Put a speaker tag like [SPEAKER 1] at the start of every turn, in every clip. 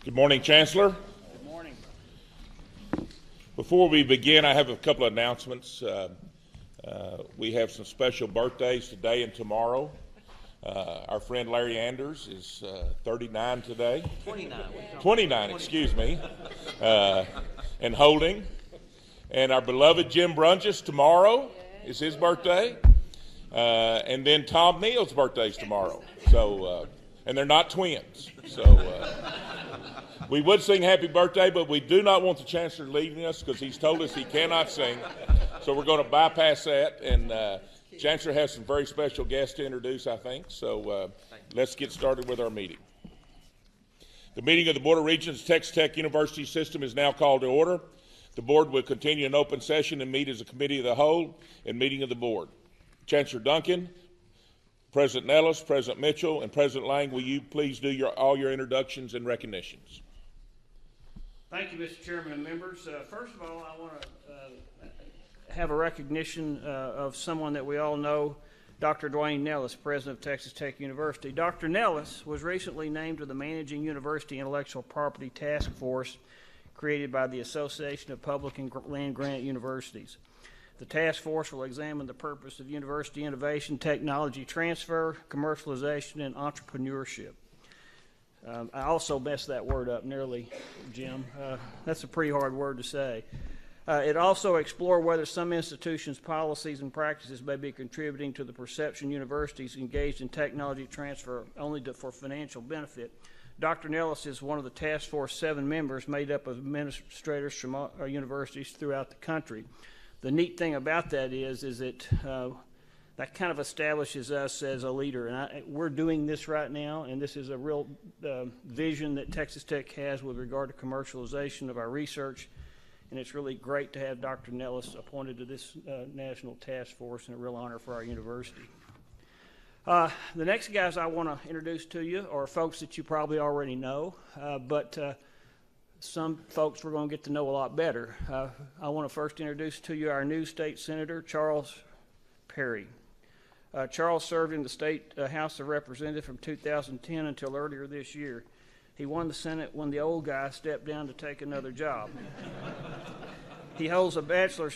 [SPEAKER 1] Good morning, Chancellor.
[SPEAKER 2] Good morning.
[SPEAKER 1] Before we begin, I have a couple of announcements. We have some special birthdays today and tomorrow. Our friend Larry Anders is 39 today. 29, excuse me. And holding. And our beloved Jim Brunges tomorrow is his birthday. And then Tom Neal's birthday is tomorrow. So, and they're not twins. So we would sing happy birthday, but we do not want the Chancellor leaving us because he's told us he cannot sing. So we're going to bypass that. And Chancellor has some very special guests to introduce, I think. So let's get started with our meeting. The meeting of the Board of Regents, Texas Tech University System is now called to order. The board will continue in open session and meet as a committee of the whole and meeting of the board. Chancellor Duncan, President Nellis, President Mitchell, and President Lang, will you please do all your introductions and recognitions?
[SPEAKER 2] Thank you, Mr. Chairman and members. First of all, I want to have a recognition of someone that we all know, Dr. Dwayne Nellis, President of Texas Tech University. Dr. Nellis was recently named to the Managing University Intellectual Property Task Force created by the Association of Public and Land-Grant Universities. The task force will examine the purpose of university innovation, technology transfer, commercialization, and entrepreneurship. I also messed that word up nearly, Jim. That's a pretty hard word to say. It also explore whether some institutions' policies and practices may be contributing to the perception universities engaged in technology transfer only for financial benefit. Dr. Nellis is one of the task force 7 members made up of administrators from our universities throughout the country. The neat thing about that is that that kind of establishes us as a leader. And we're doing this right now, and this is a real vision that Texas Tech has with regard to commercialization of our research. And it's really great to have Dr. Nellis appointed to this national task force, and a real honor for our university. The next guys I want to introduce to you are folks that you probably already know, but some folks we're going to get to know a lot better. I want to first introduce to you our new state senator, Charles Perry. Charles served in the state House of Representatives from 2010 until earlier this year. He won the Senate when the old guy stepped down to take another job. He holds a bachelor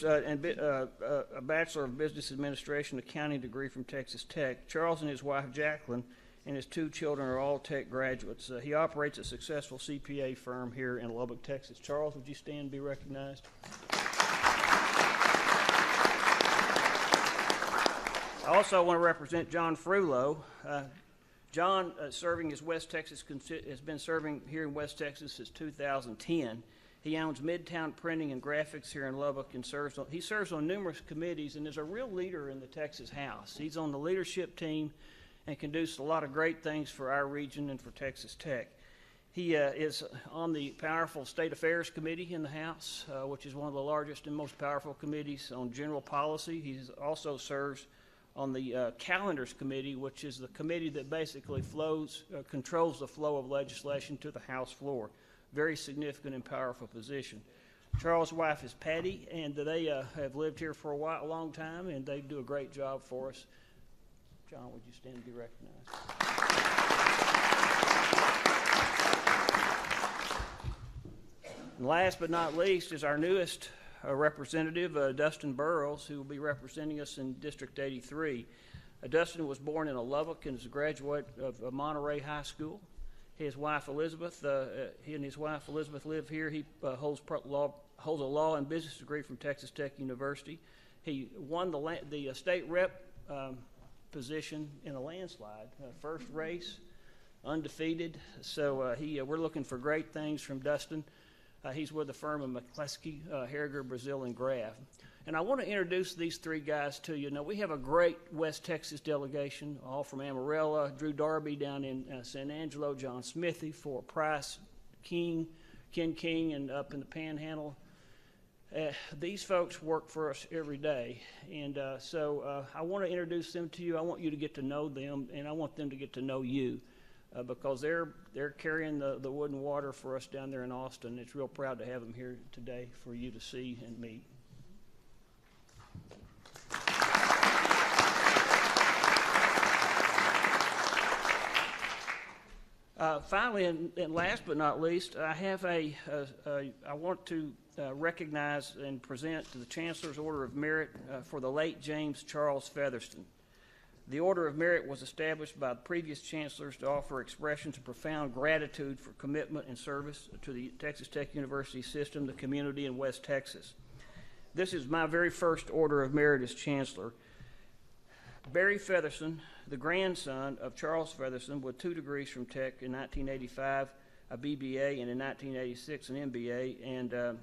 [SPEAKER 2] of Business Administration accounting degree from Texas Tech. Charles and his wife Jacqueline and his 2 children are all Tech graduates. He operates a successful CPA firm here in Lubbock, Texas. Charles, would you stand and be recognized? I also want to represent John Frulo. John, serving as West Texas, has been serving here in West Texas since 2010. He owns Midtown Printing and Graphics here in Lubbock and he serves on numerous committees and is a real leader in the Texas House. He's on the leadership team and can do a lot of great things for our region and for Texas Tech. He is on the powerful State Affairs Committee in the House, which is one of the largest and most powerful committees on general policy. He also serves on the Calendars Committee, which is the committee that basically controls the flow of legislation to the House floor. Very significant and powerful position. Charles' wife is Patty, and they have lived here for a long time, and they do a great job for us. John, would you stand and be recognized? And last but not least is our newest representative, Dustin Burrows, who will be representing us in District 83. Dustin was born in Lubbock and is a graduate of Monterey High School. He and his wife Elizabeth live here. He holds a law and business degree from Texas Tech University. He won the state rep position in a landslide, first race, undefeated. So we're looking for great things from Dustin. He's with the firm of McCleskey, Harriger, Brazil, and Graff. And I want to introduce these 3 guys to you. Now, we have a great West Texas delegation, all from Amarillo, Drew Darby down in San Angelo, John Smithy, Fort Price, Ken King, and up in the Panhandle. These folks work for us every day. And so I want to introduce them to you. I want you to get to know them, and I want them to get to know you. Because they're carrying the wood and water for us down there in Austin. It's real proud to have them here today for you to see and meet. Finally, and last but not least, I have I want to recognize and present to the Chancellor's Order of Merit for the late James Charles Featherston. The Order of Merit was established by the previous chancellors to offer expressions of profound gratitude for commitment and service to the Texas Tech University system, the community, in West Texas. This is my very first Order of Merit as Chancellor. Barry Featherston, the grandson of Charles Featherston, with 2 degrees from Tech in 1985, a BBA, and in 1986 an MBA, and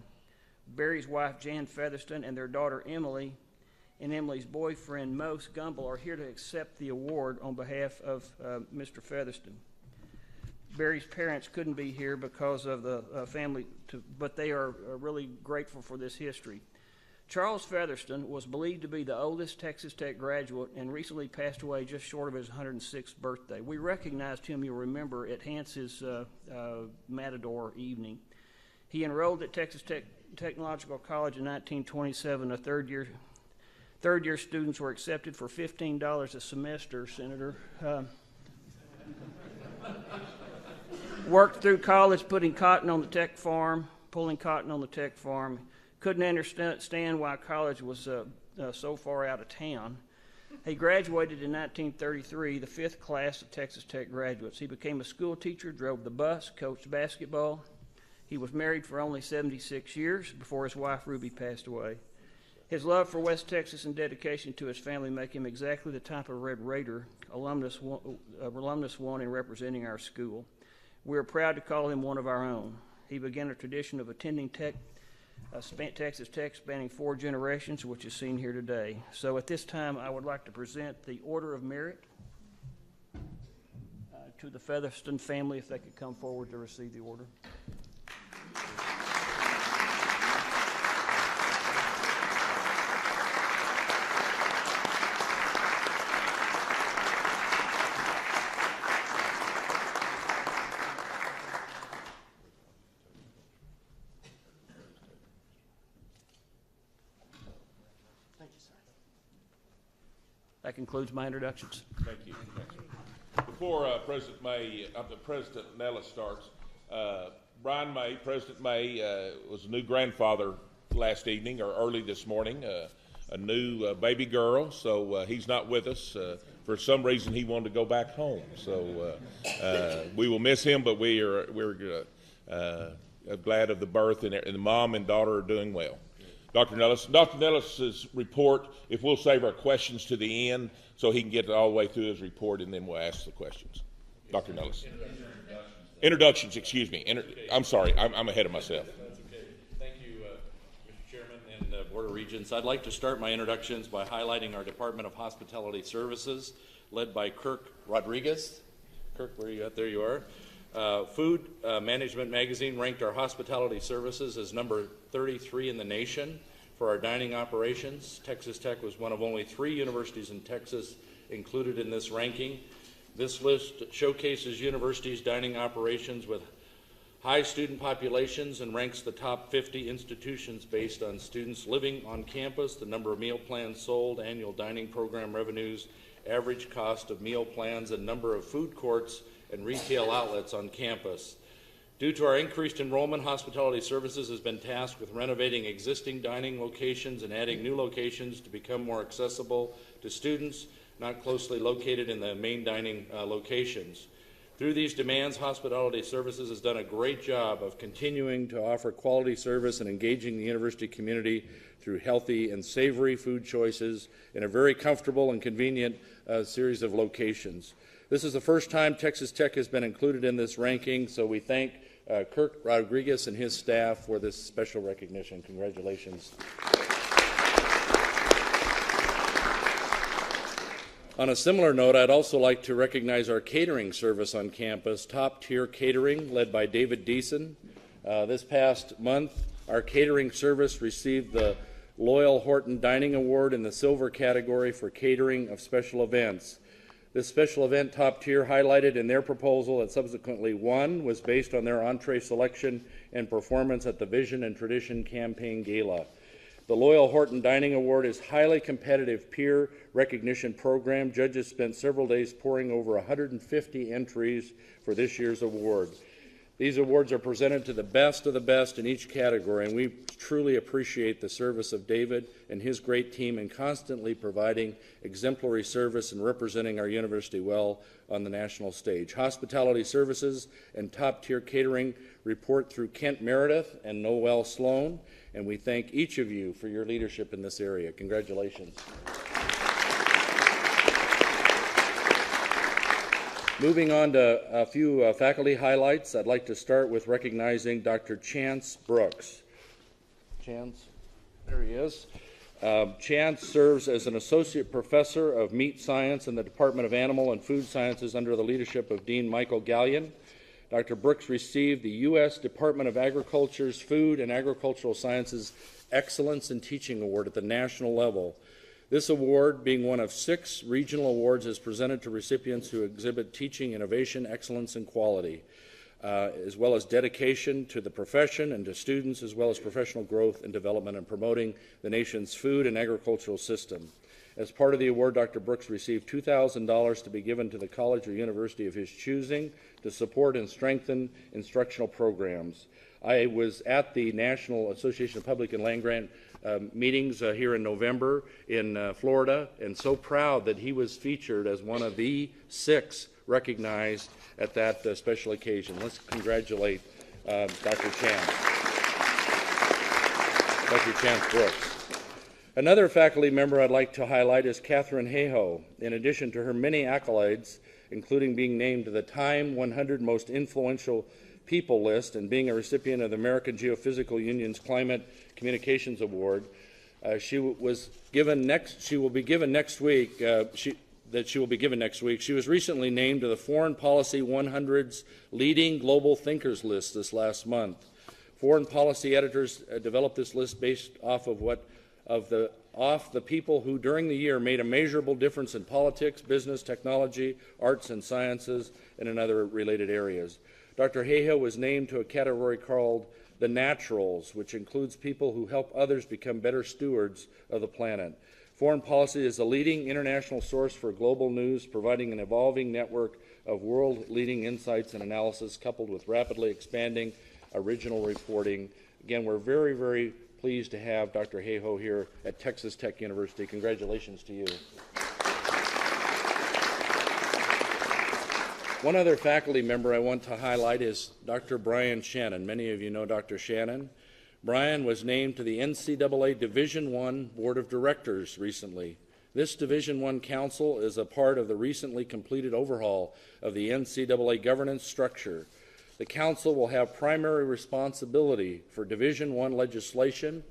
[SPEAKER 2] Barry's wife Jan Featherston and their daughter Emily and Emily's boyfriend Mose Gumble are here to accept the award on behalf of Mr. Featherston. Barry's parents couldn't be here because of the family, but they are really grateful for this history. Charles Featherston was believed to be the oldest Texas Tech graduate and recently passed away just short of his 106th birthday. We recognized him, you'll remember, at Hance's Matador evening. He enrolled at Texas Technological College in 1927. Third-year students were accepted for $15 a semester, Senator. Worked through college putting cotton on the tech farm, pulling cotton on the tech farm. Couldn't understand why college was so far out of town. He graduated in 1933, the 5th class of Texas Tech graduates. He became a school teacher, drove the bus, coached basketball. He was married for only 76 years before his wife Ruby passed away. His love for West Texas and dedication to his family make him exactly the type of Red Raider alumnus one in representing our school. We are proud to call him one of our own. He began a tradition of attending Texas Tech spanning 4 generations, which is seen here today. So at this time, I would like to present the Order of Merit to the Featherston family, if they could come forward to receive the order. That concludes my introductions.
[SPEAKER 1] Thank you. Before President Nellis starts, Brian May, President May, was a new grandfather last evening or early this morning, a new baby girl, so he's not with us. For some reason, he wanted to go back home, so we will miss him, but we're glad of the birth, and the mom and daughter are doing well. Dr. Nellis's report, if we'll save our questions to the end so he can get all the way through his report, and then we'll ask the questions. Dr. Nellis. Introductions, excuse me. I'm sorry, I'm ahead of myself.
[SPEAKER 3] That's okay. Thank you, Mr. Chairman and Board of Regents. I'd like to start my introductions by highlighting our Department of Hospitality Services, led by Kirk Rodriguez. Kirk, where are you at? There you are. Food Management Magazine ranked our hospitality services as number 33 in the nation for our dining operations. Texas Tech was one of only 3 universities in Texas included in this ranking. This list showcases universities' dining operations with high student populations and ranks the top 50 institutions based on students living on campus, the number of meal plans sold, annual dining program revenues, average cost of meal plans, and number of food courts and retail outlets on campus. Due to our increased enrollment, Hospitality Services has been tasked with renovating existing dining locations and adding new locations to become more accessible to students not closely located in the main dining locations. Through these demands, Hospitality Services has done a great job of continuing to offer quality service and engaging the university community through healthy and savory food choices in a very comfortable and convenient series of locations. This is the first time Texas Tech has been included in this ranking, so we thank Kirk Rodriguez and his staff for this special recognition. Congratulations. On a similar note, I'd also like to recognize our catering service on campus, Top Tier Catering, led by David Deason. This past month, our catering service received the Loyal Horton Dining Award in the silver category for catering of special events. This special event, Top Tier, highlighted in their proposal that subsequently won, was based on their entree selection and performance at the Vision and Tradition Campaign Gala. The Loyal Horton Dining Award is highly competitive peer recognition program. Judges spent several days poring over 150 entries for this year's award. These awards are presented to the best of the best in each category, and we truly appreciate the service of David and his great team in constantly providing exemplary service and representing our university well on the national stage. Hospitality services and top-tier catering report through Kent Meredith and Noel Sloan, and we thank each of you for your leadership in this area. Congratulations. Moving on to a few faculty highlights, I'd like to start with recognizing Dr. Chance Brooks. Chance, there he is. Chance serves as an associate professor of meat science in the Department of Animal and Food Sciences under the leadership of Dean Michael Gallion. Dr. Brooks received the U.S. Department of Agriculture's Food and Agricultural Sciences Excellence in Teaching Award at the national level. This award, being one of 6 regional awards, is presented to recipients who exhibit teaching innovation, excellence, and quality, as well as dedication to the profession and to students, as well as professional growth and development and promoting the nation's food and agricultural system. As part of the award, Dr. Brooks received $2,000 to be given to the college or university of his choosing to support and strengthen instructional programs. I was at the National Association of Public and Land Grant meetings here in November in Florida, and so proud that he was featured as one of the 6 recognized at that special occasion. Let's congratulate Dr. Chance Brooks. Another faculty member I'd like to highlight is Catherine Hayhoe. In addition to her many accolades, including being named to the Time 100 Most Influential People list and being a recipient of the American Geophysical Union's Climate Communications Award, she will be given next week. She was recently named to the Foreign Policy 100's Leading Global Thinkers list this last month. Foreign policy editors developed this list based off the people who during the year made a measurable difference in politics, business, technology, arts and sciences, and in other related areas. Dr. Hayhoe was named to a category called the Naturals, which includes people who help others become better stewards of the planet. Foreign policy is a leading international source for global news, providing an evolving network of world-leading insights and analysis coupled with rapidly expanding original reporting. Again, we're very, very pleased to have Dr. Hayhoe here at Texas Tech University. Congratulations to you. One other faculty member I want to highlight is Dr. Brian Shannon. Many of you know Dr. Shannon. Brian was named to the NCAA Division I Board of Directors recently. This Division I Council is a part of the recently completed overhaul of the NCAA governance structure. The Council will have primary responsibility for Division I legislation,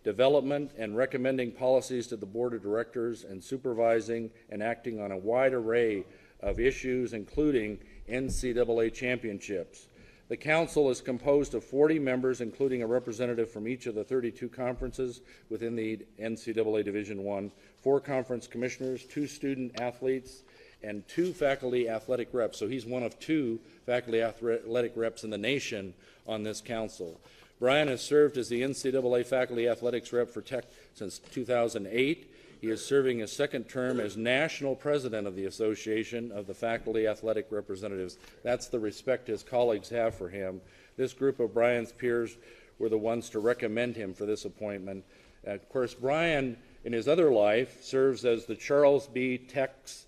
[SPEAKER 3] development, and recommending policies to the Board of Directors and supervising and acting on a wide array of issues, including NCAA championships. The Council is composed of 40 members, including a representative from each of the 32 conferences within the NCAA Division I, 4 conference commissioners, 2 student athletes, and 2 faculty athletic reps. So he's one of 2 faculty athletic reps in the nation on this council. Brian has served as the NCAA faculty athletics rep for Tech since 2008. He is serving his 2nd term as national president of the Association of the Faculty Athletic Representatives. That's the respect his colleagues have for him. This group of Brian's peers were the ones to recommend him for this appointment. Of course, Brian, in his other life, serves as the Charles B. Tex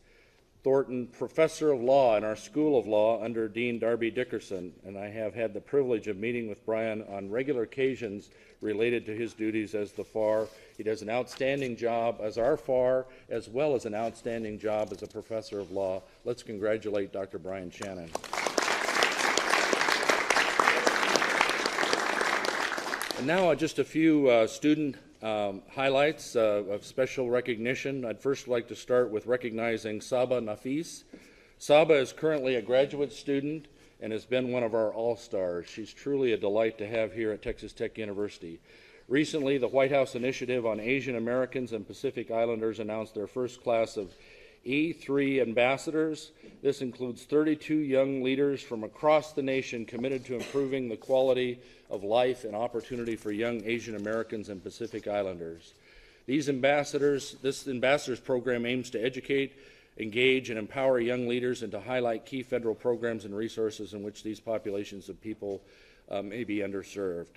[SPEAKER 3] Thornton Professor of Law in our School of Law under Dean Darby Dickerson, and I have had the privilege of meeting with Brian on regular occasions related to his duties as the FAR. He does an outstanding job as our FAR, as well as an outstanding job as a professor of law. Let's congratulate Dr. Brian Shannon. And now just a few student highlights of special recognition. I'd first like to start with recognizing Saba Nafis. Saba is currently a graduate student and has been one of our all-stars. She's truly a delight to have here at Texas Tech University. Recently, the White House Initiative on Asian Americans and Pacific Islanders announced their first class of E3 ambassadors. This includes 32 young leaders from across the nation committed to improving the quality of life and opportunity for young Asian Americans and Pacific Islanders. This ambassadors program aims to educate, engage, and empower young leaders and to highlight key federal programs and resources in which these populations of people may be underserved.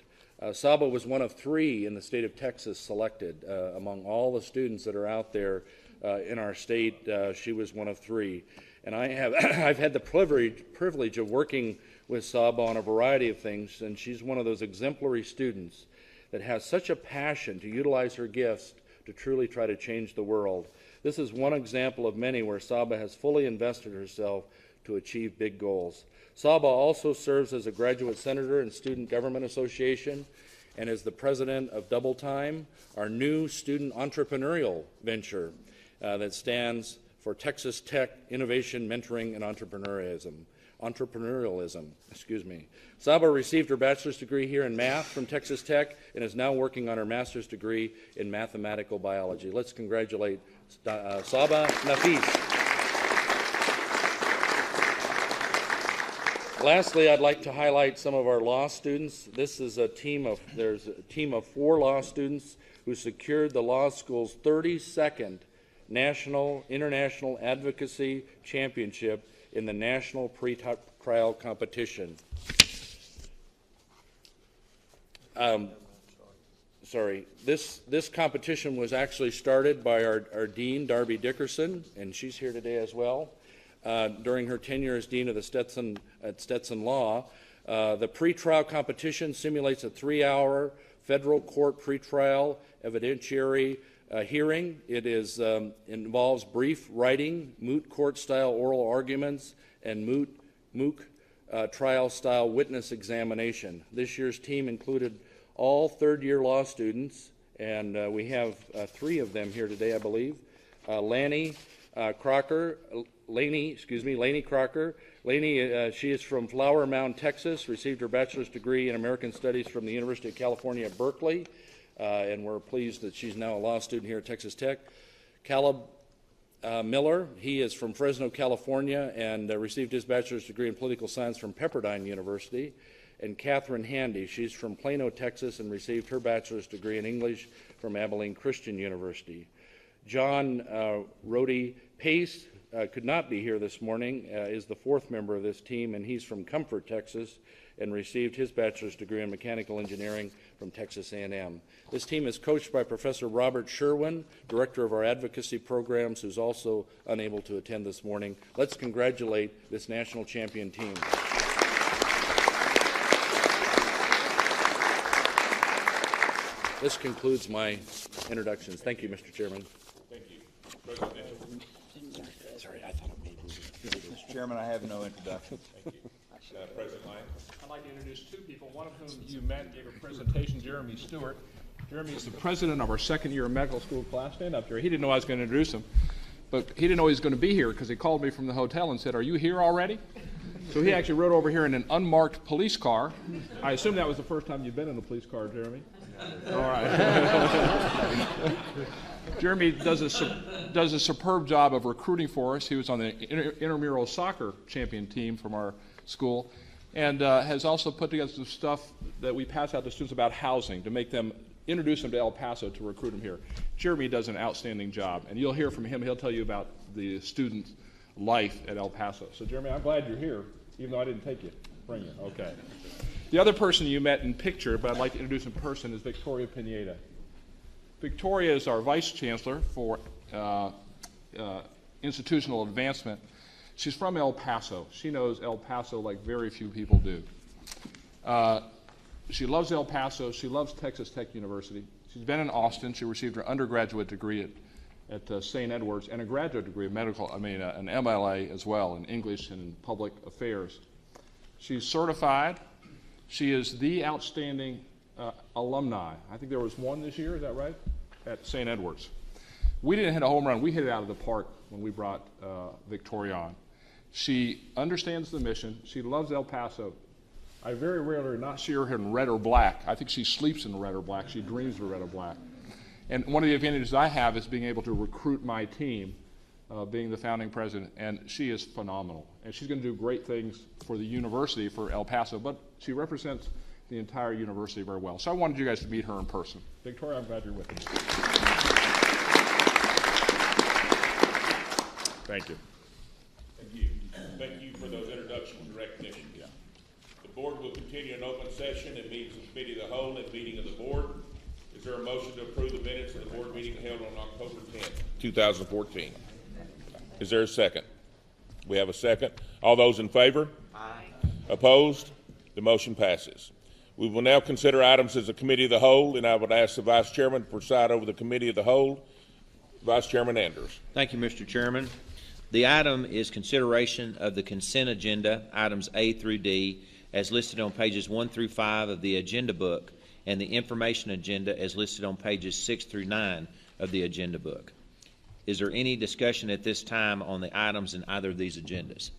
[SPEAKER 3] Saba was one of 3 in the state of Texas selected. Among all the students that are out there in our state, she was one of 3. And I've had the privilege of working with Saba on a variety of things, and she's one of those exemplary students that has such a passion to utilize her gifts to truly try to change the world. This is one example of many where Saba has fully invested herself to achieve big goals. Saba also serves as a graduate senator in Student Government Association and is the president of Double Time, our new student entrepreneurial venture that stands for Texas Tech Innovation, Mentoring, and Entrepreneurialism. Saba received her bachelor's degree here in math from Texas Tech and is now working on her master's degree in mathematical biology. Let's congratulate Saba Nafis. Lastly, I'd like to highlight some of our law students. This is there's a team of 4 law students who secured the law school's 32nd National International Advocacy Championship in the National Pre-Trial Competition. This competition was actually started by our Dean, Darby Dickerson, and she's here today as well. During her tenure as Dean of the Stetson Law. The pretrial competition simulates a 3-hour federal court pretrial evidentiary hearing. It involves brief writing, moot court-style oral arguments, and moot trial-style witness examination. This year's team included all third-year law students, and we have 3 of them here today, I believe. Laney Crocker. Laney, she is from Flower Mound, Texas, received her bachelor's degree in American Studies from the University of California at Berkeley, and we're pleased that she's now a law student here at Texas Tech. Caleb Miller, he is from Fresno, California, and received his bachelor's degree in political science from Pepperdine University. And Catherine Handy, she's from Plano, Texas, and received her bachelor's degree in English from Abilene Christian University. John Rhodey Pace could not be here this morning, is the 4th member of this team, and he's from Comfort, Texas, and received his bachelor's degree in mechanical engineering from Texas A&M. This team is coached by Professor Robert Sherwin, director of our advocacy programs, who's also unable to attend this morning. Let's congratulate this national champion team. This concludes my introductions. Thank you, Mr. Chairman.
[SPEAKER 1] Thank you. President Mitchell.
[SPEAKER 3] Sorry, I thought maybe
[SPEAKER 4] Mr. Chairman, I have no introduction.
[SPEAKER 1] Thank you. President Lang.
[SPEAKER 5] I'd like to introduce 2 people, one of whom you met and gave a presentation, Jeremy Stewart. Jeremy is the president of our second-year medical school class. Stand up here. He didn't know I was going to introduce him, but he didn't know he was going to be here because he called me from the hotel and said, "Are you here already?" So he actually rode over here in an unmarked police car. I assume that was the first time you've been in a police car, Jeremy? All right. Jeremy does a superb job of recruiting for us. He was on the intramural soccer champion team from our school, and has also put together some stuff that we pass out to students about housing to make them introduce them to El Paso to recruit them here. Jeremy does an outstanding job, and you'll hear from him. He'll tell you about the student life at El Paso. So, Jeremy, I'm glad you're here, even though I didn't bring you. Okay. The other person you met in picture, but I'd like to introduce in person, is Victoria Pineda. Victoria is our Vice Chancellor for Institutional Advancement. She's from El Paso. She knows El Paso like very few people do. She loves El Paso. She loves Texas Tech University. She's been in Austin. She received her undergraduate degree at St. Edward's and a graduate degree of an MLA as well in English and in Public Affairs. She's certified. She is the outstanding alumni. I think there was one this year, is that right? At St. Edward's. We didn't hit a home run. We hit it out of the park when we brought Victoria on. She understands the mission. She loves El Paso. I very rarely not see her in red or black. I think she sleeps in red or black. She dreams of red or black. And one of the advantages I have is being able to recruit my team being the founding president, and she is phenomenal. And she's going to do great things for the university, for El Paso, but she represents the entire university very well. So I wanted you guys to meet her in person. Victoria, I'm glad you're with us. Thank you.
[SPEAKER 1] Thank you. Thank you for those introductions and recognitions. The board will continue in open session and meetings of the committee of the whole and meeting of the board. Is there a motion to approve the minutes of the board meeting held on October 10th, 2014? Is there a second? We have a second. All those in favor? Aye. Opposed? The motion passes. We will now consider items as a committee of the whole, and I would ask the vice chairman to preside over the committee of the whole. Vice Chairman Anders.
[SPEAKER 6] Thank you, Mr. Chairman. The item is consideration of the consent agenda, items A through D, as listed on pages 1 through 5 of the agenda book, and the information agenda as listed on pages 6 through 9 of the agenda book. Is there any discussion at this time on the items in either of these agendas?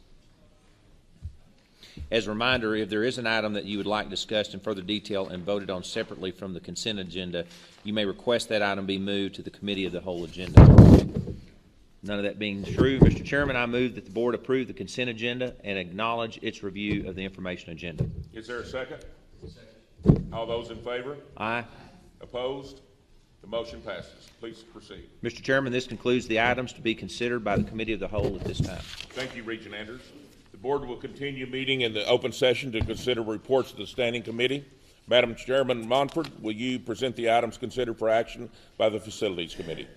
[SPEAKER 6] As a reminder, if there is an item that you would like discussed in further detail and voted on separately from the consent agenda, you may request that item be moved to the committee of the whole agenda. None of that being true, Mr. Chairman, I move that the board approve the consent agenda and acknowledge its review of the information agenda.
[SPEAKER 1] Is there a second? All those in favor?
[SPEAKER 6] Aye.
[SPEAKER 1] Opposed? The motion passes. Please proceed.
[SPEAKER 6] Mr. Chairman, this concludes the items to be considered by the committee of the whole at this time.
[SPEAKER 1] Thank you, Regent Anders. The board will continue meeting in the open session to consider reports of the standing committee. Madam Chairman Monfort, will you present the items considered for action by the Facilities Committee?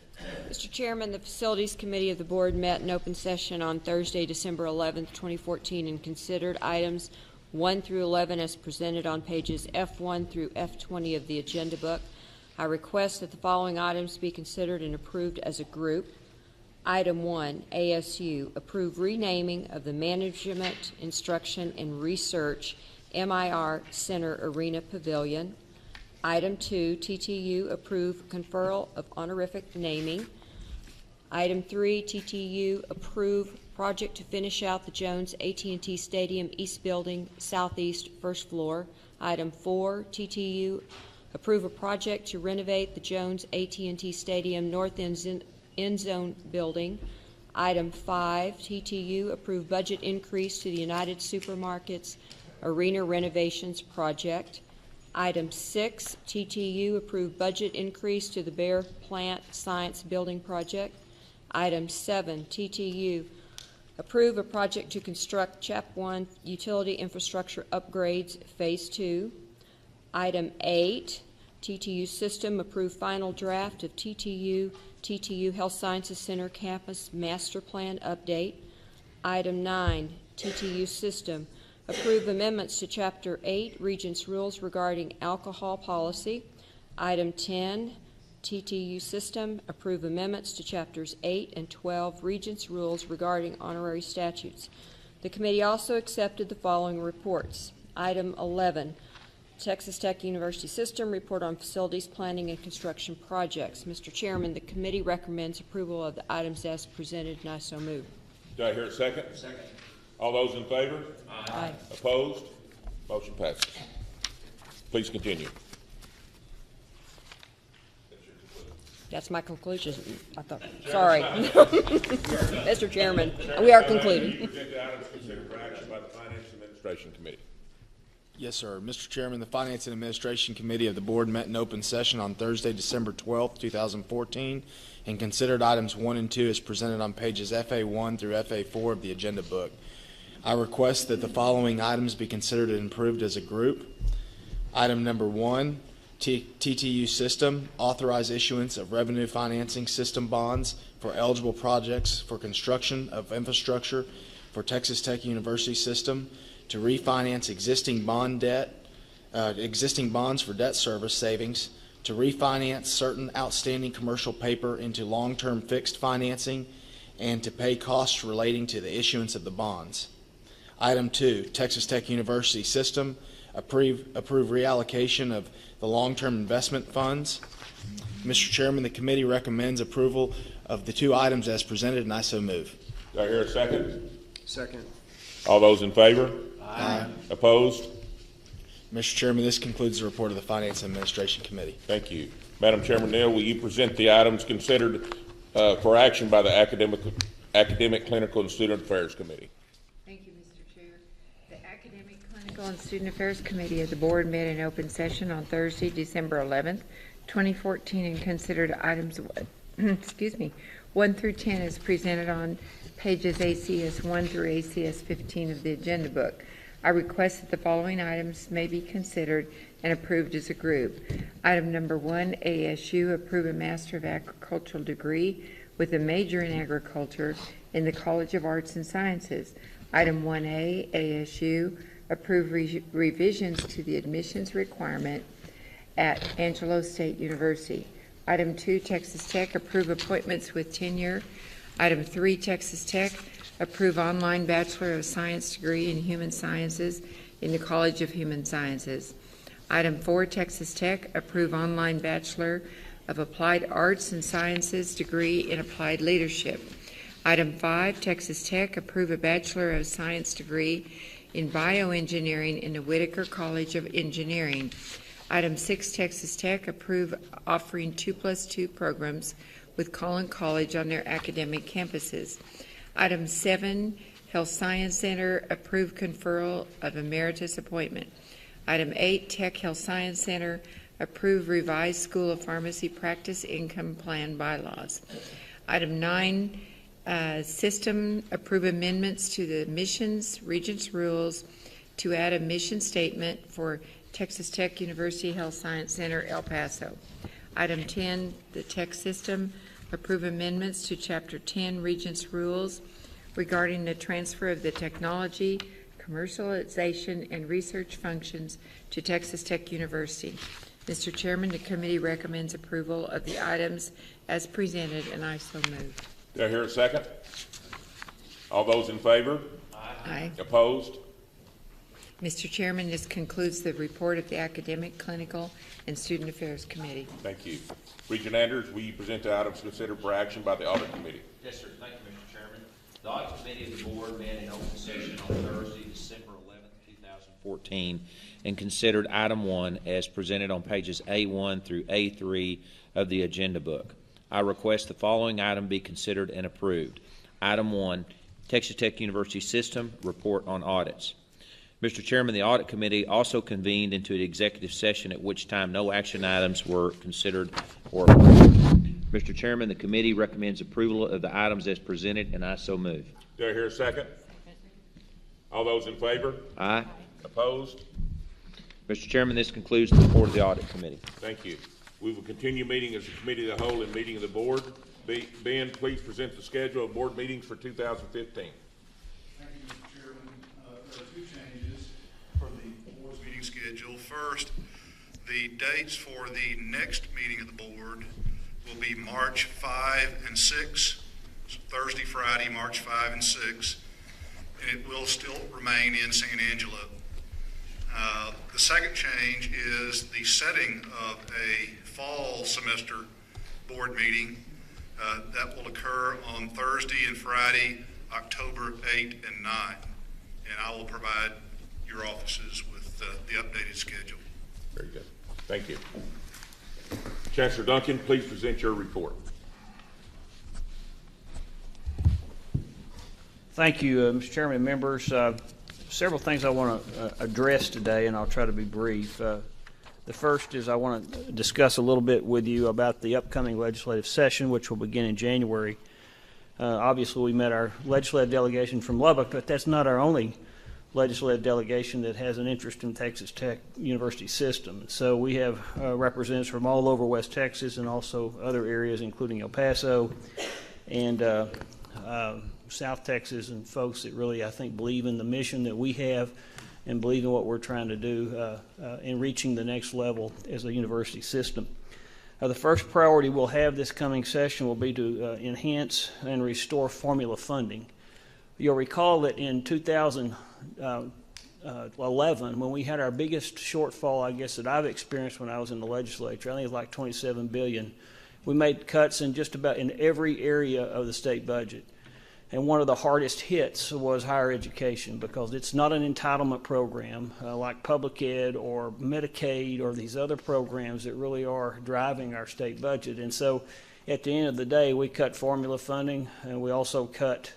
[SPEAKER 7] Mr. Chairman, the Facilities Committee of the Board met in open session on Thursday, December 11th, 2014, and considered items 1 through 11 as presented on pages F1 through F20 of the agenda book. I request that the following items be considered and approved as a group. Item 1, ASU, approve renaming of the Management, Instruction, and Research MIR Center Arena Pavilion. Item 2, TTU, approve conferral of honorific naming. Item 3, TTU, approve project to finish out the Jones AT&T Stadium East Building, Southeast, first floor. Item 4, TTU, approve a project to renovate the Jones AT&T Stadium North End Zone Building. Item 5, TTU, approve budget increase to the United Supermarkets Arena Renovations Project. Item 6, TTU, approve budget increase to the Bear Plant Science Building Project. Item 7, TTU, approve a project to construct Chap 1 Utility Infrastructure Upgrades Phase 2. Item 8, TTU System, approve final draft of TTU Health Sciences Center Campus Master Plan Update. Item 9, TTU System, approve amendments to Chapter 8, Regents Rules regarding alcohol policy. Item 10, TTU System, approve amendments to Chapters 8 and 12, Regents Rules regarding honorary statutes. The committee also accepted the following reports. Item 11, Texas Tech University System, report on facilities planning and construction projects. Mr. Chairman, the committee recommends approval of the items as presented, and I so move.
[SPEAKER 1] Do I hear a second? Second. All those in favor?
[SPEAKER 7] Aye.
[SPEAKER 1] Opposed? Motion passes. Please continue.
[SPEAKER 7] That's my conclusion. I thought, sorry. Mr. Chairman, we are concluded.
[SPEAKER 1] Present the items considered for action by the Finance and Administration Committee.
[SPEAKER 8] Yes, sir. Mr. Chairman, the Finance and Administration Committee of the Board met in open session on Thursday, December 12th, 2014, and considered items 1 and 2 as presented on pages FA1 through FA4 of the agenda book. I request that the following items be considered and approved as a group. Item number 1, TTU System, authorize issuance of revenue financing system bonds for eligible projects for construction of infrastructure for Texas Tech University System to refinance existing bonds for debt service savings, to refinance certain outstanding commercial paper into long-term fixed financing, and to pay costs relating to the issuance of the bonds. Item 2, Texas Tech University System, approve reallocation of the long-term investment funds. Mr. Chairman, the committee recommends approval of the 2 items as presented, and I so move.
[SPEAKER 1] Do I hear a second?
[SPEAKER 2] Second.
[SPEAKER 1] All those in favor?
[SPEAKER 8] Aye.
[SPEAKER 1] Opposed?
[SPEAKER 8] Mr. Chairman, this concludes the report of the Finance and Administration Committee.
[SPEAKER 1] Thank you. Madam Chairman Neal, will you present the items considered for action by the Academic, Clinical, and Student Affairs Committee.
[SPEAKER 9] Thank you, Mr. Chair. The Academic, Clinical, and Student Affairs Committee of the Board met in open session on Thursday, December 11th, 2014, and considered items 1 through 10 as presented on pages ACS 1 through ACS 15 of the agenda book. I request that the following items may be considered and approved as a group. Item number 1, ASU, approve a Master of Agricultural degree with a major in agriculture in the College of Arts and Sciences. Item 1A, ASU, approve revisions to the admissions requirement at Angelo State University. Item 2, Texas Tech, approve appointments with tenure. Item 3, Texas Tech, approve online Bachelor of Science degree in Human Sciences in the College of Human Sciences. Item 4, Texas Tech, approve online Bachelor of Applied Arts and Sciences degree in Applied Leadership. Item 5, Texas Tech, approve a Bachelor of Science degree in Bioengineering in the Whitaker College of Engineering. Item 6, Texas Tech, approve offering 2+2 programs with Collin College on their academic campuses. Item 7, Health Science Center, approve conferral of emeritus appointment. Item 8, Tech Health Science Center, approve revised School of Pharmacy Practice Income Plan bylaws. Item 9, System, approve amendments to the Missions Regents rules to add a mission statement for Texas Tech University Health Science Center, El Paso. Item 10, the Tech System, approve amendments to Chapter 10 Regents rules regarding the transfer of the technology, commercialization, and research functions to Texas Tech University. Mr. Chairman, the committee recommends approval of the items as presented, and I so move.
[SPEAKER 1] Do I hear a second? All those in favor?
[SPEAKER 9] Aye.
[SPEAKER 1] Opposed?
[SPEAKER 9] Mr. Chairman, this concludes the report of the Academic, Clinical, and Student Affairs Committee.
[SPEAKER 1] Thank you. Regent Anders, will you present the items considered for action by the Audit Committee?
[SPEAKER 6] Yes, sir. Thank you, Mr. Chairman. The Audit Committee of the Board met in open session on Thursday, December 11th, 2014, and considered Item 1 as presented on pages A1 through A3 of the agenda book. I request the following item be considered and approved. Item 1, Texas Tech University System Report on Audits. Mr. Chairman, the Audit Committee also convened into an executive session at which time no action items were considered or approved. Mr. Chairman, the committee recommends approval of the items as presented, and I so move.
[SPEAKER 1] Do I hear a second? All those in favor?
[SPEAKER 6] Aye.
[SPEAKER 1] Opposed?
[SPEAKER 6] Mr. Chairman, this concludes the report of the Audit Committee.
[SPEAKER 1] Thank you. We will continue meeting as a committee of the whole and meeting of the board. Ben, please present the schedule of board meetings for 2015.
[SPEAKER 10] Thank you, Mr. Chairman. There are two changes for the board's meeting schedule. First, the dates for the next meeting of the board will be March 5 and 6, Thursday, Friday, March 5 and 6, and it will still remain in San Angelo. The second change is the setting of a fall semester board meeting that will occur on Thursday and Friday, October 8 and 9. And I will provide your offices with the updated schedule.
[SPEAKER 1] Very good. Thank you. Chancellor Duncan, please present your report.
[SPEAKER 2] Thank you, Mr. Chairman and members. Several things I want to address today, and I'll try to be brief. The first is I want to discuss a little bit with you about the upcoming legislative session, which will begin in January. Obviously, we met our legislative delegation from Lubbock, but that's not our only legislative delegation that has an interest in Texas Tech University system. So we have representatives from all over West Texas and also other areas, including El Paso and South Texas, and folks that really, I think, believe in the mission that we have and believe in what we're trying to do in reaching the next level as a university system. The first priority we'll have this coming session will be to enhance and restore formula funding. You'll recall that in 2011, when we had our biggest shortfall, I guess, that I've experienced when I was in the legislature, I think it was like $27 billion, we made cuts in just about in every area of the state budget. And one of the hardest hits was higher education, because it's not an entitlement program like public ed or Medicaid or these other programs that really are driving our state budget. And so at the end of the day, we cut formula funding, and we also cut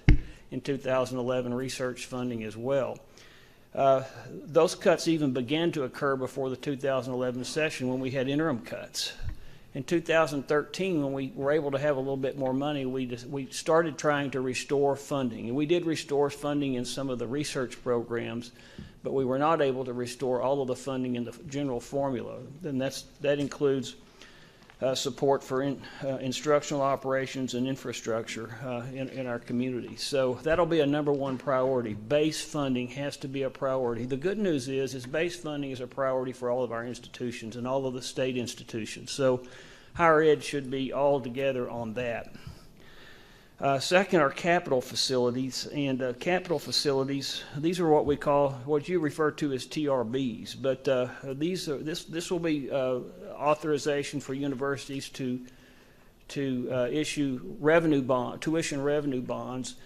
[SPEAKER 2] in 2011 research funding as well. Those cuts even began to occur before the 2011 session when we had interim cuts. In 2013, when we were able to have a little bit more money, we started trying to restore funding. And we did restore funding in some of the research programs, but we were not able to restore all of the funding in the general formula. And that includes support for instructional operations and infrastructure in our community. So that'll be a number one priority. Base funding has to be a priority. The good news is base funding is a priority for all of our institutions and all of the state institutions. So higher ed should be all together on that. Second are capital facilities, and capital facilities, these are what we call, what you refer to as TRBs, but this will be authorization for universities to issue tuition revenue bonds,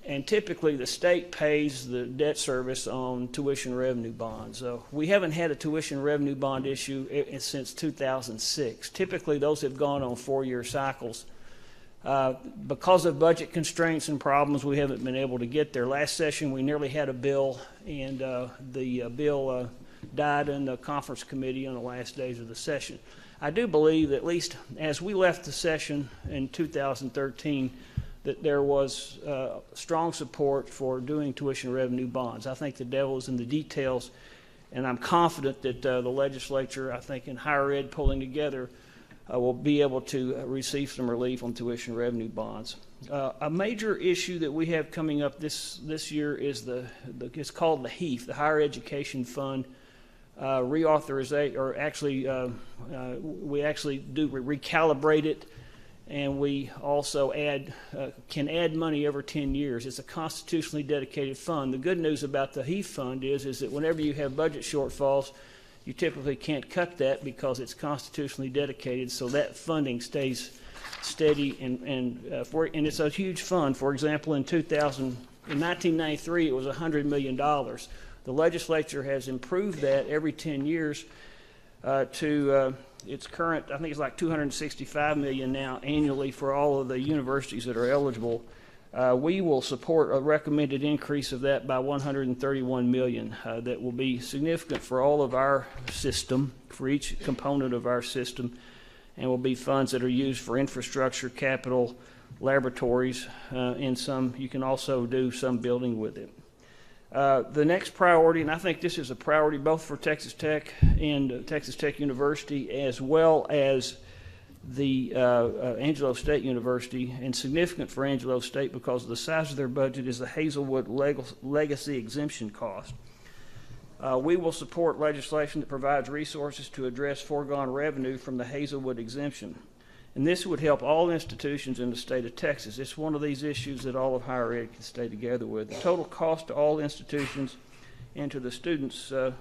[SPEAKER 2] and typically the state pays the debt service on tuition revenue bonds. We haven't had a tuition revenue bond issue since 2006. Typically those have gone on 4-year cycles. Because of budget constraints and problems, we haven't been able to get there. Last session, we nearly had a bill, and the bill died in the conference committee on the last days of the session. I do believe, at least as we left the session in 2013, that there was strong support for doing tuition revenue bonds. I think the devil is in the details, and I'm confident that the legislature, I think in higher ed pulling together, will be able to receive some relief on tuition revenue bonds. A major issue that we have coming up this year is it's called the HEAF, the Higher Education Fund reauthorization, or actually we actually do recalibrate it, and we also can add money every 10 years. It's a constitutionally dedicated fund. The good news about the HEAF fund is that whenever you have budget shortfalls, you typically can't cut that because it's constitutionally dedicated, so that funding stays steady, and it's a huge fund. For example, in 1993, it was $100 million. The legislature has improved that every 10 years to its current, I think it's like $265 million now annually for all of the universities that are eligible. We will support a recommended increase of that by $131 million. That will be significant for all of our system, for each component of our system, and will be funds that are used for infrastructure, capital, laboratories, and some. You can also do some building with it. The next priority, and I think this is a priority both for Texas Tech and Texas Tech University, as well as the Angelo State University, and significant for Angelo State because of the size of their budget, is the Hazelwood legacy exemption cost. We will support legislation that provides resources to address foregone revenue from the Hazelwood exemption. And this would help all institutions in the state of Texas. It's one of these issues that all of higher ed can stay together with. The total cost to all institutions and to the students to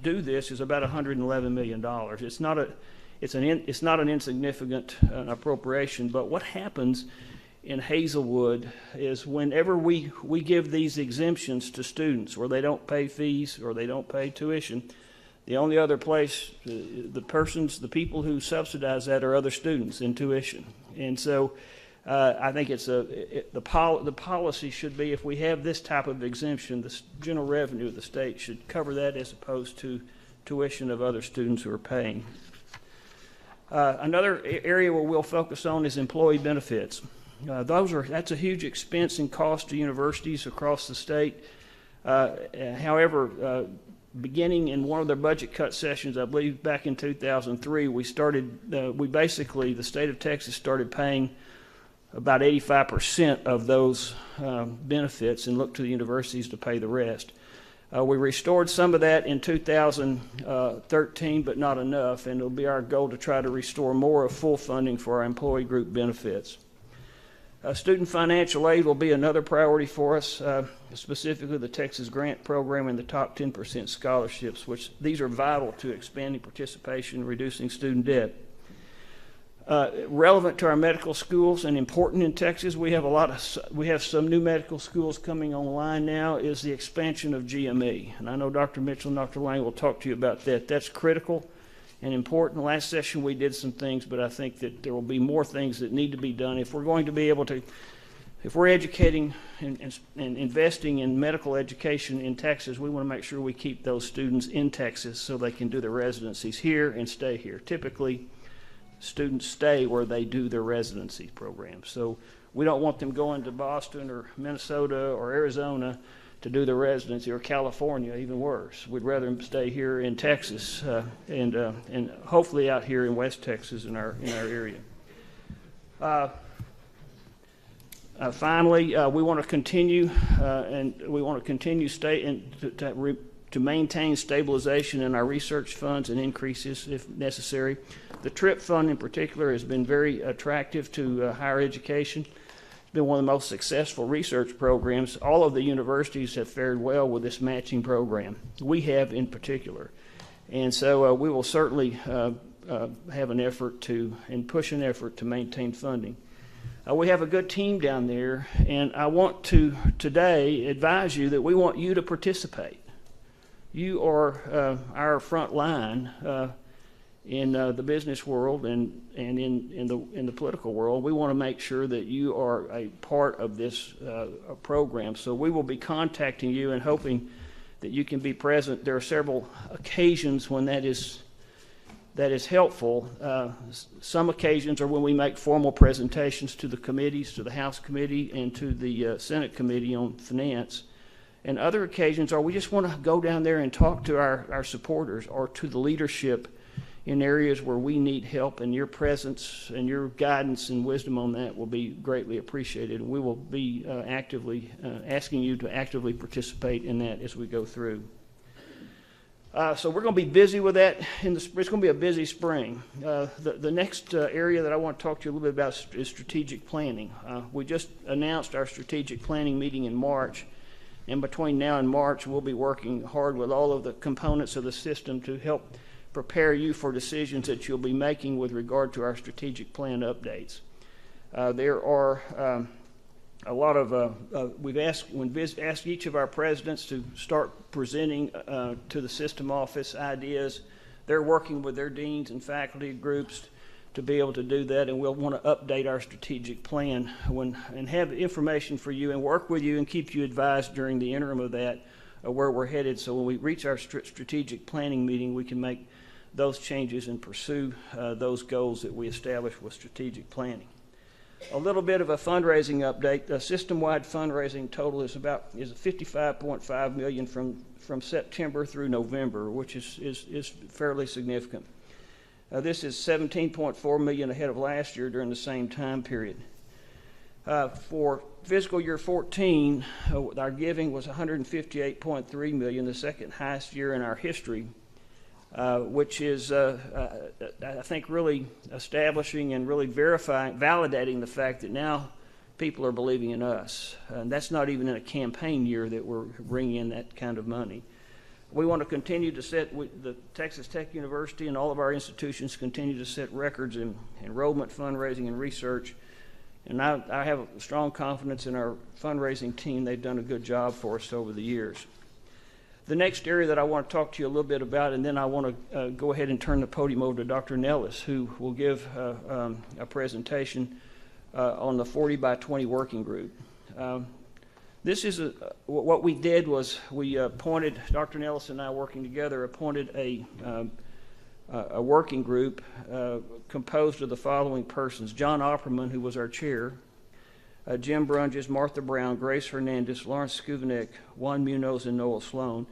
[SPEAKER 2] do this is about $111 million. It's not an insignificant appropriation, but what happens in Hazelwood is whenever we give these exemptions to students where they don't pay fees or they don't pay tuition, the only other place, the people who subsidize that are other students in tuition. And so I think the policy should be, if we have this type of exemption, the general revenue of the state should cover that as opposed to tuition of other students who are paying. Another area where we'll focus on is employee benefits. That's a huge expense and cost to universities across the state. However, beginning in one of their budget cut sessions, I believe back in 2003, the state of Texas started paying about 85% of those benefits and looked to the universities to pay the rest. We restored some of that in 2013, but not enough, and it'll be our goal to try to restore more of full funding for our employee group benefits. Student financial aid will be another priority for us, specifically the Texas Grant Program and the top 10% scholarships, which these are vital to expanding participation and reducing student debt. Relevant to our medical schools and important in Texas, we have some new medical schools coming online now, is the expansion of GME. And I know Dr. Mitchell and Dr. Lang will talk to you about that. That's critical. and important. Last session we did some things, but I think that there will be more things that need to be done if we're going to be able to, if we're educating and investing in medical education in Texas, we want to make sure we keep those students in Texas so they can do their residencies here and stay here. Typically, students stay where they do their residency program. So we don't want them going to Boston or Minnesota or Arizona to do their residency, or California, even worse. We'd rather them stay here in Texas and hopefully out here in West Texas in our area. Finally, we want to continue to maintain stabilization in our research funds and increases if necessary. The TRIP fund in particular has been very attractive to higher education. It's been one of the most successful research programs. All of the universities have fared well with this matching program. We have in particular. And so we will certainly have an effort to, and push an effort to maintain funding. We have a good team down there, and I want to today advise you that we want you to participate. You are our front line in the business world and in the political world. We want to make sure that you are a part of this program. So we will be contacting you and hoping that you can be present. There are several occasions when that is helpful. Some occasions are when we make formal presentations to the committees, to the House Committee and to the Senate Committee on Finance. And other occasions are we just want to go down there and talk to our supporters or to the leadership in areas where we need help, and your presence and your guidance and wisdom on that will be greatly appreciated. And we will be actively asking you to actively participate in that as we go through. So we're going to be busy with that. It's going to be a busy spring. The next area that I want to talk to you a little bit about is strategic planning. We just announced our strategic planning meeting in March, and between now and March, we'll be working hard with all of the components of the system to help prepare you for decisions that you'll be making with regard to our strategic plan updates. There are a lot of, we've asked each of our presidents to start presenting to the system office ideas. They're working with their deans and faculty groups to be able to do that, and we'll want to update our strategic plan and have information for you and work with you and keep you advised during the interim of that where we're headed. So when we reach our strategic planning meeting, we can make those changes and pursue those goals that we establish with strategic planning. A little bit of a fundraising update. The system-wide fundraising total is $55.5 million from September through November, which is fairly significant. This is $17.4 million ahead of last year during the same time period. For fiscal year 14, our giving was $158.3 million, the second highest year in our history. Which is, I think, really establishing and really validating the fact that now people are believing in us. And that's not even in a campaign year that we're bringing in that kind of money. We want to continue to set, the Texas Tech University and all of our institutions continue to set records in enrollment, fundraising, and research. And I have a strong confidence in our fundraising team. They've done a good job for us over the years. The next area that I want to talk to you a little bit about, and then I want to go ahead and turn the podium over to Dr. Nellis, who will give a presentation on the 40 by 20 working group. This is what we did was we appointed, Dr. Nellis and I working together, appointed a working group composed of the following persons: John Opperman, who was our chair, Jim Brunges, Martha Brown, Grace Hernandez, Lawrence Skuvenek, Juan Munoz, and Noel Sloan.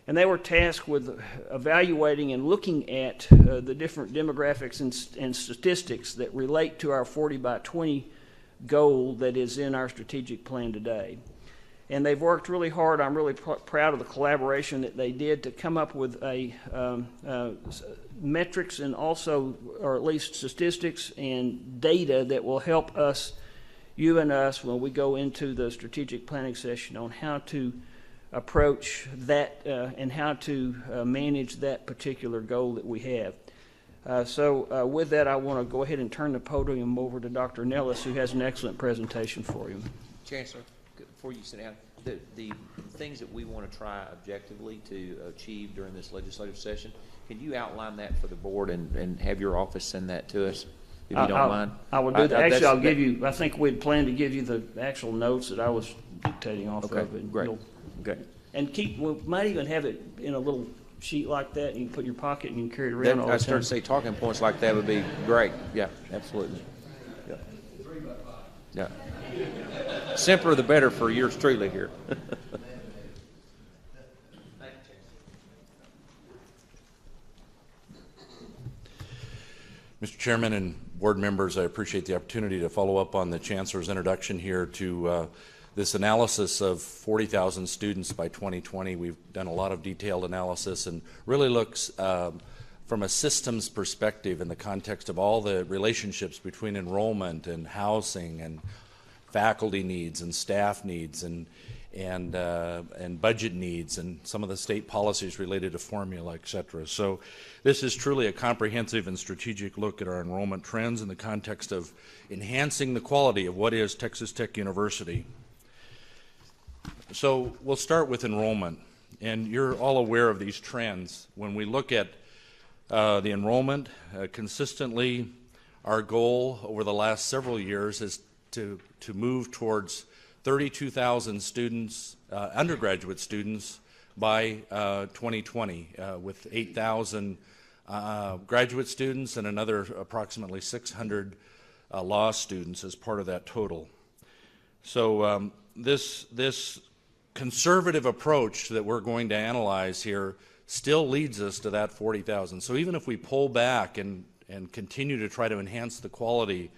[SPEAKER 2] And they were tasked with evaluating and looking at the different demographics and statistics that relate to our 40 by 20 goal that is in our strategic plan today. And they've worked really hard. I'm really proud of the collaboration that they did to come up with metrics and also, or at least statistics and data that will help us, you and us, when we go into the strategic planning session on how to approach that and how to manage that particular goal that we have. So with that, I want to go ahead and turn the podium over to Dr. Nellis, who has an excellent presentation for you.
[SPEAKER 6] Chancellor, before you sit down, the things that we want to try objectively to achieve during this legislative session, can you outline that for the board and have your office send that to us, if you don't mind?
[SPEAKER 2] I will do that. Actually,
[SPEAKER 6] That's-
[SPEAKER 2] I'll give you, I think we'd planned to give you the actual notes that I was dictating off
[SPEAKER 6] Okay,
[SPEAKER 2] of. And
[SPEAKER 6] great.
[SPEAKER 2] you'll-
[SPEAKER 6] Okay.
[SPEAKER 2] And we might even have it in a little sheet like that, and you can put in your pocket and you can carry it around all
[SPEAKER 6] I
[SPEAKER 2] the
[SPEAKER 6] started
[SPEAKER 2] time.
[SPEAKER 6] to say talking points like that would be great. Yeah, absolutely. Yeah. Yeah. Simpler the better for yours truly here.
[SPEAKER 3] Mr. Chairman and board members, I appreciate the opportunity to follow up on the Chancellor's introduction here to this analysis of 40,000 students by 2020. We've done a lot of detailed analysis and really looks from a systems perspective in the context of all the relationships between enrollment and housing and faculty needs and staff needs and budget needs and some of the state policies related to formula, et cetera. So this is truly a comprehensive and strategic look at our enrollment trends in the context of enhancing the quality of what is Texas Tech University. So we'll start with enrollment, and you're all aware of these trends. When we look at the enrollment, consistently our goal over the last several years is to move towards 32,000 students, undergraduate students, by 2020, with 8,000 graduate students and another approximately 600 law students as part of that total. So this conservative approach that we're going to analyze here still leads us to that 40,000. So even if we pull back and continue to try to enhance the quality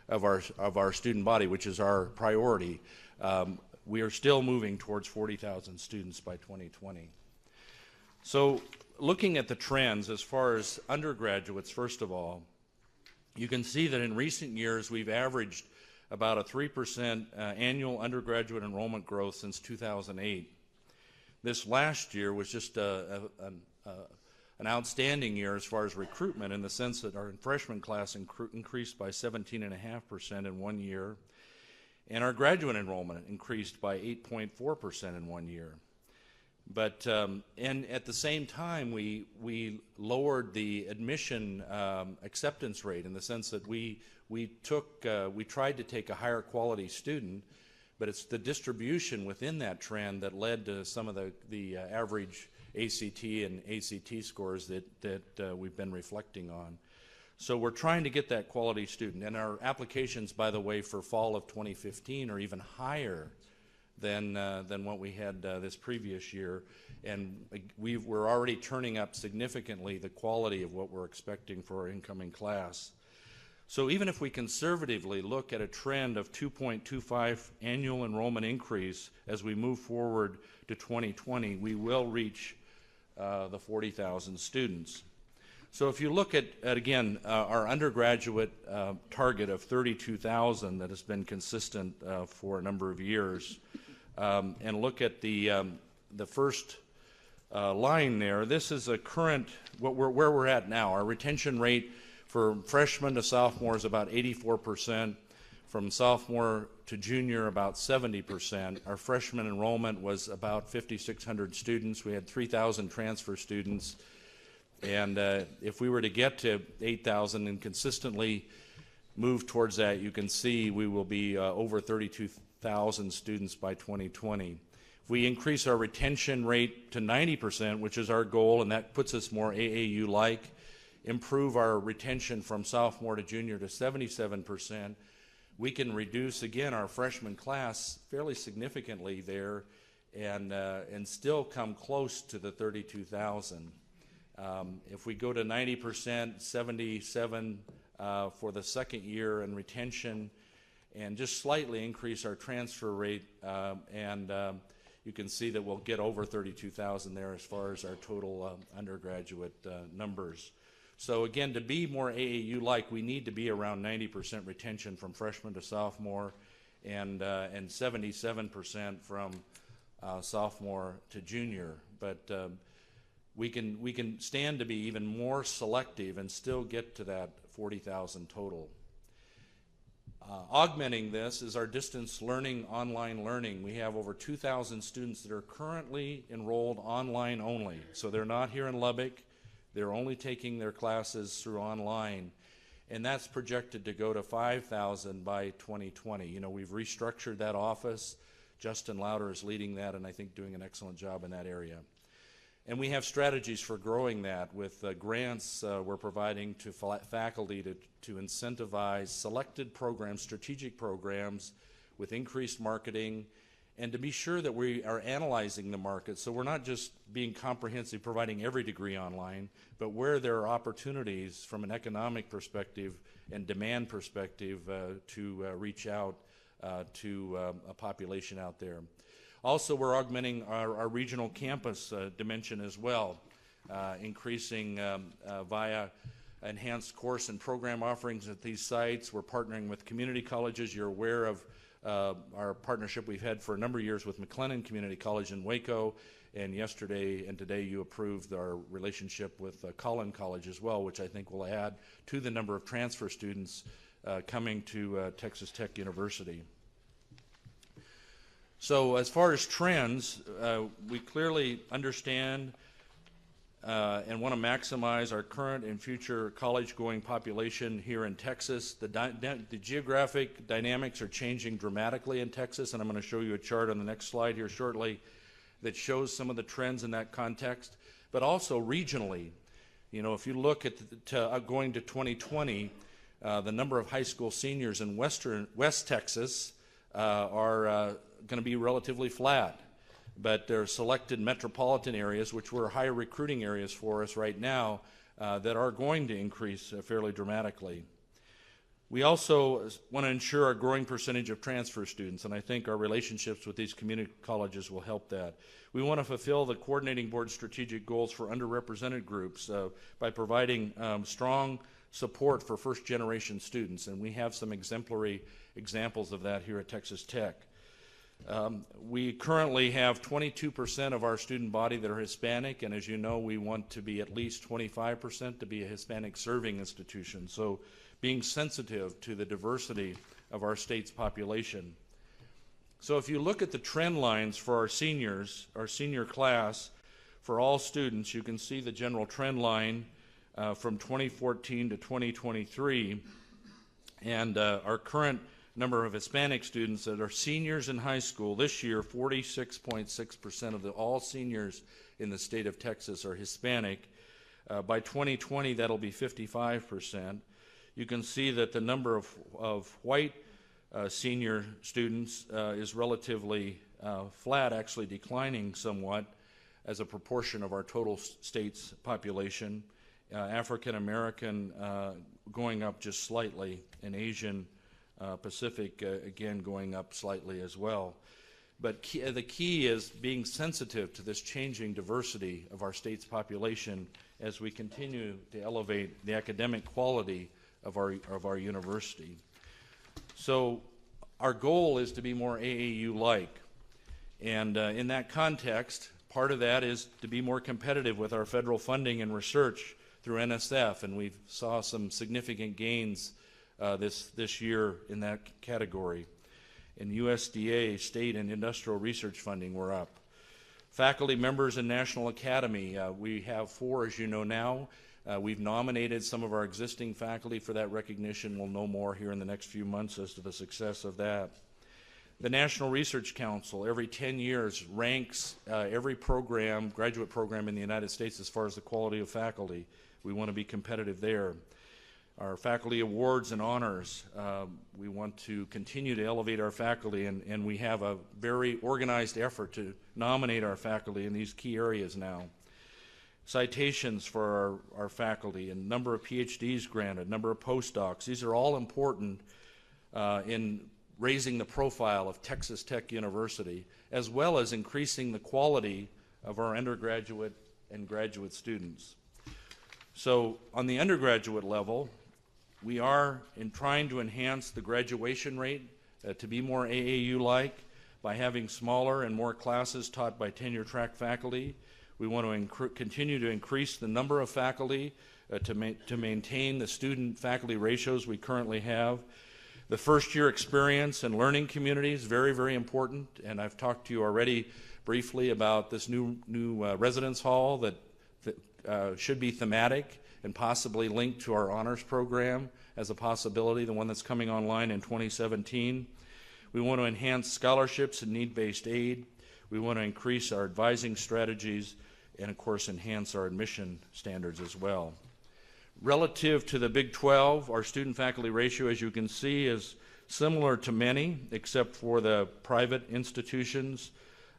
[SPEAKER 3] of our student body, which is our priority, we are still moving towards 40,000 students by 2020. So looking at the trends as far as undergraduates, first of all, you can see that in recent years we've averaged about a 3% annual undergraduate enrollment growth since 2008. This last year was just an outstanding year as far as recruitment, in the sense that our freshman class increased by 17.5% in 1 year, and our graduate enrollment increased by 8.4% in 1 year. But and at the same time, we lowered the admission acceptance rate, in the sense that we tried to take a higher quality student, but it's the distribution within that trend that led to some of the average ACT and ACT scores that we've been reflecting on. So we're trying to get that quality student, and our applications, by the way, for fall of 2015 are even higher than what we had this previous year, and we're already turning up significantly the quality of what we're expecting for our incoming class. So even if we conservatively look at a trend of 2.25 annual enrollment increase as we move forward to 2020, we will reach the 40,000 students. So if you look at again, our undergraduate target of 32,000 that has been consistent for a number of years, and look at the first line there, this is a current, where we're at now. Our retention rate for freshman to sophomore is about 84%. From sophomore to junior, about 70%. Our freshman enrollment was about 5,600 students. We had 3,000 transfer students. And if we were to get to 8,000 and consistently move towards that, you can see we will be over 32,000 students by 2020. If we increase our retention rate to 90%, which is our goal, and that puts us more AAU-like, improve our retention from sophomore to junior to 77%, we can reduce, again, our freshman class fairly significantly there and still come close to the 32,000. If we go to 90%, 77 for the second year in retention, and just slightly increase our transfer rate, you can see that we'll get over 32,000 there as far as our total undergraduate numbers. So again, to be more AAU-like, we need to be around 90% retention from freshman to sophomore, and 77% from sophomore to junior. But we can stand to be even more selective and still get to that 40,000 total. Augmenting this is our distance learning, online learning. We have over 2,000 students that are currently enrolled online only. So they're not here in Lubbock. They're only taking their classes through online. And that's projected to go to 5,000 by 2020. You know, we've restructured that office. Justin Lauder is leading that and I think doing an excellent job in that area. And we have strategies for growing that with grants we're providing to faculty to incentivize selected programs, strategic programs with increased marketing, and to be sure that we are analyzing the market. So we're not just being comprehensive, providing every degree online, but where there are opportunities from an economic perspective and demand perspective to reach out to a population out there. Also, we're augmenting our regional campus dimension as well, increasing via enhanced course and program offerings at these sites. We're partnering with community colleges. You're aware of our partnership we've had for a number of years with McLennan Community College in Waco, and yesterday and today you approved our relationship with Collin College as well, which I think will add to the number of transfer students coming to Texas Tech University. So as far as trends, we clearly understand and want to maximize our current and future college-going population here in Texas. The geographic dynamics are changing dramatically in Texas, and I'm going to show you a chart on the next slide here shortly that shows some of the trends in that context, but also regionally. You know, if you look at going to 2020, the number of high school seniors in West Texas are going to be relatively flat, but there are selected metropolitan areas, which were high recruiting areas for us right now, that are going to increase fairly dramatically. We also want to ensure a growing percentage of transfer students, and I think our relationships with these community colleges will help that. We want to fulfill the coordinating board's strategic goals for underrepresented groups by providing strong support for first-generation students, and we have some exemplary examples of that here at Texas Tech. We currently have 22% of our student body that are Hispanic, and as you know, we want to be at least 25% to be a Hispanic serving institution. So being sensitive to the diversity of our state's population. So if you look at the trend lines for our seniors, our senior class, for all students, you can see the general trend line from 2014 to 2023, and our current number of Hispanic students that are seniors in high school. This year, 46.6% of all seniors in the state of Texas are Hispanic. By 2020, that'll be 55%. You can see that the number of white senior students is relatively flat, actually declining somewhat as a proportion of our total state's population. African American going up just slightly, and Asian Pacific, again, going up slightly as well. But the key is being sensitive to this changing diversity of our state's population as we continue to elevate the academic quality of our university. So our goal is to be more AAU-like. And in that context, part of that is to be more competitive with our federal funding and research through NSF, and we saw some significant gains this year in that category. In USDA, state and industrial research funding were up. Faculty members in National Academy, we have 4, as you know now. We've nominated some of our existing faculty for that recognition. We'll know more here in the next few months as to the success of that. The National Research Council, every 10 years, ranks every program, graduate program in the United States as far as the quality of faculty. We want to be competitive there. Our faculty awards and honors, we want to continue to elevate our faculty, and we have a very organized effort to nominate our faculty in these key areas now. Citations for our faculty, and number of PhDs granted, number of postdocs. These are all important in raising the profile of Texas Tech University, as well as increasing the quality of our undergraduate and graduate students. So on the undergraduate level, we are trying to enhance the graduation rate to be more AAU-like by having smaller and more classes taught by tenure-track faculty. We want to continue to increase the number of faculty to maintain the student-faculty ratios we currently have. The first-year experience and learning community is very, very important, and I've talked to you already briefly about this new residence hall that should be thematic and possibly linked to our honors program as a possibility, the one that's coming online in 2017. We want to enhance scholarships and need-based aid. We want to increase our advising strategies and, of course, enhance our admission standards as well. Relative to the Big 12, our student-faculty ratio, as you can see, is similar to many, except for the private institutions.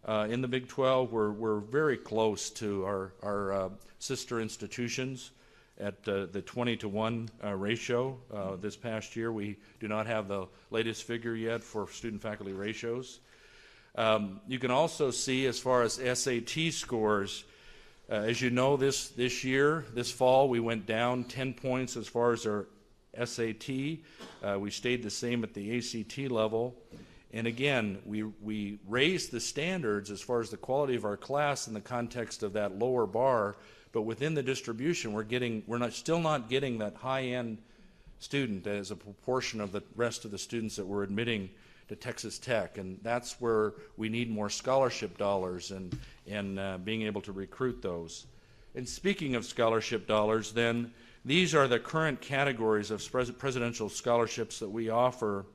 [SPEAKER 3] In the Big 12, we're very close to our sister institutions at the 20-to-1 ratio. This past year, we do not have the latest figure yet for student-faculty ratios. You can also see, as far as SAT scores, as you know, this fall, we went down 10 points as far as our SAT. We stayed the same at the ACT level. And again, we raised the standards as far as the quality of our class in the context of that lower bar, but within the distribution, we're still not getting that high-end student as a proportion of the rest of the students that we're admitting to Texas Tech, and that's where we need more scholarship dollars and being able to recruit those. And speaking of scholarship dollars, then, these are the current categories of presidential scholarships that we offer.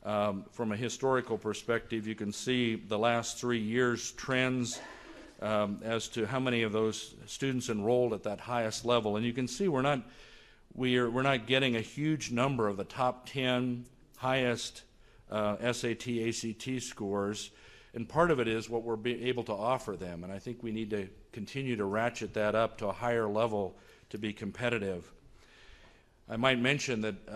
[SPEAKER 3] From a historical perspective, you can see the last 3 years' trends as to how many of those students enrolled at that highest level. And you can see we're not getting a huge number of the top 10 highest SAT, ACT scores, and part of it is what we're able to offer them, and I think we need to continue to ratchet that up to a higher level to be competitive. I might mention that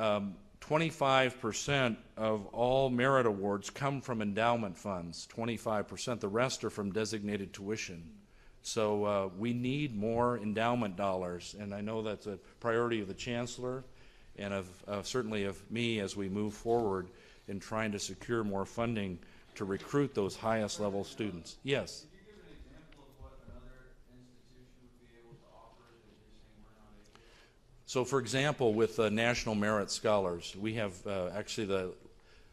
[SPEAKER 3] 25% of all merit awards come from endowment funds, 25%. The rest are from designated tuition. So we need more endowment dollars, and I know that's a priority of the Chancellor and certainly of me as we move forward in trying to secure more funding to recruit those highest level students. Yes?
[SPEAKER 11] Could you give an example of what another institution would be able to offer that you're saying we're not able to?
[SPEAKER 3] So, for example, with National Merit Scholars, we have actually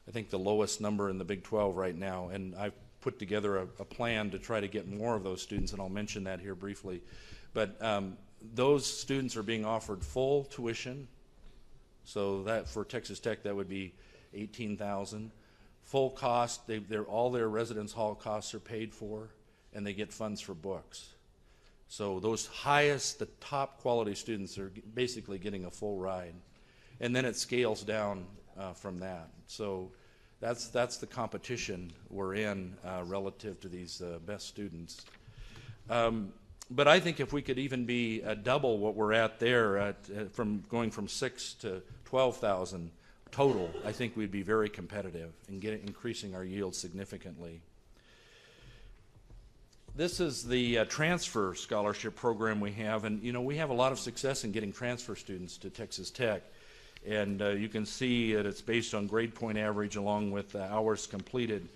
[SPEAKER 3] I think the lowest number in the Big 12 right now, and I've put together a plan to try to get more of those students, and I'll mention that here briefly. But those students are being offered full tuition, so that for Texas Tech that would be $18,000. Full cost, all their residence hall costs are paid for, and they get funds for books. So those the top quality students are basically getting a full ride. And then it scales down from that. So that's the competition we're in relative to these best students. But I think if we could even be double what we're at there, from going from 6 to 12,000 total, I think we'd be very competitive and increasing our yield significantly. This is the transfer scholarship program we have, and we have a lot of success in getting transfer students to Texas Tech. And you can see that it's based on grade point average along with hours completed.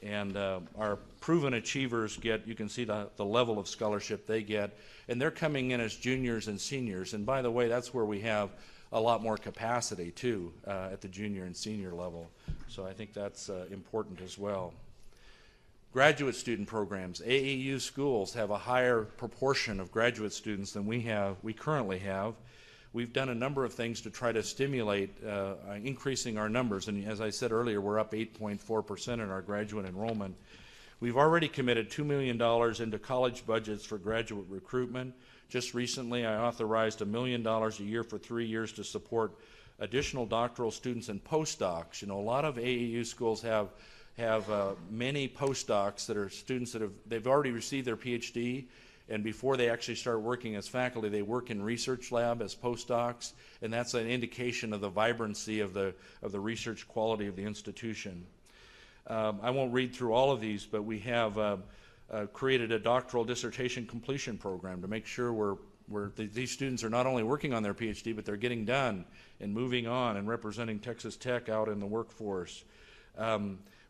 [SPEAKER 3] And our proven achievers you can see the level of scholarship they get. And they're coming in as juniors and seniors. And by the way, that's where we have a lot more capacity too at the junior and senior level. So I think that's important as well. Graduate student programs. AAU schools have a higher proportion of graduate students than we currently have. We've done a number of things to try to stimulate increasing our numbers, and as I said earlier, we're up 8.4% in our graduate enrollment. We've already committed $2 million into college budgets for graduate recruitment. Just recently, I authorized $1 million a year for 3 years to support additional doctoral students and postdocs. A lot of AAU schools have many postdocs that are students they've already received their PhD, and before they actually start working as faculty, they work in research lab as postdocs, and that's an indication of the vibrancy of the research quality of the institution. I won't read through all of these, but we have created a doctoral dissertation completion program to make sure these students are not only working on their PhD, but they're getting done and moving on and representing Texas Tech out in the workforce.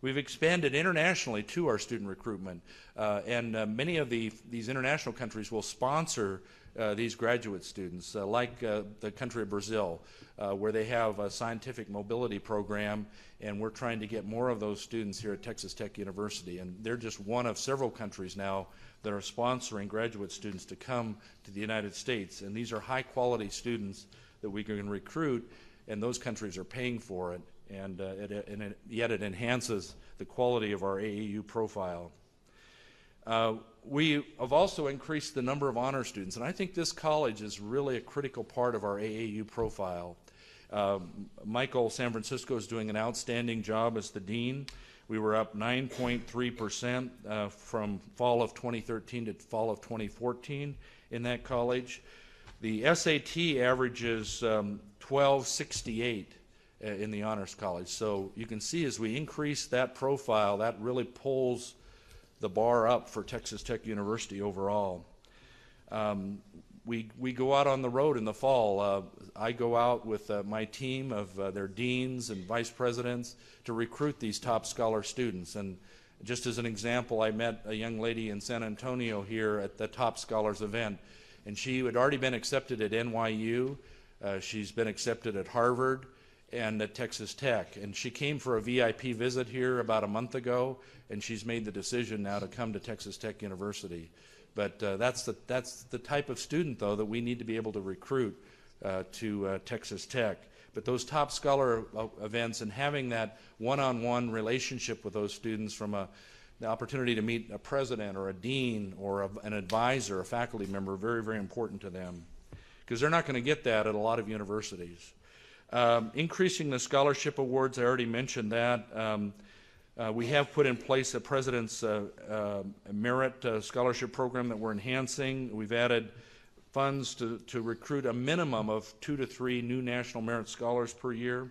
[SPEAKER 3] We've expanded internationally to our student recruitment, and many of these international countries will sponsor these graduate students, like the country of Brazil, where they have a scientific mobility program, and we're trying to get more of those students here at Texas Tech University. And they're just one of several countries now that are sponsoring graduate students to come to the United States. And these are high-quality students that we can recruit, and those countries are paying for it, and yet it enhances the quality of our AAU profile. We have also increased the number of honor students, and I think this college is really a critical part of our AAU profile. Michael San Francisco is doing an outstanding job as the dean. We were up 9.3% from fall of 2013 to fall of 2014 in that college. The SAT averages 1268 in the Honors College. So you can see as we increase that profile, that really pulls the bar up for Texas Tech University overall. We go out on the road in the fall. I go out with my team of their deans and vice presidents to recruit these top scholar students. And just as an example, I met a young lady in San Antonio here at the Top Scholars event, and she had already been accepted at NYU. She's been accepted at Harvard and at Texas Tech. And she came for a VIP visit here about a month ago, and she's made the decision now to come to Texas Tech University. But that's the type of student, though, that we need to be able to recruit to Texas Tech. But those top scholar events and having that one-on-one relationship with those students, from the opportunity to meet a president or a dean or an advisor, a faculty member, very, very important to them, because they're not going to get that at a lot of universities. Increasing the scholarship awards, I already mentioned that. We have put in place a President's Merit Scholarship Program that we're enhancing. We've added funds to recruit a minimum of 2 to 3 new National Merit Scholars per year,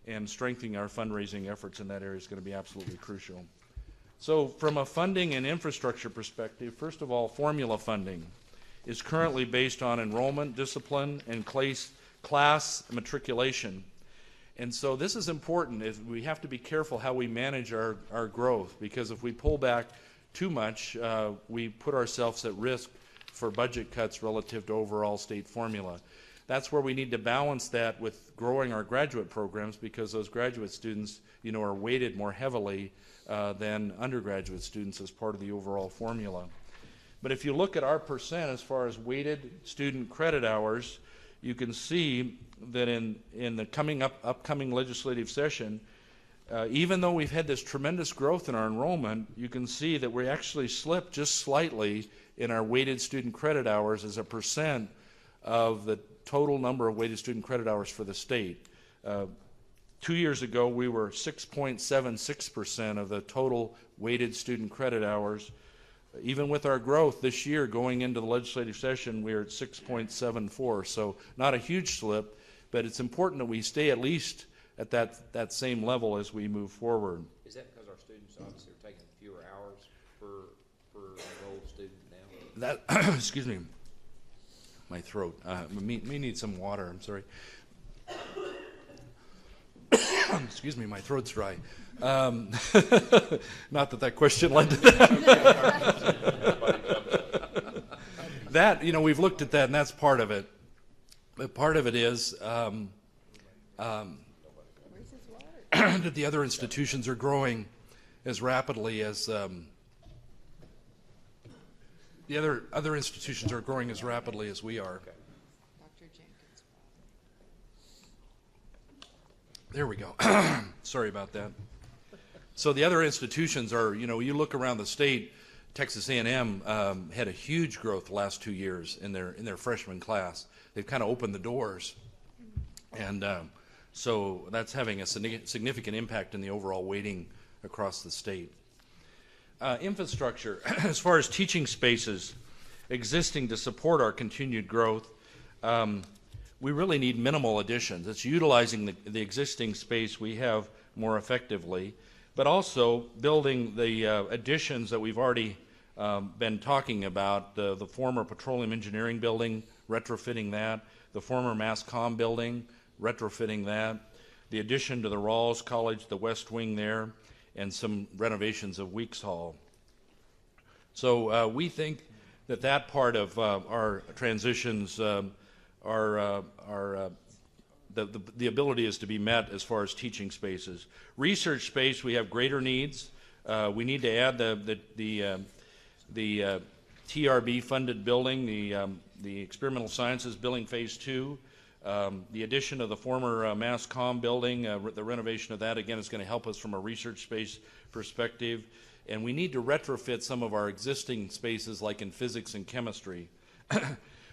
[SPEAKER 3] and strengthening our fundraising efforts in that area is going to be absolutely crucial. So from a funding and infrastructure perspective, first of all, formula funding is currently based on enrollment, discipline, and class matriculation. And so this is important. We have to be careful how we manage our growth, because if we pull back too much, we put ourselves at risk for budget cuts relative to overall state formula. That's where we need to balance that with growing our graduate programs, because those graduate students, are weighted more heavily than undergraduate students as part of the overall formula. But if you look at our percent as far as weighted student credit hours, you can see that in the upcoming legislative session, even though we've had this tremendous growth in our enrollment, you can see that we actually slipped just slightly in our weighted student credit hours as a percent of the total number of weighted student credit hours for the state. 2 years ago, we were 6.76% of the total weighted student credit hours. Even with our growth this year going into the legislative session, we're at 6.74, so not a huge slip, but it's important that we stay at least at that same level as we move forward.
[SPEAKER 6] Is that because our students obviously are taking fewer hours per enrolled student now?
[SPEAKER 3] That, excuse me, my throat. Me need some water, I'm sorry. Excuse me, my throat's dry. Not that question led to that. That, we've looked at that, and that's part of it. But part of it is that the other institutions are growing as rapidly as other institutions are growing as rapidly as we are. There we go. Sorry about that. So the other institutions are, you look around the state, Texas A&M had a huge growth the last 2 years in their freshman class. They've kind of opened the doors, and so that's having a significant impact in the overall weighting across the state. Infrastructure, as far as teaching spaces existing to support our continued growth, we really need minimal additions. It's utilizing the existing space we have more effectively, but also building the additions that we've already been talking about, the former Petroleum Engineering building, retrofitting that, the former Mass Comm building, retrofitting that, the addition to the Rawls College, the West Wing there, and some renovations of Weeks Hall. So we think that part of our transitions are the ability is to be met as far as teaching spaces. Research space, we have greater needs. We need to add the TRB funded building, the Experimental Sciences Building Phase 2. The addition of the former Mass Comm building, the renovation of that, again, is going to help us from a research space perspective. And we need to retrofit some of our existing spaces, like in physics and chemistry.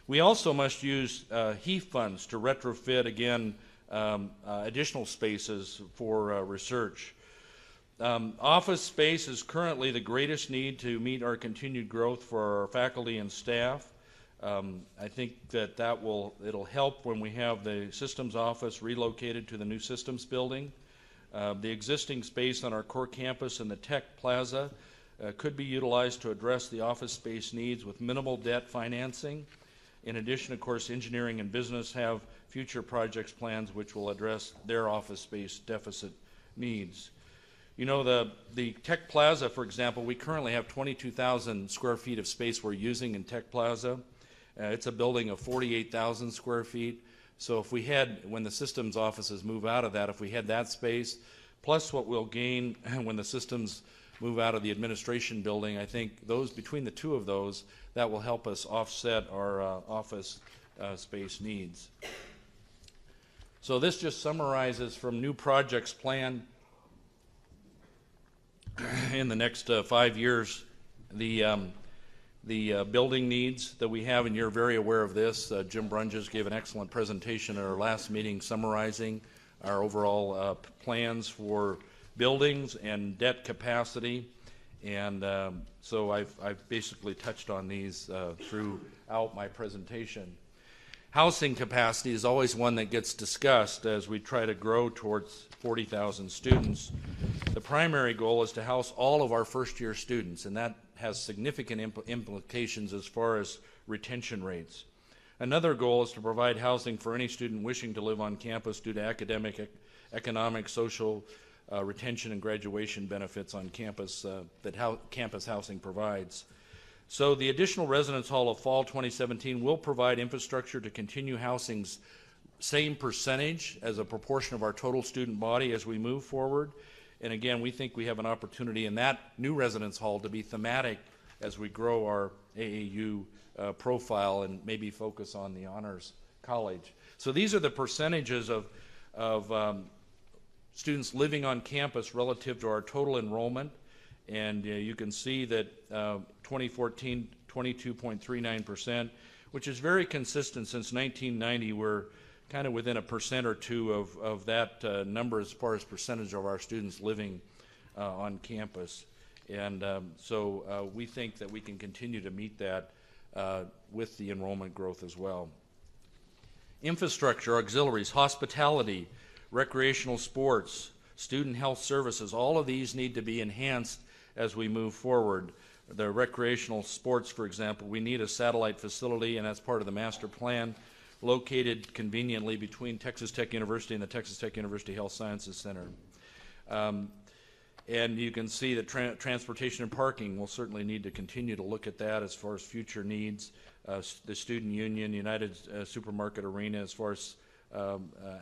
[SPEAKER 3] We also must use HEAF funds to retrofit, again, additional spaces for research. Office space is currently the greatest need to meet our continued growth for our faculty and staff. I think it'll help when we have the systems office relocated to the new systems building. The existing space on our core campus and the Tech Plaza could be utilized to address the office space needs with minimal debt financing. In addition, of course, engineering and business have future projects plans which will address their office space deficit needs. You know, the Tech Plaza, for example, we currently have 22,000 square feet of space we're using in Tech Plaza. It's a building of 48,000 square feet. So if we had, when the systems offices move out of that, if we had that space, plus what we'll gain when the systems move out of the administration building, I think those, between the two of those, that will help us offset our office space needs. So this just summarizes from new projects planned in the next 5 years, the building needs that we have, and you're very aware of this. Jim Brunges gave an excellent presentation at our last meeting summarizing our overall plans for buildings and debt capacity. And so I've basically touched on these throughout my presentation. Housing capacity is always one that gets discussed as we try to grow towards 40,000 students. The primary goal is to house all of our first-year students, and that has significant implications as far as retention rates. Another goal is to provide housing for any student wishing to live on campus due to academic, economic, social, retention, and graduation benefits on campus that campus housing provides. So the additional residence hall of fall 2017 will provide infrastructure to continue housing's same percentage as a proportion of our total student body as we move forward. And again, we think we have an opportunity in that new residence hall to be thematic as we grow our AAU profile and maybe focus on the honors college. So these are the percentages of students living on campus relative to our total enrollment. And you can see that 2014, 22.39%, which is very consistent since 1990. We're kind of within 1% or 2% of that number as far as percentage of our students living on campus. And so we think that we can continue to meet that with the enrollment growth as well. Infrastructure, auxiliaries, hospitality, recreational sports, student health services, all of these need to be enhanced as we move forward. The recreational sports, for example, we need a satellite facility, and that's part of the master plan, located conveniently between Texas Tech University and the Texas Tech University Health Sciences Center. And you can see that transportation and parking will certainly need to continue to look at that as far as future needs. The Student Union, United Supermarket Arena, as far as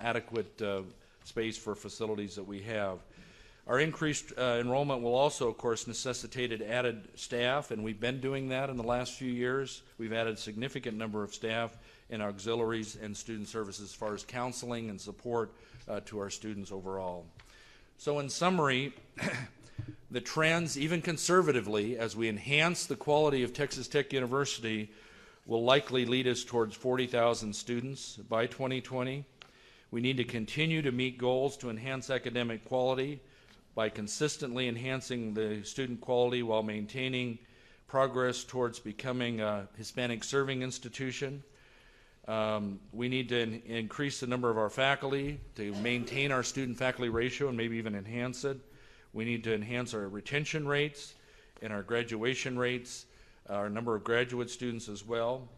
[SPEAKER 3] adequate space for facilities that we have. Our increased enrollment will also, of course, necessitate added staff, and we've been doing that in the last few years. We've added a significant number of staff in auxiliaries and student services as far as counseling and support to our students overall. So in summary, the trends, even conservatively, as we enhance the quality of Texas Tech University, will likely lead us towards 40,000 students by 2020. We need to continue to meet goals to enhance academic quality by consistently enhancing the student quality while maintaining progress towards becoming a Hispanic serving institution. We need to increase the number of our faculty to maintain our student-faculty ratio and maybe even enhance it. We need to enhance our retention rates and our graduation rates, our number of graduate students as well.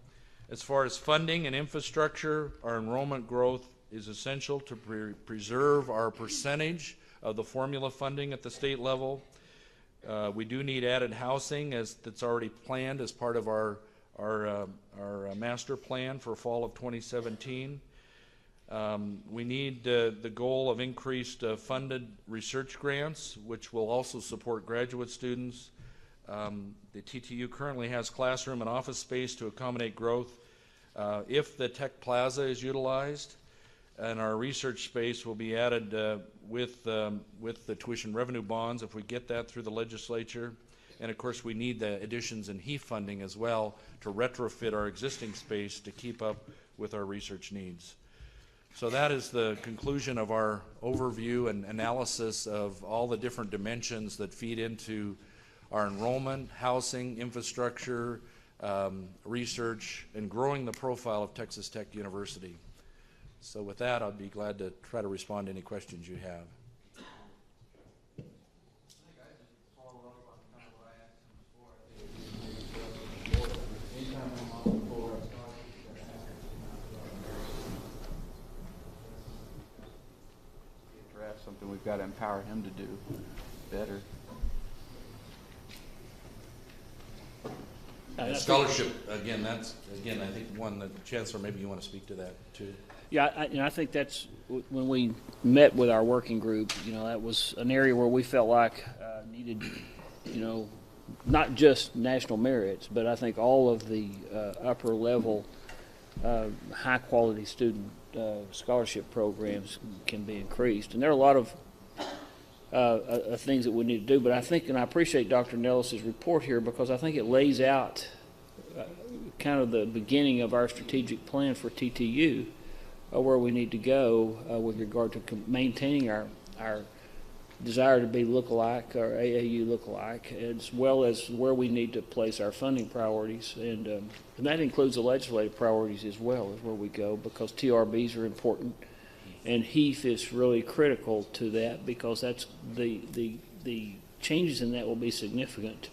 [SPEAKER 3] As far as funding and infrastructure, our enrollment growth is essential to preserve our percentage of the formula funding at the state level. We do need added housing that's already planned as part of our our master plan for fall of 2017. We need the goal of increased funded research grants, which will also support graduate students. The TTU currently has classroom and office space to accommodate growth if the Tech Plaza is utilized, and our research space will be added with the tuition revenue bonds if we get that through the legislature. And of course, we need the additions in HEAF funding as well to retrofit our existing space to keep up with our research needs. So that is the conclusion of our overview and analysis of all the different dimensions that feed into our enrollment, housing, infrastructure, research, and growing the profile of Texas Tech University. So with that, I'd be glad to try to respond to any questions you have.
[SPEAKER 4] Something we've got to empower him to do better.
[SPEAKER 3] Scholarship, again, I think one that Chancellor, maybe you want to speak to that too.
[SPEAKER 2] Yeah, I think that's when we met with our working group. That was an area where we felt like needed, not just national merits, but I think all of the upper level, high quality student scholarship programs can be increased, and there are a lot of things that we need to do. But I think, and I appreciate Dr. Nellis's report here, because I think it lays out kind of the beginning of our strategic plan for TTU, where we need to go with regard to maintaining our desire to be lookalike, or AAU lookalike, as well as where we need to place our funding priorities, and that includes the legislative priorities as well as where we go, because TRBs are important, and HEAF is really critical to that, because that's the changes in that will be significant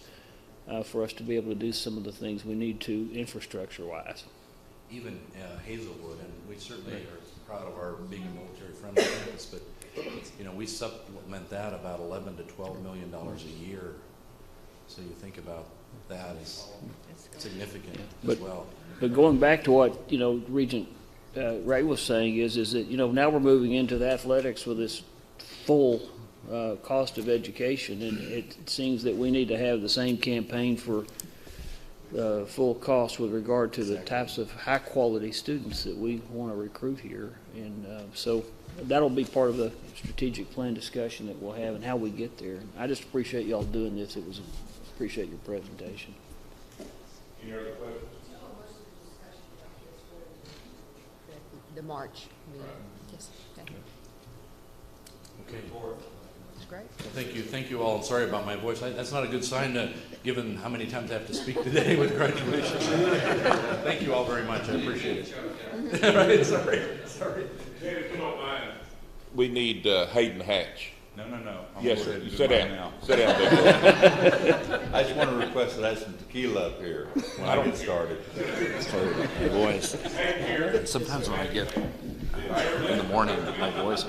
[SPEAKER 2] for us to be able to do some of the things we need to infrastructure-wise.
[SPEAKER 3] Even Hazelwood, and we certainly are proud of our being a military-friendly campus, but we supplement that about $11 to $12 million a year. So you think about that as significant as well.
[SPEAKER 2] But going back to what Regent Ray was saying is that now we're moving into the athletics with this full cost of education, and it seems that we need to have the same campaign for full cost with regard to the types of high quality students that we want to recruit here, and so that'll be part of the strategic plan discussion that we'll have and how we get there. I just appreciate y'all doing this. Appreciate your presentation.
[SPEAKER 1] Any other questions?
[SPEAKER 7] The March meeting. Yes.
[SPEAKER 3] Okay.
[SPEAKER 7] That's great.
[SPEAKER 3] Well, thank you all. I'm sorry about my voice. That's not a good sign, given how many times I have to speak today with graduation. Thank you all very much. I appreciate it. Right, sorry.
[SPEAKER 1] If you don't mind, we need Hayden Hatch.
[SPEAKER 4] No.
[SPEAKER 1] Yes, sir. Sit down.
[SPEAKER 4] Now.
[SPEAKER 1] Sit down, big boy.
[SPEAKER 4] I just want to request that I have some tequila up here when I get started.
[SPEAKER 6] My voice. Sometimes when I get in the morning, my voice.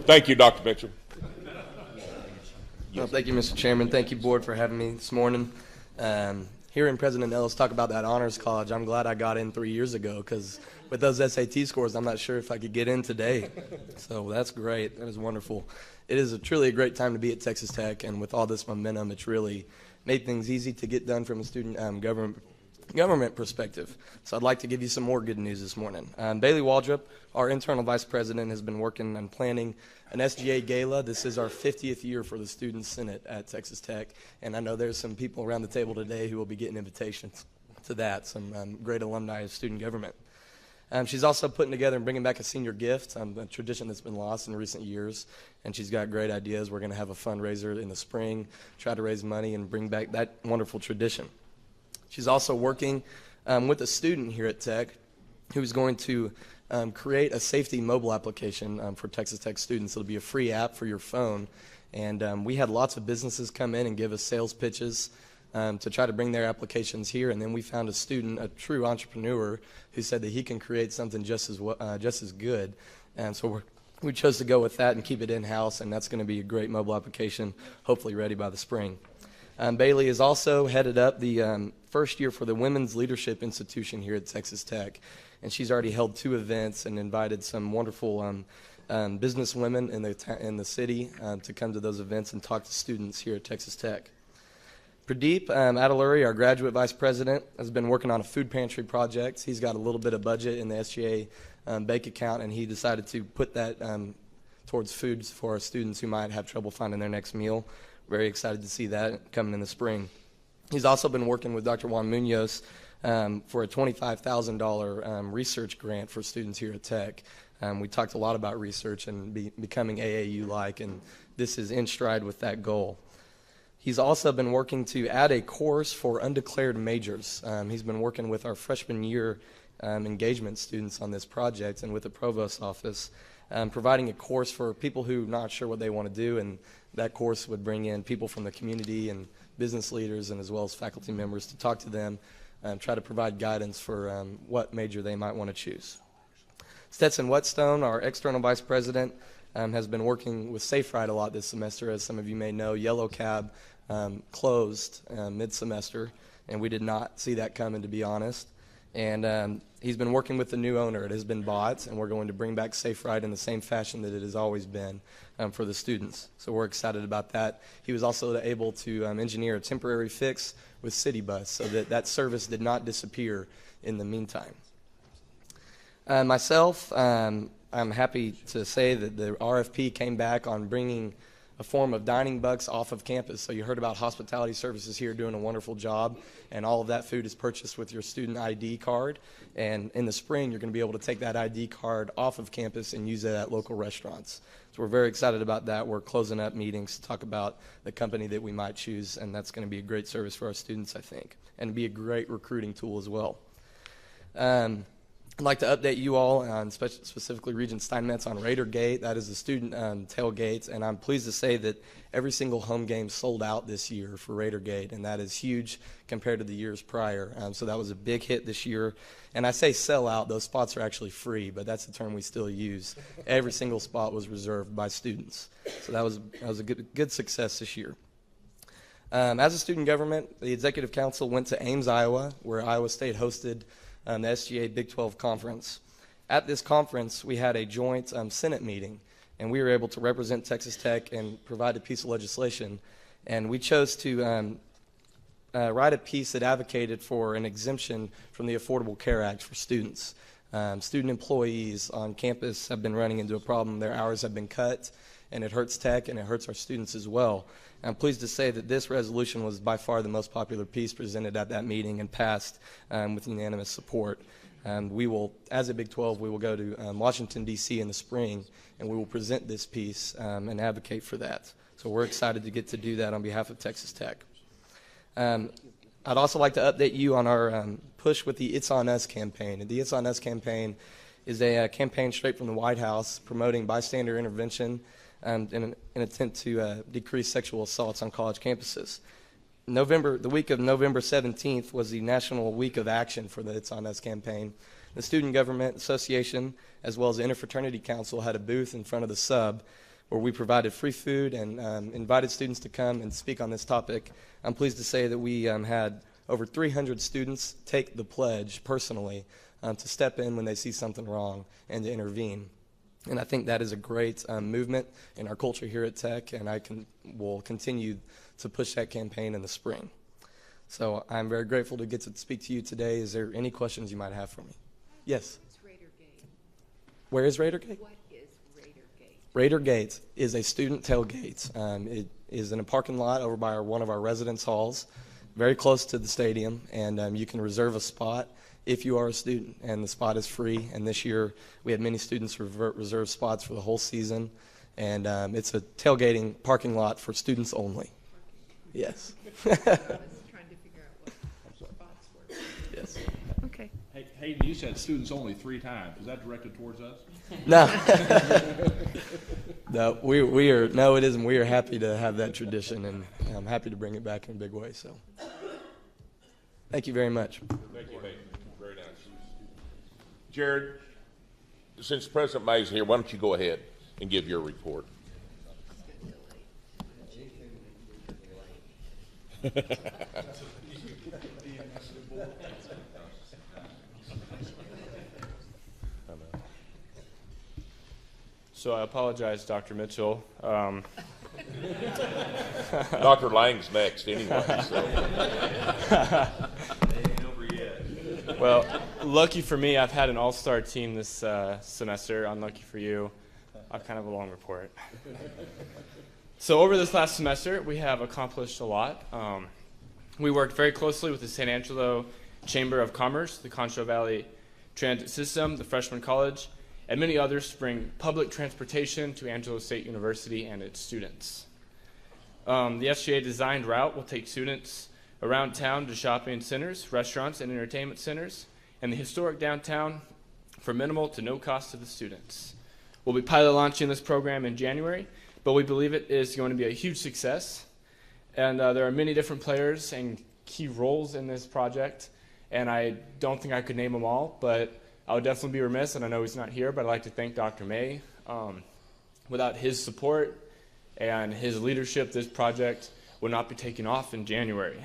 [SPEAKER 1] Thank you, Dr. Mitchell.
[SPEAKER 12] Well, thank you, Mr. Chairman. Thank you, Board, for having me this morning. Hearing President Ellis talk about that honors college, I'm glad I got in 3 years ago, because with those SAT scores, I'm not sure if I could get in today. So that's great. That is wonderful. It is truly a great time to be at Texas Tech, and with all this momentum, it's really made things easy to get done from a student government perspective. So I'd like to give you some more good news this morning. Bailey Waldrop, our internal vice president, has been working on planning an SGA gala. This is our 50th year for the Student Senate at Texas Tech, and I know there's some people around the table today who will be getting invitations to that, some great alumni of student government. She's also putting together and bringing back a senior gift, a tradition that's been lost in recent years, and she's got great ideas. We're going to have a fundraiser in the spring, try to raise money and bring back that wonderful tradition. She's also working with a student here at Tech who's going to create a safety mobile application for Texas Tech students. It'll be a free app for your phone. And we had lots of businesses come in and give us sales pitches to try to bring their applications here. And then we found a student, a true entrepreneur, who said that he can create something just as good. And so we chose to go with that and keep it in-house, and that's going to be a great mobile application, hopefully ready by the spring. Bailey has also headed up the first year for the Women's Leadership Institution here at Texas Tech, and she's already held 2 events and invited some wonderful business women in the city to come to those events and talk to students here at Texas Tech. Pradeep Adaluri, our graduate vice president, has been working on a food pantry project. He's got a little bit of budget in the SGA bank account, and he decided to put that towards foods for our students who might have trouble finding their next meal. Very excited to see that coming in the spring. He's also been working with Dr. Juan Munoz for a $25,000 research grant for students here at Tech. We talked a lot about research and becoming AAU-like, and this is in stride with that goal. He's also been working to add a course for undeclared majors. He's been working with our freshman year engagement students on this project and with the provost's office, providing a course for people who are not sure what they want to do, and that course would bring in people from the community and business leaders and as well as faculty members to talk to them and try to provide guidance for what major they might want to choose. Stetson Whetstone, our external vice president, has been working with Safe Ride a lot this semester. As some of you may know, Yellow Cab closed mid-semester, and we did not see that coming, to be honest. And he's been working with the new owner. It has been bought, and we're going to bring back Safe Ride in the same fashion that it has always been for the students. So we're excited about that. He was also able to engineer a temporary fix with City Bus so that that service did not disappear in the meantime. Myself, I'm happy to say that the RFP came back on bringing a form of dining bucks off of campus. So you heard about hospitality services here doing a wonderful job, and all of that food is purchased with your student ID card. And in the spring, you're going to be able to take that ID card off of campus and use it at local restaurants. So we're very excited about that. We're closing up meetings to talk about the company that we might choose, and that's going to be a great service for our students, I think, and be a great recruiting tool as well. I'd like to update you all on specifically Regent Steinmetz on Raider Gate. That is the student tailgate, and I'm pleased to say that every single home game sold out this year for Raider Gate, and that is huge compared to the years prior. So that was a big hit this year. And I say sell out, those spots are actually free, but that's the term we still use. Every single spot was reserved by students. So that was a good success this year. As a student government, the Executive Council went to Ames, Iowa, where Iowa State hosted the SGA Big 12 Conference. At this conference, we had a joint Senate meeting, and we were able to represent Texas Tech and provide a piece of legislation. And we chose to write a piece that advocated for an exemption from the Affordable Care Act for students. Student employees on campus have been running into a problem. Their hours have been cut, and it hurts Tech, and it hurts our students as well. I'm pleased to say that this resolution was by far the most popular piece presented at that meeting and passed with unanimous support. We will, as a Big 12, we will go to Washington, D.C. in the spring, and we will present this piece and advocate for that. So we're excited to get to do that on behalf of Texas Tech. I'd also like to update you on our push with the It's On Us campaign. And the It's On Us campaign is a campaign straight from the White House promoting bystander intervention in an attempt to decrease sexual assaults on college campuses. The week of November 17th was the National Week of Action for the It's On Us campaign. The Student Government Association, as well as the Interfraternity Council, had a booth in front of the sub where we provided free food and invited students to come and speak on this topic. I'm pleased to say that we had over 300 students take the pledge personally to step in when they see something wrong and to intervene. And I think that is a great movement in our culture here at Tech, and will continue to push that campaign in the spring. So I'm very grateful to get to speak to you today. Is there any questions you might have for me? Yes?
[SPEAKER 9] What's Raider Gate?
[SPEAKER 12] Where is Raider Gate?
[SPEAKER 9] What is Raider Gate?
[SPEAKER 12] Raider Gate is a student tailgate. It is in a parking lot over by one of our residence halls, very close to the stadium, and you can reserve a spot if you are a student, and the spot is free. And this year we had many students reserve spots for the whole season, and it's a tailgating parking lot for students only. Yes.
[SPEAKER 9] I was trying to figure out what spots were.
[SPEAKER 12] Yes.
[SPEAKER 9] Okay.
[SPEAKER 5] Hey, Hayden, you said students only 3 times. Is that directed towards us?
[SPEAKER 12] No. No, we are. No, it isn't. We are happy to have that tradition, and I'm happy to bring it back in a big way. So, thank you very much.
[SPEAKER 1] Thank you, Hayden. Very nice. Jared, since President May's here, why don't you go ahead and give your report?
[SPEAKER 13] So I apologize, Dr. Mitchell.
[SPEAKER 1] Dr. Lang's next anyway, so.
[SPEAKER 13] Well, lucky for me, I've had an all-star team this semester. Unlucky for you, I've kind of a long report. So over this last semester, we have accomplished a lot. We worked very closely with the San Angelo Chamber of Commerce, the Concho Valley Transit System, the Freshman College, and many others to bring public transportation to Angelo State University and its students. The SGA designed route will take students around town to shopping centers, restaurants, and entertainment centers, and the historic downtown for minimal to no cost to the students. We'll be pilot launching this program in January, but we believe it is going to be a huge success. And there are many different players and key roles in this project, and I don't think I could name them all, but I would definitely be remiss, and I know he's not here, but I'd like to thank Dr. May. Without his support and his leadership, this project would not be taking off in January.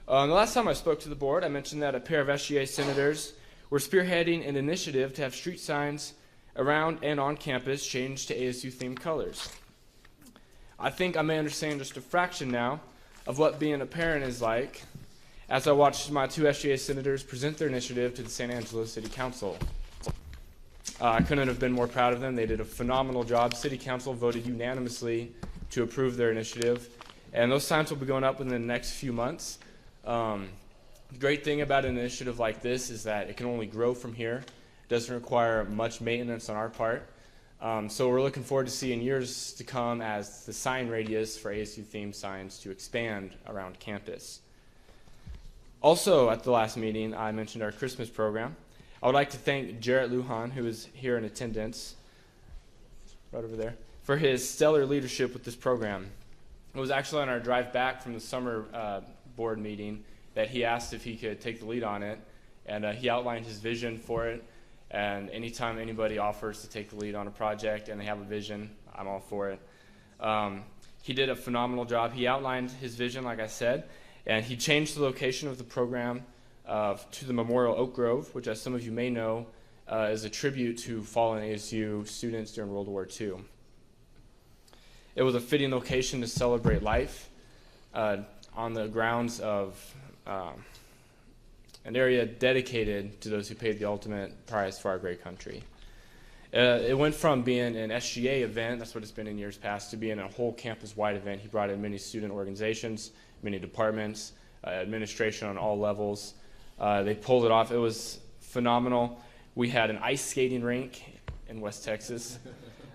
[SPEAKER 13] The last time I spoke to the board, I mentioned that a pair of SGA senators were spearheading an initiative to have street signs around and on campus changed to ASU-themed colors. I think I may understand just a fraction now of what being a parent is like as I watched my two SGA senators present their initiative to the San Angelo City Council. I couldn't have been more proud of them. They did a phenomenal job. City Council voted unanimously to approve their initiative, and those signs will be going up within the next few months. The great thing about an initiative like this is that it can only grow from here. It doesn't require much maintenance on our part. So we're looking forward to seeing years to come as the sign radius for ASU-themed signs to expand around campus. Also, at the last meeting, I mentioned our Christmas program. I would like to thank Jarrett Lujan, who is here in attendance, right over there, for his stellar leadership with this program. It was actually on our drive back from the summer board meeting that he asked if he could take the lead on it, and he outlined his vision for it. And anytime anybody offers to take the lead on a project and they have a vision, I'm all for it. He did a phenomenal job. He outlined his vision, like I said, and he changed the location of the program to the Memorial Oak Grove, which, as some of you may know, is a tribute to fallen ASU students during World War II. It was a fitting location to celebrate life on the grounds of an area dedicated to those who paid the ultimate price for our great country. It went from being an SGA event, that's what it's been in years past, to being a whole campus-wide event. He brought in many student organizations, many departments, administration on all levels. They pulled it off. It was phenomenal. We had an ice skating rink in West Texas,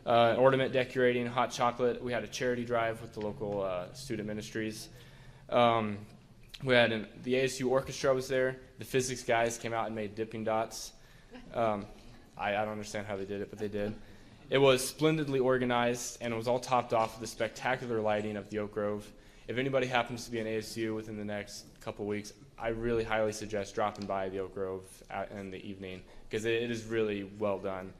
[SPEAKER 13] ornament decorating, hot chocolate. We had a charity drive with the local student ministries. We had the ASU orchestra was there. The physics guys came out and made dipping dots. I don't understand how they did it, but they did. It was splendidly organized, and it was all topped off with the spectacular lighting of the Oak Grove. If anybody happens to be in ASU within the next couple weeks, I really highly suggest dropping by the Oak Grove in the evening, because it is really well done.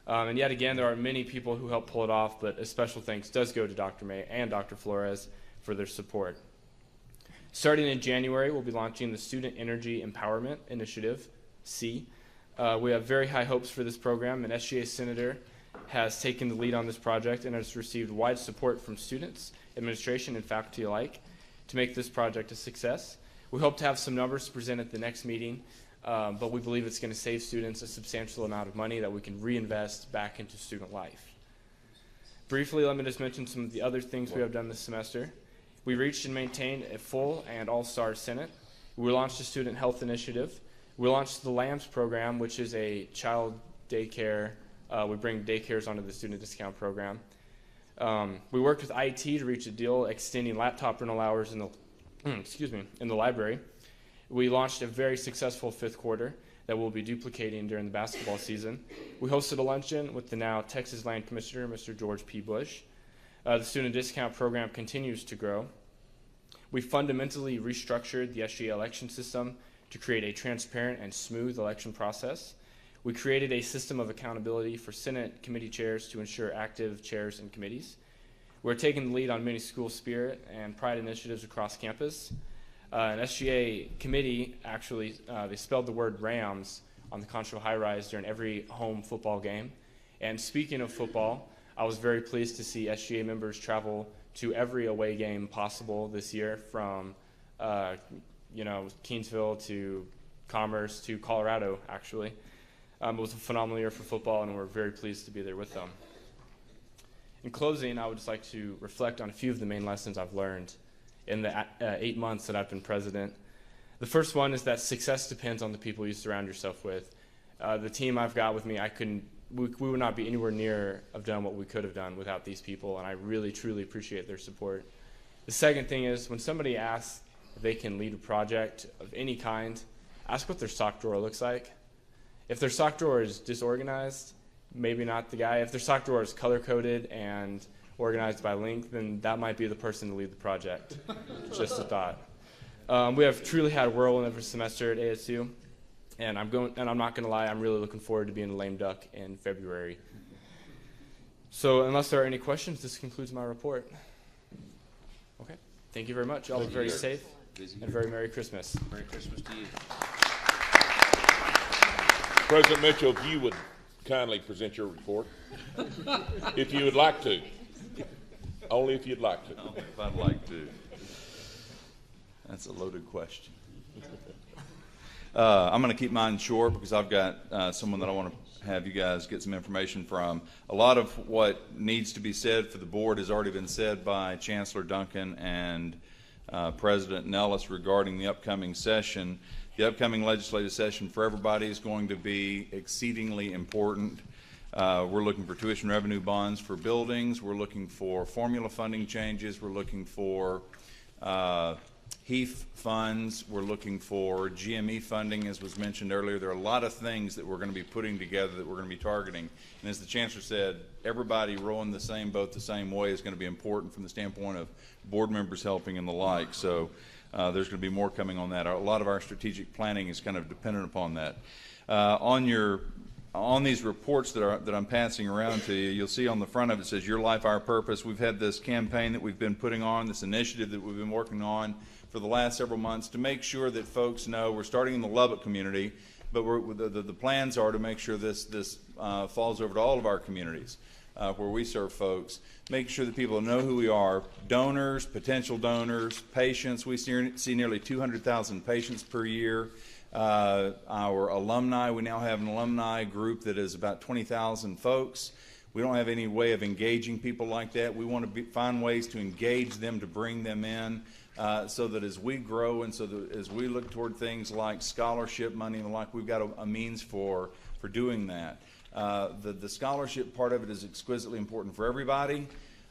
[SPEAKER 13] And yet again, there are many people who helped pull it off, but a special thanks does go to Dr. May and Dr. Flores for their support. Starting in January, we'll be launching the Student Energy Empowerment Initiative, C. We have very high hopes for this program. An SGA senator has taken the lead on this project and has received wide support from students, administration, and faculty alike to make this project a success. We hope to have some numbers to present at the next meeting, but we believe it's going to save students a substantial amount of money that we can reinvest back into student life. Briefly, let me just mention some of the other things we have done this semester. We reached and maintained a full and all-star Senate. We launched a student health initiative. We launched the LAMS program, which is a child daycare. We bring daycares onto the student discount program. We worked with IT to reach a deal extending laptop rental hours in the in the library. We launched a very successful fifth quarter that we'll be duplicating during the basketball season. We hosted a luncheon with the now Texas Land Commissioner, Mr. George P. Bush. The student discount program continues to grow. We fundamentally restructured the SGA election system to create a transparent and smooth election process. We created a system of accountability for Senate committee chairs to ensure active chairs and committees. We're taking the lead on many school spirit and pride initiatives across campus. An SGA committee actually, they spelled the word Rams on the Concho High Rise during every home football game. And speaking of football, I was very pleased to see SGA members travel to every away game possible this year, from Keensville to Commerce to Colorado, actually. It was a phenomenal year for football, and we're very pleased to be there with them. In closing, I would just like to reflect on a few of the main lessons I've learned in the 8 months that I've been president. The first one is that success depends on the people you surround yourself with. The team I've got with me, we would not be anywhere near have done what we could have done without these people, and I really, truly appreciate their support. The second thing is, when somebody asks if they can lead a project of any kind, ask what their sock drawer looks like. If their sock drawer is disorganized, maybe not the guy. If their sock drawer is color-coded and organized by length, then that might be the person to lead the project. Just a thought. We have truly had a whirlwind of a semester at ASU, and I'm not going to lie, I'm really looking forward to being a lame duck in February. So unless there are any questions, this concludes my report. Okay. Thank you very much. Y'all are very safe, and very Merry Christmas.
[SPEAKER 6] Merry Christmas to you.
[SPEAKER 1] President Mitchell, if you would kindly present your report, if you would like to. Only if you'd like to.
[SPEAKER 14] Only if I'd like to. That's a loaded question. I'm going to keep mine short because I've got someone that I want to have you guys get some information from. A lot of what needs to be said for the board has already been said by Chancellor Duncan and President Nellis regarding the upcoming session. The upcoming legislative session for everybody is going to be exceedingly important. We're looking for tuition revenue bonds for buildings. We're looking for formula funding changes. We're looking for HEAF funds. We're looking for GME funding, as was mentioned earlier. There are a lot of things that we're going to be putting together that we're going to be targeting. And as the Chancellor said, everybody rowing the same boat the same way is going to be important from the standpoint of board members helping and the like. So there's going to be more coming on that. A lot of our strategic planning is kind of dependent upon that. On these reports that I'm passing around to you, you'll see on the front of it says, "Your Life, Our Purpose." We've had this campaign that we've been putting on, this initiative that we've been working on for the last several months to make sure that folks know we're starting in the Lubbock community, but the plans are to make sure this falls over to all of our communities where we serve folks, make sure that people know who we are, donors, potential donors, patients. We see nearly 200,000 patients per year. Our alumni, we now have an alumni group that is about 20,000 folks. We don't have any way of engaging people like that. We want to find ways to engage them, to bring them in, so that as we grow and so that as we look toward things like scholarship money and the like, we've got a means for doing that. The scholarship part of it is exquisitely important for everybody.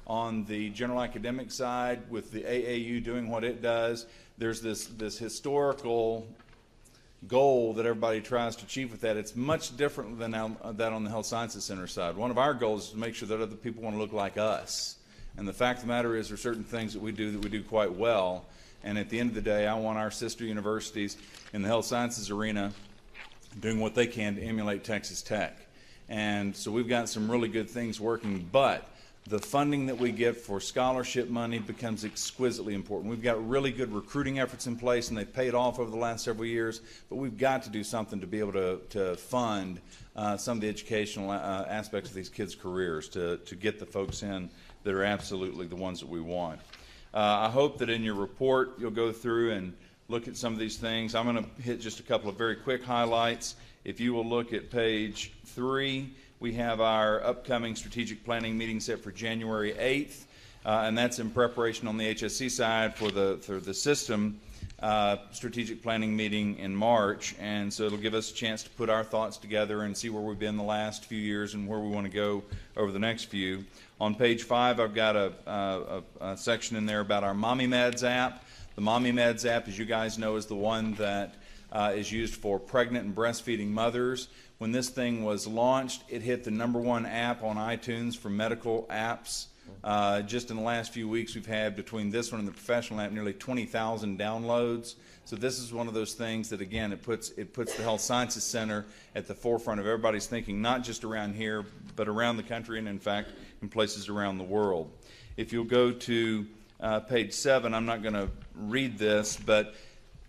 [SPEAKER 14] On the general academic side, with the AAU doing what it does, there's this historical goal that everybody tries to achieve with that. It's much different than that on the Health Sciences Center side. One of our goals is to make sure that other people want to look like us. And the fact of the matter is there are certain things that we do quite well. And at the end of the day, I want our sister universities in the health sciences arena doing what they can to emulate Texas Tech. And so we've got some really good things working, but the funding that we get for scholarship money becomes exquisitely important. We've got really good recruiting efforts in place, and they've paid off over the last several years, but we've got to do something to be able to fund some of the educational aspects of these kids' careers, to get the folks in that are absolutely the ones that we want. I hope that in your report you'll go through and look at some of these things. I'm going to hit just a couple of very quick highlights. If you will look at page 3, we have our upcoming strategic planning meeting set for January 8th, and that's in preparation on the HSC side for the system strategic planning meeting in March. And so it'll give us a chance to put our thoughts together and see where we've been the last few years and where we want to go over the next few. On page 5, I've got a section in there about our Mommy Meds app. The Mommy Meds app, as you guys know, is the one that is used for pregnant and breastfeeding mothers. When this thing was launched, it hit the #1 app on iTunes for medical apps. Just in the last few weeks, we've had, between this one and the professional app, nearly 20,000 downloads. So this is one of those things that, again, it puts the Health Sciences Center at the forefront of everybody's thinking, not just around here, but around the country and, in fact, in places around the world. If you'll go to page 7, I'm not going to read this, but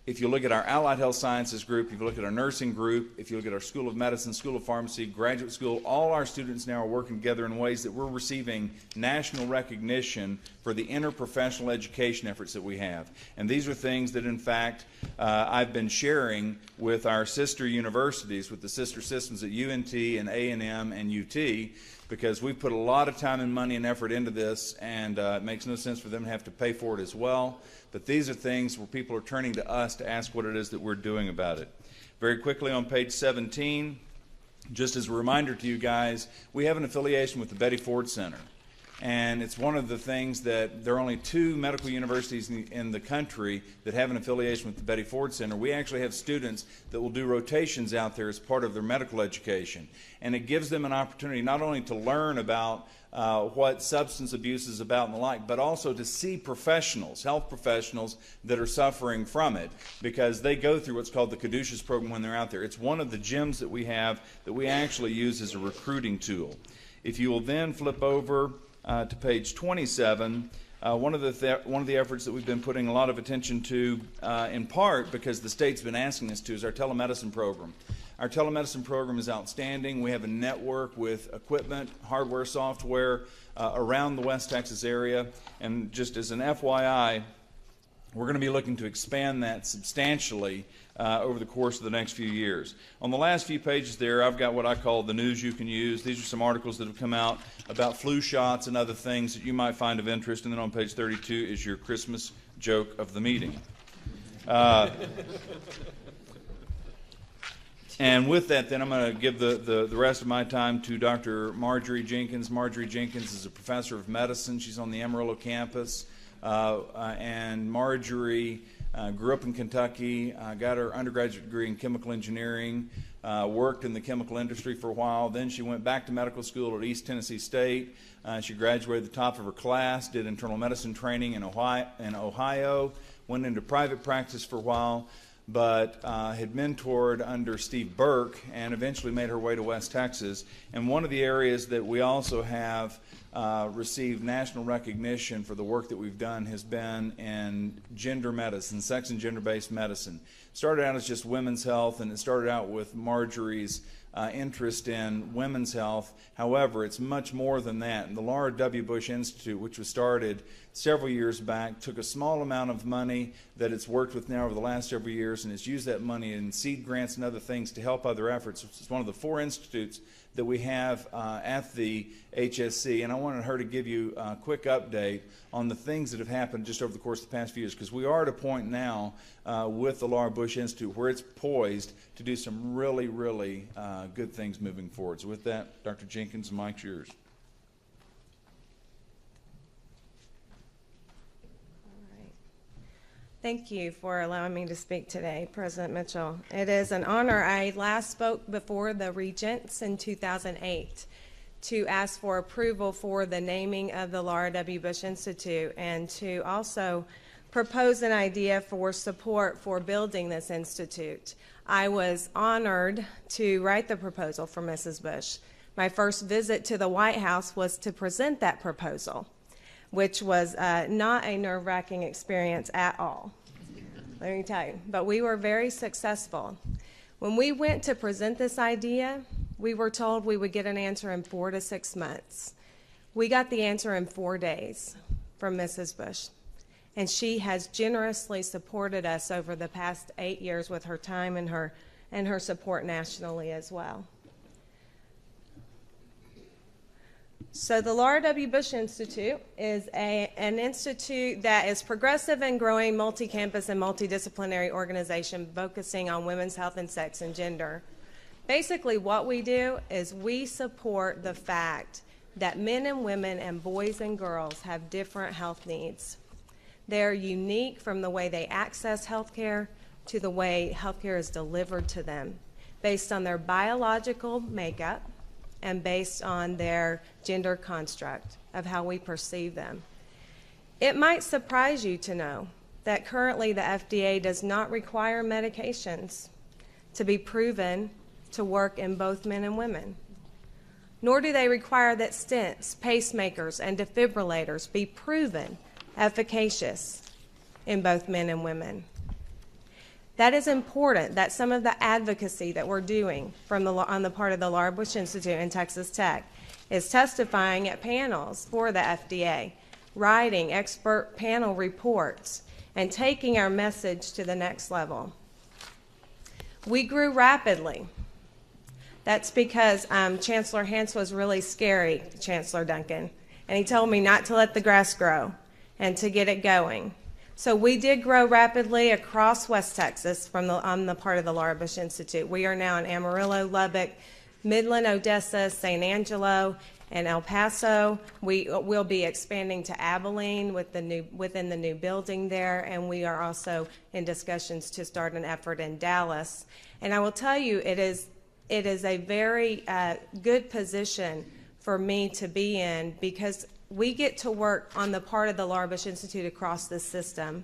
[SPEAKER 14] if you look at our Allied Health Sciences group, if you look at our nursing group, if you look at our School of Medicine, School of Pharmacy, graduate school, all our students now are working together in ways that we're receiving national recognition for the interprofessional education efforts that we have. And these are things that, in fact, I've been sharing with our sister universities, with the sister systems at UNT and A&M and UT, because we've put a lot of time and money and effort into this, and it makes no sense for them to have to pay for it as well. But these are things where people are turning to us to ask what it is that we're doing about it. Very quickly on page 17, just as a reminder to you guys, we have an affiliation with the Betty Ford Center. And it's one of the things that there are only 2 medical universities in the country that have an affiliation with the Betty Ford Center. We actually have students that will do rotations out there as part of their medical education. And it gives them an opportunity not only to learn about what substance abuse is about and the like, but also to see professionals, health professionals that are suffering from it, because they go through what's called the Caduceus program when they're out there. It's one of the gyms that we have that we actually use as a recruiting tool. If you will then flip over to page 27, one of the efforts that we've been putting a lot of attention to, in part because the state's been asking us to, is our telemedicine program. Our telemedicine program is outstanding. We have a network with equipment, hardware, software around the West Texas area. And just as an FYI, we're going to be looking to expand that substantially over the course of the next few years. On the last few pages there, I've got what I call the news you can use. These are some articles that have come out about flu shots and other things that you might find of interest. And then on page 32 is your Christmas joke of the meeting. And with that, then, I'm going to give the rest of my time to Dr. Marjorie Jenkins. Marjorie Jenkins is a professor of medicine. She's on the Amarillo campus. And Marjorie grew up in Kentucky, got her undergraduate degree in chemical engineering, worked in the chemical industry for a while. Then she went back to medical school at East Tennessee State. She graduated at the top of her class, did internal medicine training in Ohio, went into private practice for a while, but had mentored under Steve Burke and eventually made her way to West Texas. And one of the areas that we also have received national recognition for the work that we've done has been in gender medicine, sex and gender-based medicine. Started out as just women's health, and it started out with Marjorie's interest in women's health. However, it's much more than that. And the Laura W. Bush Institute, which was started several years back, took a small amount of money that it's worked with now over the last several years, and it's used that money in seed grants and other things to help other efforts. It's one of the 4 institutes that we have at the HSC, and I wanted her to give you a quick update on the things that have happened just over the course of the past few years, because we are at a point now with the Laura Bush Institute where it's poised to do some really, really good things moving forward. So with that, Dr. Jenkins, the mic's yours.
[SPEAKER 15] Thank you for allowing me to speak today, President Mitchell. It is an honor. I last spoke before the Regents in 2008 to ask for approval for the naming of the Laura W. Bush Institute and to also propose an idea for support for building this institute. I was honored to write the proposal for Mrs. Bush. My first visit to the White House was to present that proposal, which was not a nerve-wracking experience at all, let me tell you. But we were very successful. When we went to present this idea, we were told we would get an answer in 4 to 6 months. We got the answer in 4 days from Mrs. Bush, and she has generously supported us over the past 8 years with her time and her support nationally as well. So the Laura W. Bush Institute is an institute that is progressive and growing multi-campus and multidisciplinary organization focusing on women's health and sex and gender. Basically what we do is we support the fact that men and women and boys and girls have different health needs. They're unique from the way they access health care to the way health care is delivered to them based on their biological makeup and based on their gender construct of how we perceive them. It might surprise you to know that currently the FDA does not require medications to be proven to work in both men and women. nor do they require that stents, pacemakers, and defibrillators be proven efficacious in both men and women. That is important. That's some of the advocacy that we're doing on the part of the Laura Bush Institute and Texas Tech, is testifying at panels for the FDA, writing expert panel reports, and taking our message to the next level. We grew rapidly. That's because Chancellor Hance was really scary, Chancellor Duncan, and he told me not to let the grass grow and to get it going. So we did grow rapidly across West Texas on the part of the Laura Bush Institute. We are now in Amarillo, Lubbock, Midland, Odessa, San Angelo, and El Paso. We will be expanding to Abilene within the new building there, and we are also in discussions to start an effort in Dallas. And I will tell you, it is a very good position for me to be in, because we get to work on the part of the Laura Bush Institute across the system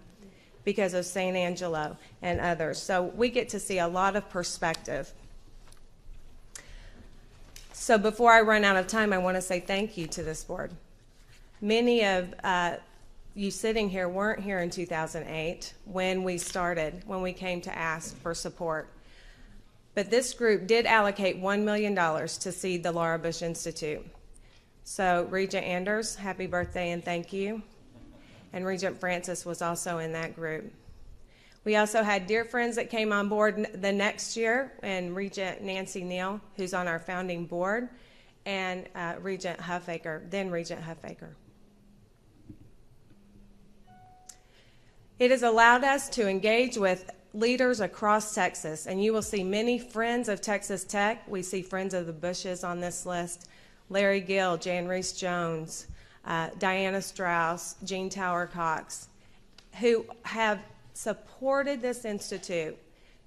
[SPEAKER 15] because of San Angelo and others. So we get to see a lot of perspective. So before I run out of time, I want to say thank you to this board. Many of you sitting here weren't here in 2008 when we started, when we came to ask for support. But this group did allocate $1 million to seed the Laura Bush Institute. So Regent Anders, happy birthday and thank you. And Regent Francis was also in that group. We also had dear friends that came on board the next year, and Regent Nancy Neal, who's on our founding board, and Regent Huffaker, then Regent Huffaker. It has allowed us to engage with leaders across Texas, and you will see many friends of Texas Tech. We see friends of the Bushes on this list: Larry Gill, Jan Reese Jones, Diana Strauss, Jean Tower Cox, who have supported this institute.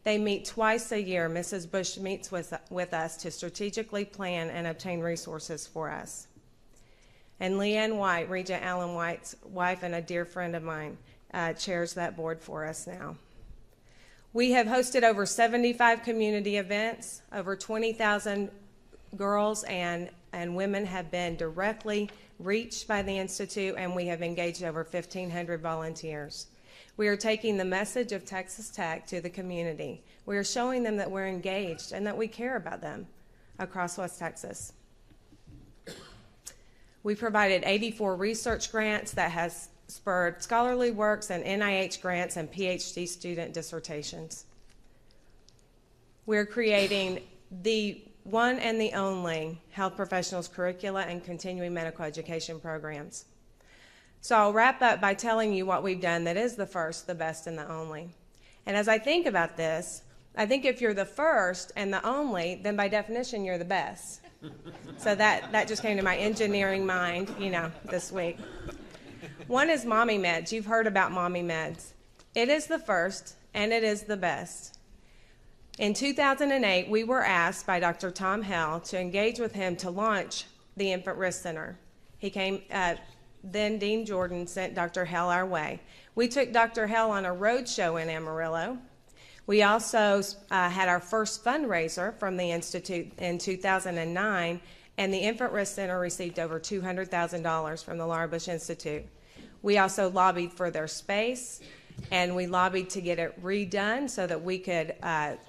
[SPEAKER 15] They meet twice a year. Mrs. Bush meets with us to strategically plan and obtain resources for us. And Leanne White, Regent Alan White's wife and a dear friend of mine, chairs that board for us now. We have hosted over 75 community events. Over 20,000 girls and women have been directly reached by the Institute, and we have engaged over 1,500 volunteers. We are taking the message of Texas Tech to the community. We are showing them that we're engaged and that we care about them across West Texas. We provided 84 research grants that has spurred scholarly works and NIH grants and PhD student dissertations. We're creating the one and the only health professionals curricula and continuing medical education programs. So I'll wrap up by telling you what we've done that is the first, the best, and the only. And as I think about this, I think if you're the first and the only, then by definition you're the best. So that just came to my engineering mind, this week. One is Mommy Meds. You've heard about Mommy Meds. It is the first, and it is the best. In 2008, we were asked by Dr. Tom Hell to engage with him to launch the Infant Risk Center. He came, then Dean Jordan sent Dr. Hell our way. We took Dr. Hell on a road show in Amarillo. We also had our first fundraiser from the Institute in 2009, and the Infant Risk Center received over $200,000 from the Laura Bush Institute. We also lobbied for their space, and we lobbied to get it redone so that we could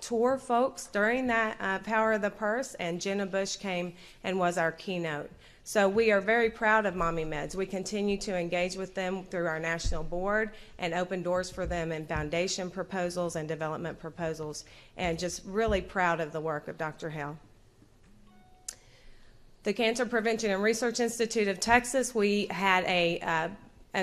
[SPEAKER 15] tour folks during that Power of the Purse, and Jenna Bush came and was our keynote. So we are very proud of Mommy Meds. We continue to engage with them through our national board and open doors for them in foundation proposals and development proposals, and just really proud of the work of Dr. Hale. The Cancer Prevention and Research Institute of Texas, we had a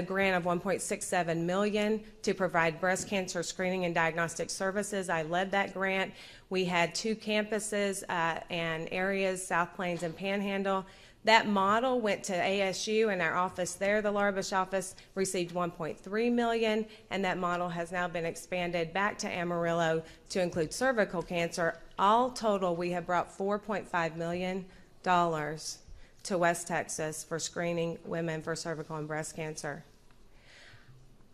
[SPEAKER 15] grant of $1.67 million to provide breast cancer screening and diagnostic services. I led that grant. We had 2 campuses and areas, South Plains and Panhandle. That model went to ASU, and our office there, the Laura Bush office, received $1.3 million, and that model has now been expanded back to Amarillo to include cervical cancer. All total, we have brought $4.5 million to West Texas for screening women for cervical and breast cancer.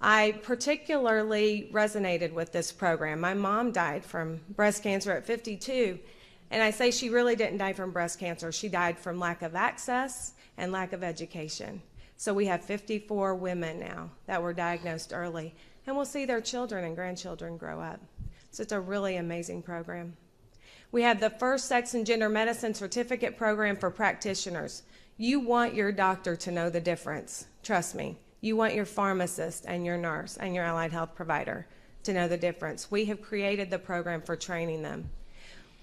[SPEAKER 15] I particularly resonated with this program. My mom died from breast cancer at 52, And I say she really didn't die from breast cancer. She died from lack of access and lack of education. So we have 54 women now that were diagnosed early, and we'll see their children and grandchildren grow up. So it's a really amazing program. We have the first sex and gender medicine certificate program for practitioners. You want your doctor to know the difference. Trust me. You want your pharmacist and your nurse and your allied health provider to know the difference. We have created the program for training them.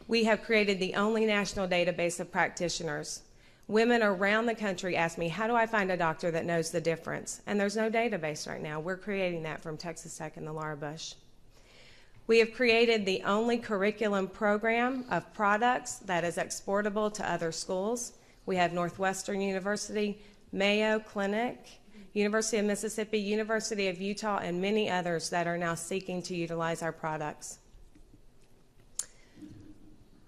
[SPEAKER 15] We have created the only national database of practitioners. Women around the country ask me, how do I find a doctor that knows the difference? And there's no database right now. We're creating that from Texas Tech and the Laura Bush. We have created the only curriculum program of products that is exportable to other schools. We have Northwestern University, Mayo Clinic, University of Mississippi, University of Utah, and many others that are now seeking to utilize our products.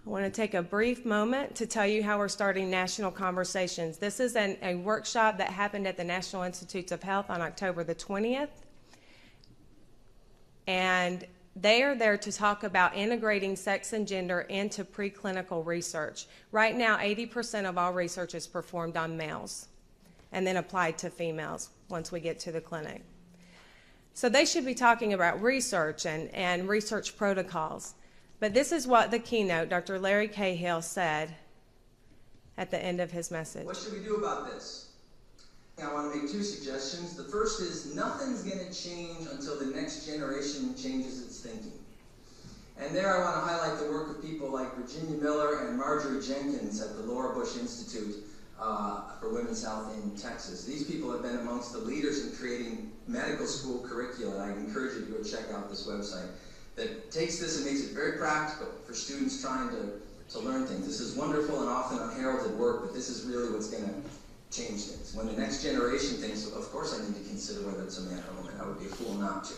[SPEAKER 15] I want to take a brief moment to tell you how we're starting national conversations. This is a workshop that happened at the National Institutes of Health on October the 20th. And they are there to talk about integrating sex and gender into preclinical research. Right now, 80% of all research is performed on males and then applied to females once we get to the clinic. So they should be talking about research and research protocols. But this is what the keynote, Dr. Larry Cahill, said at the end of his message.
[SPEAKER 16] What should we do about this? I want to make two suggestions. The first is nothing's going to change until the next generation changes its thinking. And there I want to highlight the work of people like Virginia Miller and Marjorie Jenkins at the Laura Bush Institute for Women's Health in Texas. These people have been amongst the leaders in creating medical school curricula, and I encourage you to go check out this website that takes this and makes it very practical for students trying to learn things. This is wonderful and often unheralded work, but this is really what's going to change things. When the next generation thinks, of course I need to consider whether it's a man or a woman. I would be a fool not to.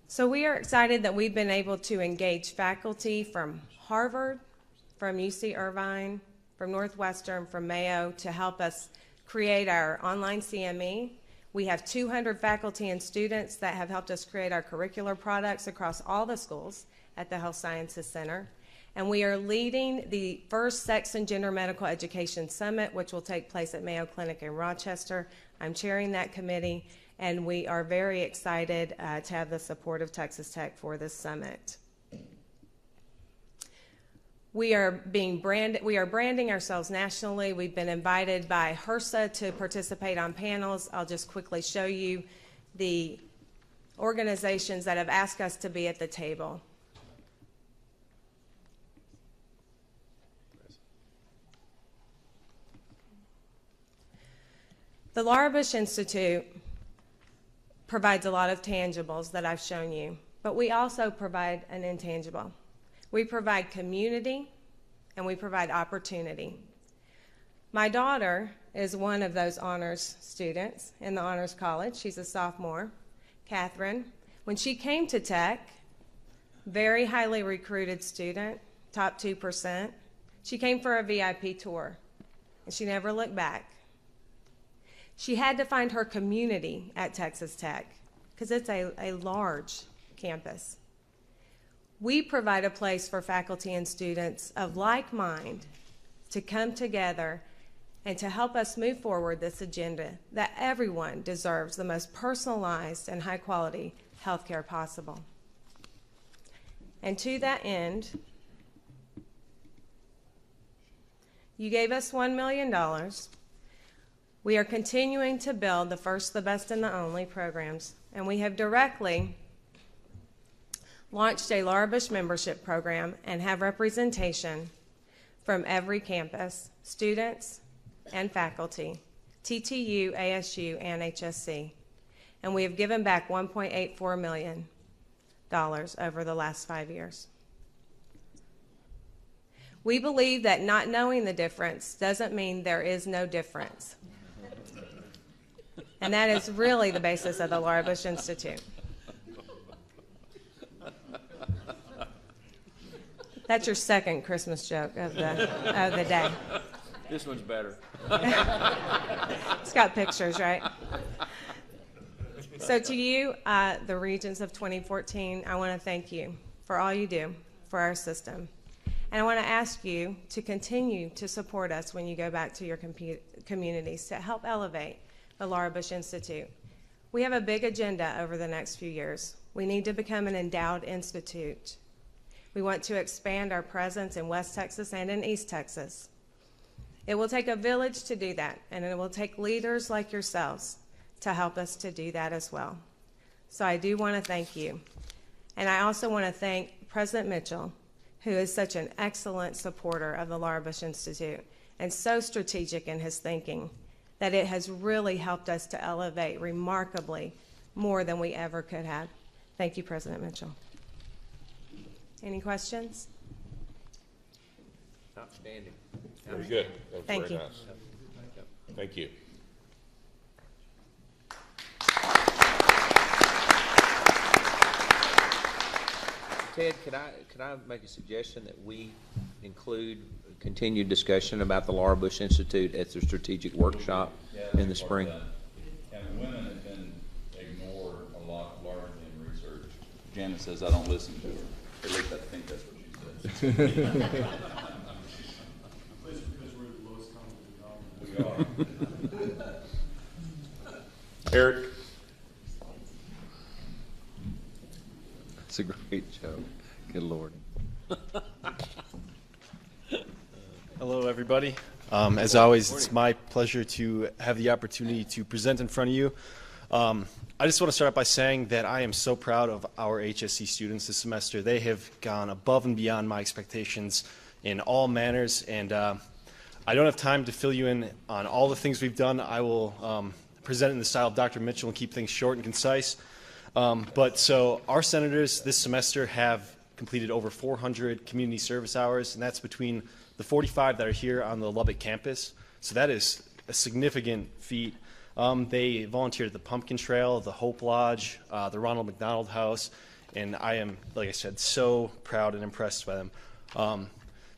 [SPEAKER 15] So we are excited that we've been able to engage faculty from Harvard, from UC Irvine, from Northwestern, from Mayo to help us create our online CME. We have 200 faculty and students that have helped us create our curricular products across all the schools at the Health Sciences Center. And we are leading the first Sex and Gender Medical Education Summit, which will take place at Mayo Clinic in Rochester. I'm chairing that committee, and we are very excited to have the support of Texas Tech for this summit. We are branding ourselves nationally. We've been invited by HRSA to participate on panels. I'll just quickly show you the organizations that have asked us to be at the table. The Laura Bush Institute provides a lot of tangibles that I've shown you, but we also provide an intangible. We provide community, and we provide opportunity. My daughter is one of those honors students in the Honors College. She's a sophomore, Catherine. When she came to Tech, very highly recruited student, top 2%. She came for a VIP tour, and she never looked back. She had to find her community at Texas Tech because it's a large campus. We provide a place for faculty and students of like mind to come together and to help us move forward this agenda that everyone deserves the most personalized and high quality health care possible. And to that end, you gave us $1 million. We are continuing to build the first, the best, and the only programs, and we have directly launched a Laura Bush membership program and have representation from every campus, students and faculty, TTU, ASU, and HSC. And we have given back $1.84 million over the last 5 years. We believe that not knowing the difference doesn't mean there is no difference. And that is really the basis of the Laura Bush Institute. That's your second Christmas joke of the day.
[SPEAKER 3] This one's better.
[SPEAKER 15] It's got pictures, right? So to you, the Regents of 2014, I want to thank you for all you do. for our system. And I want to ask you to continue to support us when you go back to your communities to help elevate the Laura Bush Institute. We have a big agenda over the next few years. We need to become an endowed institute. We want to expand our presence in West Texas and in East Texas. It will take a village to do that, and it will take leaders like yourselves to help us to do that as well. So I do want to thank you. And I also want to thank President Mitchell, who is such an excellent supporter of the Laura Bush Institute and so strategic in his thinking that it has really helped us to elevate remarkably more than we ever could have. Thank you, President Mitchell. Any questions?
[SPEAKER 6] Outstanding.
[SPEAKER 1] Very good. That was
[SPEAKER 15] Thank
[SPEAKER 1] very
[SPEAKER 15] you.
[SPEAKER 1] nice. Thank you.
[SPEAKER 6] Ted, could I make a suggestion that we include continued discussion about the Laura Bush Institute at the strategic workshop in the spring?
[SPEAKER 14] And women have been ignored a lot largely in research. Janet says I don't listen to her. At least I think that's what she says.
[SPEAKER 11] Because we're the lowest common denominator.
[SPEAKER 14] We are.
[SPEAKER 1] Eric?
[SPEAKER 6] It's a great joke. Good Lord.
[SPEAKER 17] Hello, everybody. As always, it's my pleasure to have the opportunity to present in front of you. I just want to start out by saying that I am so proud of our HSC students this semester. They have gone above and beyond my expectations in all manners, and I don't have time to fill you in on all the things we've done. I will present in the style of Dr. Mitchell and keep things short and concise. So our senators this semester have completed over 400 community service hours, and that's between the 45 that are here on the Lubbock campus. So that is a significant feat. They volunteered at the Pumpkin Trail, the Hope Lodge, the Ronald McDonald House, and I am, like I said, so proud and impressed by them.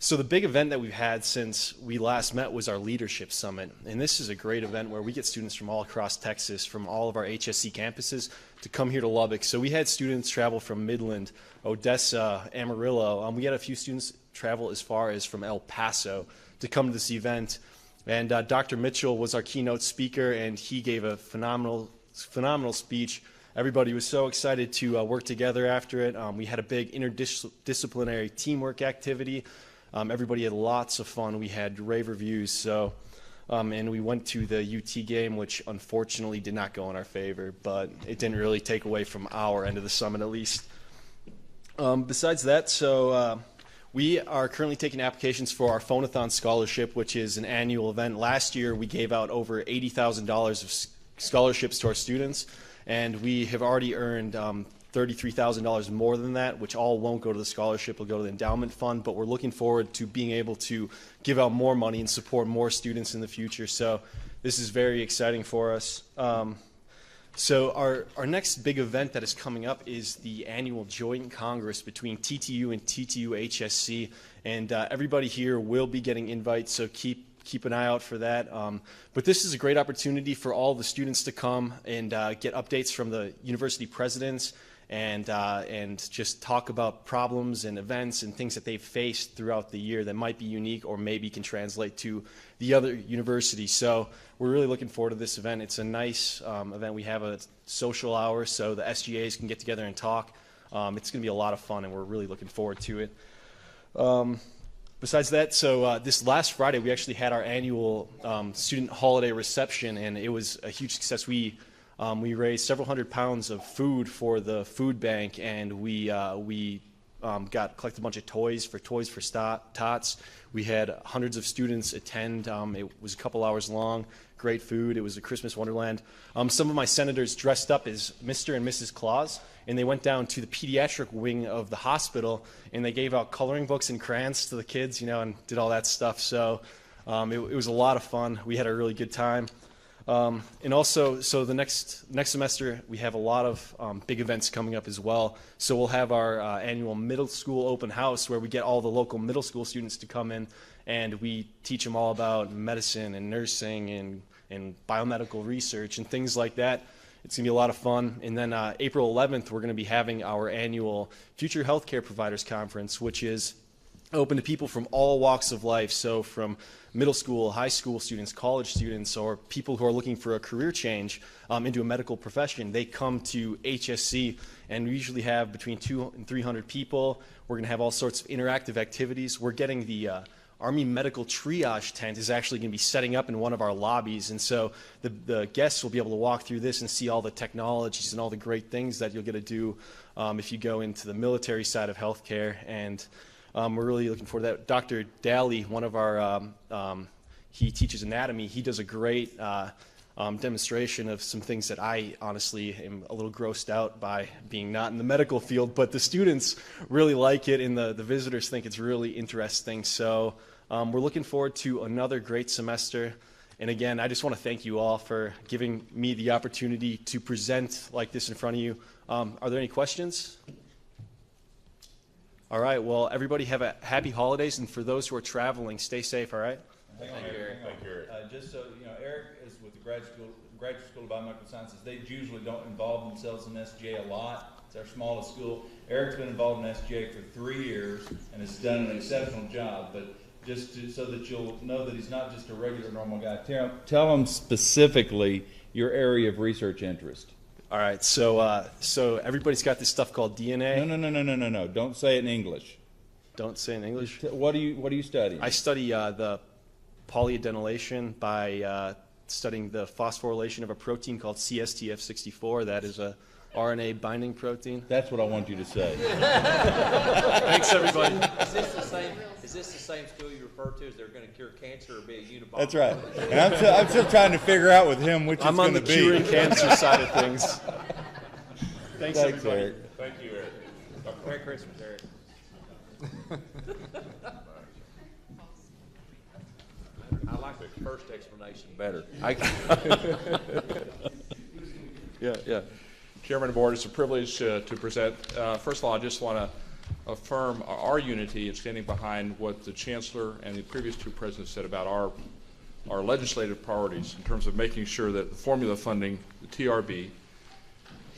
[SPEAKER 17] So the big event that we've had since we last met was our Leadership Summit, and this is a great event where we get students from all across Texas, from all of our HSC campuses, to come here to Lubbock. So we had students travel from Midland, Odessa, Amarillo. We had a few students travel as far as from El Paso to come to this event. And Dr. Mitchell was our keynote speaker, and he gave a phenomenal speech. Everybody was so excited to work together after it. We had a big interdisciplinary teamwork activity. Everybody had lots of fun. We had rave reviews. And we went to the UT game, which unfortunately did not go in our favor, but it didn't really take away from our end of the summit, at least. Besides that, we are currently taking applications for our Phonathon Scholarship, which is an annual event. Last year, we gave out over $80,000 of scholarships to our students, and we have already earned $33,000 more than that, which all won't go to the scholarship, will go to the endowment fund, but we're looking forward to being able to give out more money and support more students in the future. So this is very exciting for us. So our next big event that is coming up is the annual joint congress between TTU and TTU HSC, and everybody here will be getting invites, so keep an eye out for that. But this is a great opportunity for all the students to come and get updates from the university presidents and just talk about problems and events and things that they've faced throughout the year that might be unique or maybe can translate to the other universities. So we're really looking forward to this event. It's a nice event. We have a social hour so the SGAs can get together and talk. It's going to be a lot of fun, and we're really looking forward to it. Besides that, this last Friday we actually had our annual student holiday reception, and it was a huge success. We raised several hundred pounds of food for the food bank, and we collected a bunch of toys for Tots. We had hundreds of students attend. It was a couple hours long. Great food. It was a Christmas wonderland. Some of my senators dressed up as Mr. and Mrs. Claus, and they went down to the pediatric wing of the hospital, and they gave out coloring books and crayons to the kids, and did all that stuff. So it was a lot of fun. We had a really good time. And also, so the next semester, we have a lot of big events coming up as well. So we'll have our annual middle school open house where we get all the local middle school students to come in, and we teach them all about medicine and nursing and biomedical research and things like that. It's going to be a lot of fun. And then April 11th, we're going to be having our annual Future Healthcare Providers Conference, which is open to people from all walks of life. So from middle school, high school students, college students, or people who are looking for a career change into a medical profession, they come to HSC, and we usually have between 200 and 300 people. We're going to have all sorts of interactive activities. We're getting the Army Medical Triage tent is actually going to be setting up in one of our lobbies, and so the guests will be able to walk through this and see all the technologies and all the great things that you'll get to do if you go into the military side of healthcare. And we're really looking forward to that. Dr. Daly, one of our, he teaches anatomy. He does a great demonstration of some things that I honestly am a little grossed out by, being not in the medical field, but the students really like it and the visitors think it's really interesting. So we're looking forward to another great semester. And again, I just want to thank you all for giving me the opportunity to present like this in front of you. Are there any questions? All right, well, everybody have a happy holidays, and for those who are traveling, stay safe, all right?
[SPEAKER 14] Thank you, Eric. Just so you know, Eric is with the Graduate School of Biomedical Sciences. They usually don't involve themselves in SGA a lot. It's our smallest school. Eric's been involved in SGA for 3 years and has done an exceptional job. But so that you'll know that he's not just a regular normal guy, tell him specifically your area of research interest.
[SPEAKER 17] All right, so everybody's got this stuff called DNA.
[SPEAKER 14] No. Don't say it in English.
[SPEAKER 17] Don't say it in English?
[SPEAKER 14] What do you study?
[SPEAKER 17] I study the polyadenylation by studying the phosphorylation of a protein called CSTF64. That is a RNA binding protein.
[SPEAKER 14] That's what I want you to say.
[SPEAKER 17] Thanks, everybody.
[SPEAKER 6] Is this the same school you refer to as they're going to cure cancer or be a unibomber?
[SPEAKER 14] That's right. And I'm still trying to figure out with him which it's going to be.
[SPEAKER 17] I'm on the curing cancer side of things. Thanks, everybody.
[SPEAKER 14] Eric.
[SPEAKER 1] Thank you, Eric.
[SPEAKER 6] Merry Christmas, Eric. I like the first explanation better.
[SPEAKER 5] Yeah. Chairman of the Board, it's a privilege to present. First of all, I just want to affirm our unity in standing behind what the Chancellor and the previous two presidents said about our legislative priorities in terms of making sure that the formula funding, the TRB,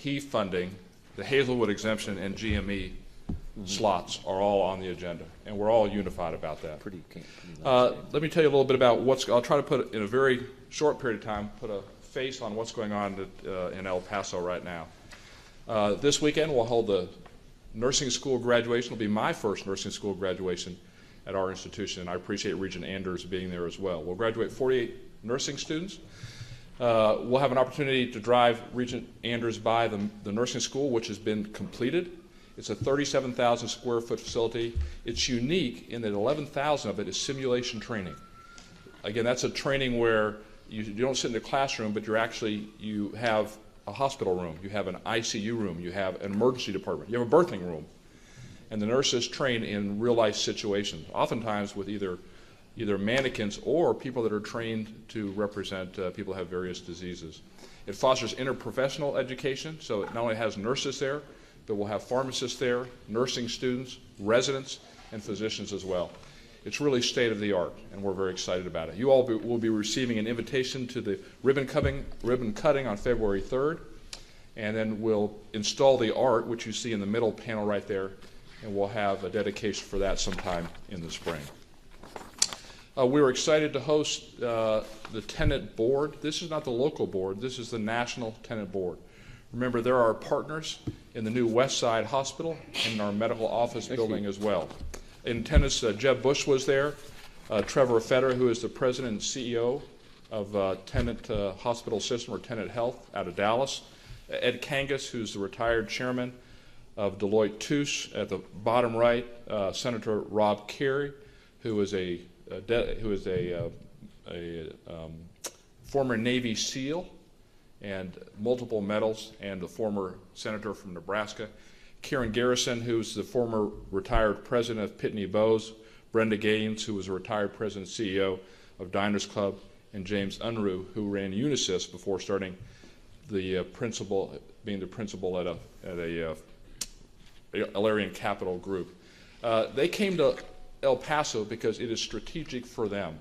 [SPEAKER 5] HEAF funding, the Hazelwood exemption, and GME slots are all on the agenda, and we're all unified about that. Let me tell you a little bit about I'll try to put, in a very short period of time, put a face on what's going on in El Paso right now. This weekend we'll hold the nursing school graduation. It'll be my first nursing school graduation at our institution, and I appreciate Regent Anders being there as well. We'll graduate 48 nursing students. We'll have an opportunity to drive Regent Anders by the nursing school, which has been completed. It's a 37,000 square foot facility. It's unique in that 11,000 of it is simulation training. Again, that's a training where you don't sit in the classroom, but you have a hospital room, you have an ICU room, you have an emergency department, you have a birthing room, and the nurses train in real life situations, oftentimes with either mannequins or people that are trained to represent people who have various diseases. It fosters interprofessional education, so it not only has nurses there, but we'll have pharmacists there, nursing students, residents, and physicians as well. It's really state of the art, and we're very excited about it. You all will be receiving an invitation to the ribbon cutting on February 3rd, and then we'll install the art, which you see in the middle panel right there, and we'll have a dedication for that sometime in the spring. We were excited to host the tenant board. This is not the local board. This is the national tenant board. Remember, there are partners in the new West Side Hospital and in our medical office building as well. In attendance, Jeb Bush was there, Trevor Fetter, who is the president and CEO of Tenet Hospital System, or Tenet Health, out of Dallas, Ed Kangas, who's the retired chairman of Deloitte Touche. At the bottom right, Senator Rob Carey, who is a former Navy SEAL and multiple medals, and a former senator from Nebraska. Karen Garrison, who's the former retired president of Pitney Bowes, Brenda Gaines, who was a retired president and CEO of Diners Club, and James Unruh, who ran Unisys before starting being the principal at a Alarian Capital Group. They came to El Paso because it is strategic for them.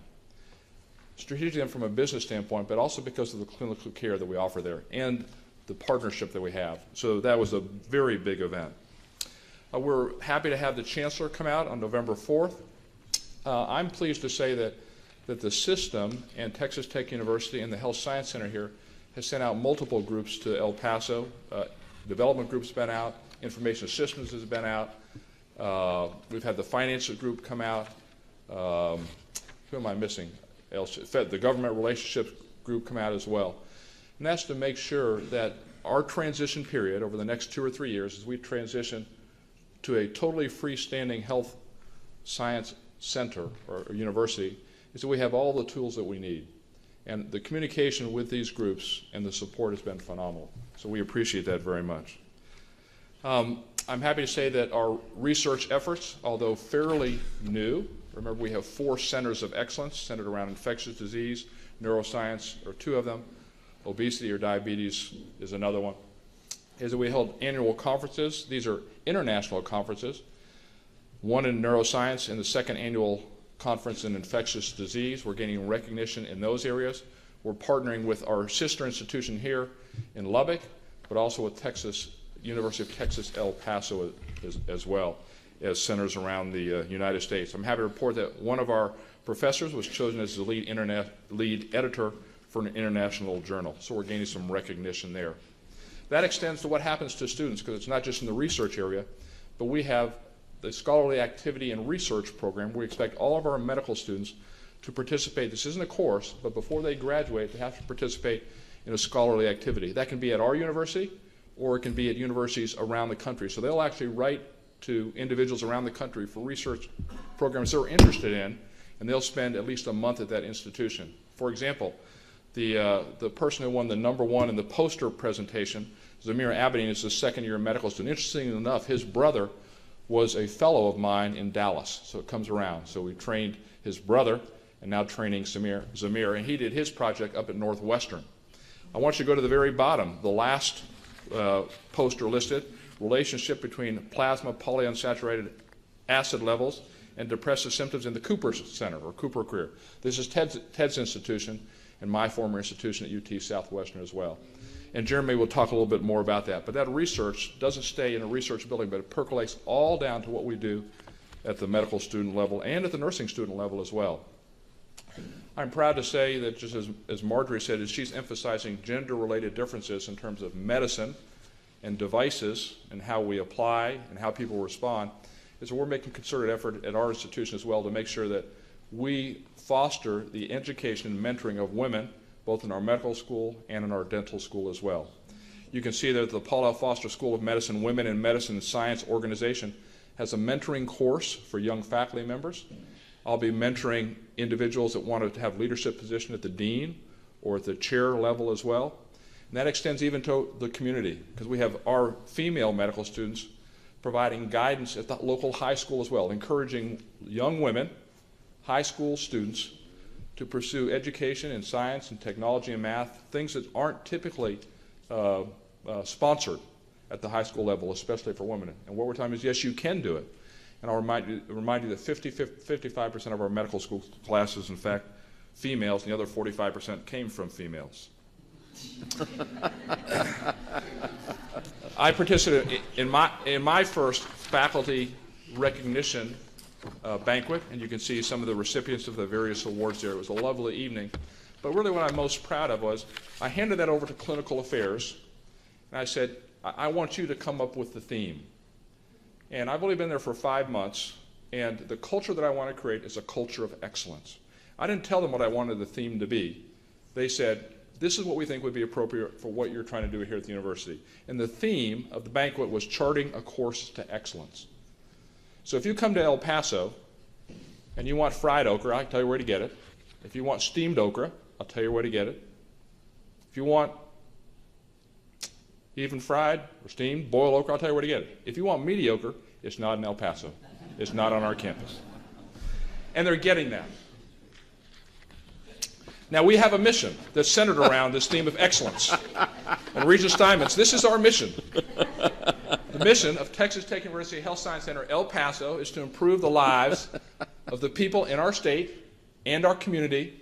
[SPEAKER 5] Strategic from a business standpoint, but also because of the clinical care that we offer there. And the partnership that we have. So that was a very big event. We're happy to have the Chancellor come out on November 4th. I'm pleased to say that the system and Texas Tech University and the Health Science Center here has sent out multiple groups to El Paso. Development group's been out. Information systems has been out. We've had the finance group come out. Who am I missing? The government relationships group come out as well. And that's to make sure that our transition period over the next 2 or 3 years, as we transition to a totally freestanding health science center or university, is that we have all the tools that we need. And the communication with these groups and the support has been phenomenal. So we appreciate that very much. I'm happy to say that our research efforts, although fairly new, remember we have 4 centers of excellence centered around infectious disease, neuroscience are 2 of them, obesity or diabetes is another one, is that we held annual conferences. These are international conferences, one in neuroscience and the 2nd annual conference in infectious disease. We're gaining recognition in those areas. We're partnering with our sister institution here in Lubbock, but also with University of Texas El Paso as well as centers around the United States. I'm happy to report that one of our professors was chosen as the lead editor for an international journal. So we're gaining some recognition there. That extends to what happens to students, because it's not just in the research area, but we have the scholarly activity and research program. We expect all of our medical students to participate. This isn't a course, but before they graduate, they have to participate in a scholarly activity. That can be at our university, or it can be at universities around the country. So they'll actually write to individuals around the country for research programs they're interested in, and they'll spend at least a month at that institution. For example, the person who won the #1 in the poster presentation, Zamir Abedin, is a 2nd-year medical student. Interestingly enough, his brother was a fellow of mine in Dallas, so it comes around. So we trained his brother, and now training Zamir, and he did his project up at Northwestern. I want you to go to the very bottom, the last poster listed, relationship between plasma polyunsaturated acid levels and depressive symptoms in the Cooper Center, or Cooper Career. This is Ted's institution and my former institution at UT Southwestern as well. And Jeremy will talk a little bit more about that. But that research doesn't stay in a research building, but it percolates all down to what we do at the medical student level and at the nursing student level as well. I'm proud to say that, just as Marjorie said, is she's emphasizing gender-related differences in terms of medicine and devices and how we apply and how people respond, is that we're making concerted effort at our institution as well to make sure that we foster the education and mentoring of women, both in our medical school and in our dental school as well. You can see that the Paul L. Foster School of Medicine Women in Medicine and Science organization has a mentoring course for young faculty members. I'll be mentoring individuals that want to have leadership position at the dean or at the chair level as well. And that extends even to the community, because we have our female medical students providing guidance at the local high school as well, encouraging young women, high school students, to pursue education in science and technology and math, things that aren't typically sponsored at the high school level, especially for women. And what we're telling them is, yes, you can do it. And I'll remind you that 55% of our medical school classes, in fact, females, and the other 45% came from females. I participated in my first faculty recognition banquet, and you can see some of the recipients of the various awards there. It was a lovely evening. But really what I'm most proud of was I handed that over to Clinical Affairs, and I said, I want you to come up with the theme. And I've only been there for 5 months, and the culture that I want to create is a culture of excellence. I didn't tell them what I wanted the theme to be. They said, this is what we think would be appropriate for what you're trying to do here at the university. And the theme of the banquet was charting a course to excellence. So if you come to El Paso and you want fried okra, I'll tell you where to get it. If you want steamed okra, I'll tell you where to get it. If you want even fried or steamed, boiled okra, I'll tell you where to get it. If you want mediocre, it's not in El Paso. It's not on our campus. And they're getting that. Now, we have a mission that's centered around this theme of excellence. And Regent Steinmetz, this is our mission. The mission of Texas Tech University Health Science Center El Paso is to improve the lives of the people in our state and our community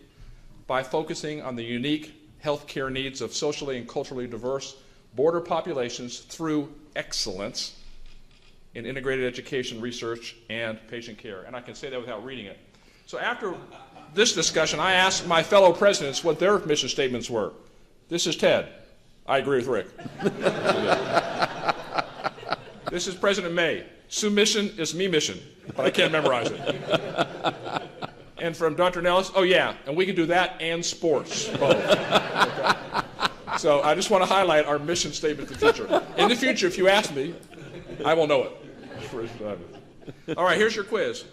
[SPEAKER 5] by focusing on the unique health care needs of socially and culturally diverse border populations through excellence in integrated education, research, and patient care. And I can say that without reading it. So after this discussion, I asked my fellow presidents what their mission statements were. This is Ted. I agree with Rick. This is President May. Submission is me mission, but I can't memorize it. And from Dr. Nellis, oh yeah, and we can do that and sports, both. Okay? So I just want to highlight our mission statement to the future. In the future, if you ask me, I will know it. All right, here's your quiz.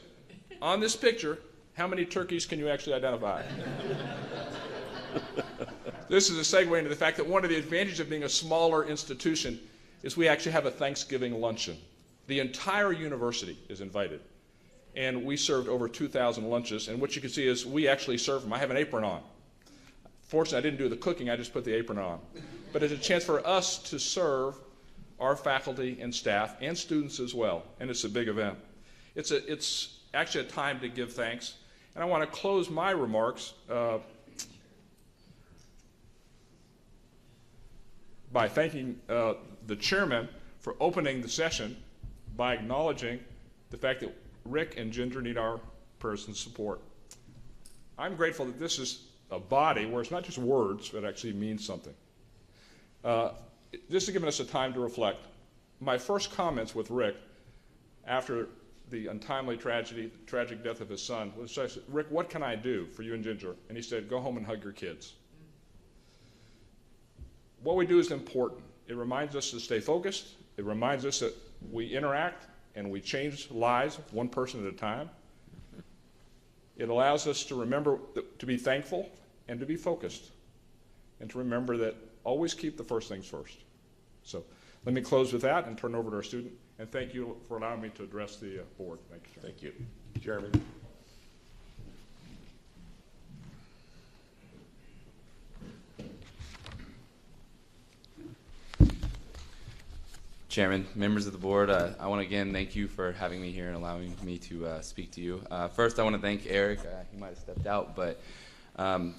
[SPEAKER 5] On this picture, how many turkeys can you actually identify? This is a segue into the fact that one of the advantages of being a smaller institution is we actually have a Thanksgiving luncheon. The entire university is invited. And we served over 2,000 lunches. And what you can see is we actually serve them. I have an apron on. Fortunately, I didn't do the cooking. I just put the apron on. But it's a chance for us to serve our faculty and staff and students as well. And it's a big event. It's actually a time to give thanks. And I want to close my remarks by thanking the chairman for opening the session by acknowledging the fact that Rick and Ginger need our prayers and support. I'm grateful that this is a body where it's not just words, but actually means something. This has given us a time to reflect. My first comments with Rick after the untimely tragic death of his son was, I said, Rick, what can I do for you and Ginger? And he said, go home and hug your kids. What we do is important. It reminds us to stay focused. It reminds us that we interact and we change lives one person at a time. It allows us to remember to be thankful and to be focused and to remember that always keep the first things first. So let me close with that and turn it over to our student. And thank you for allowing me to address the board. Thank you, sir.
[SPEAKER 1] Thank you. Jeremy.
[SPEAKER 18] Chairman, members of the board, I want to again thank you for having me here and allowing me to speak to you. First, I want to thank Eric. He might have stepped out, but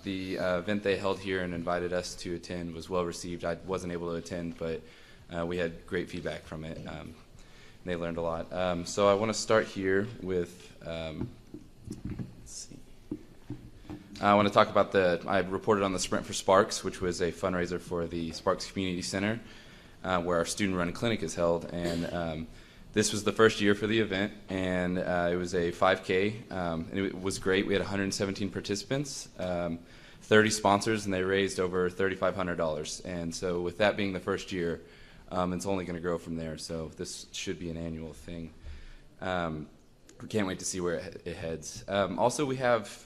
[SPEAKER 18] the event they held here and invited us to attend was well received. I wasn't able to attend, but we had great feedback from it. They learned a lot. So I want to start here with, let's see. I want to talk about I reported on the Sprint for Sparks, which was a fundraiser for the Sparks Community Center, where our student-run clinic is held. And this was the first year for the event, and it was a 5K, and it was great. We had 117 participants, 30 sponsors, and they raised over $3,500. And so with that being the first year, it's only going to grow from there, so this should be an annual thing. We can't wait to see where it heads. Also, we have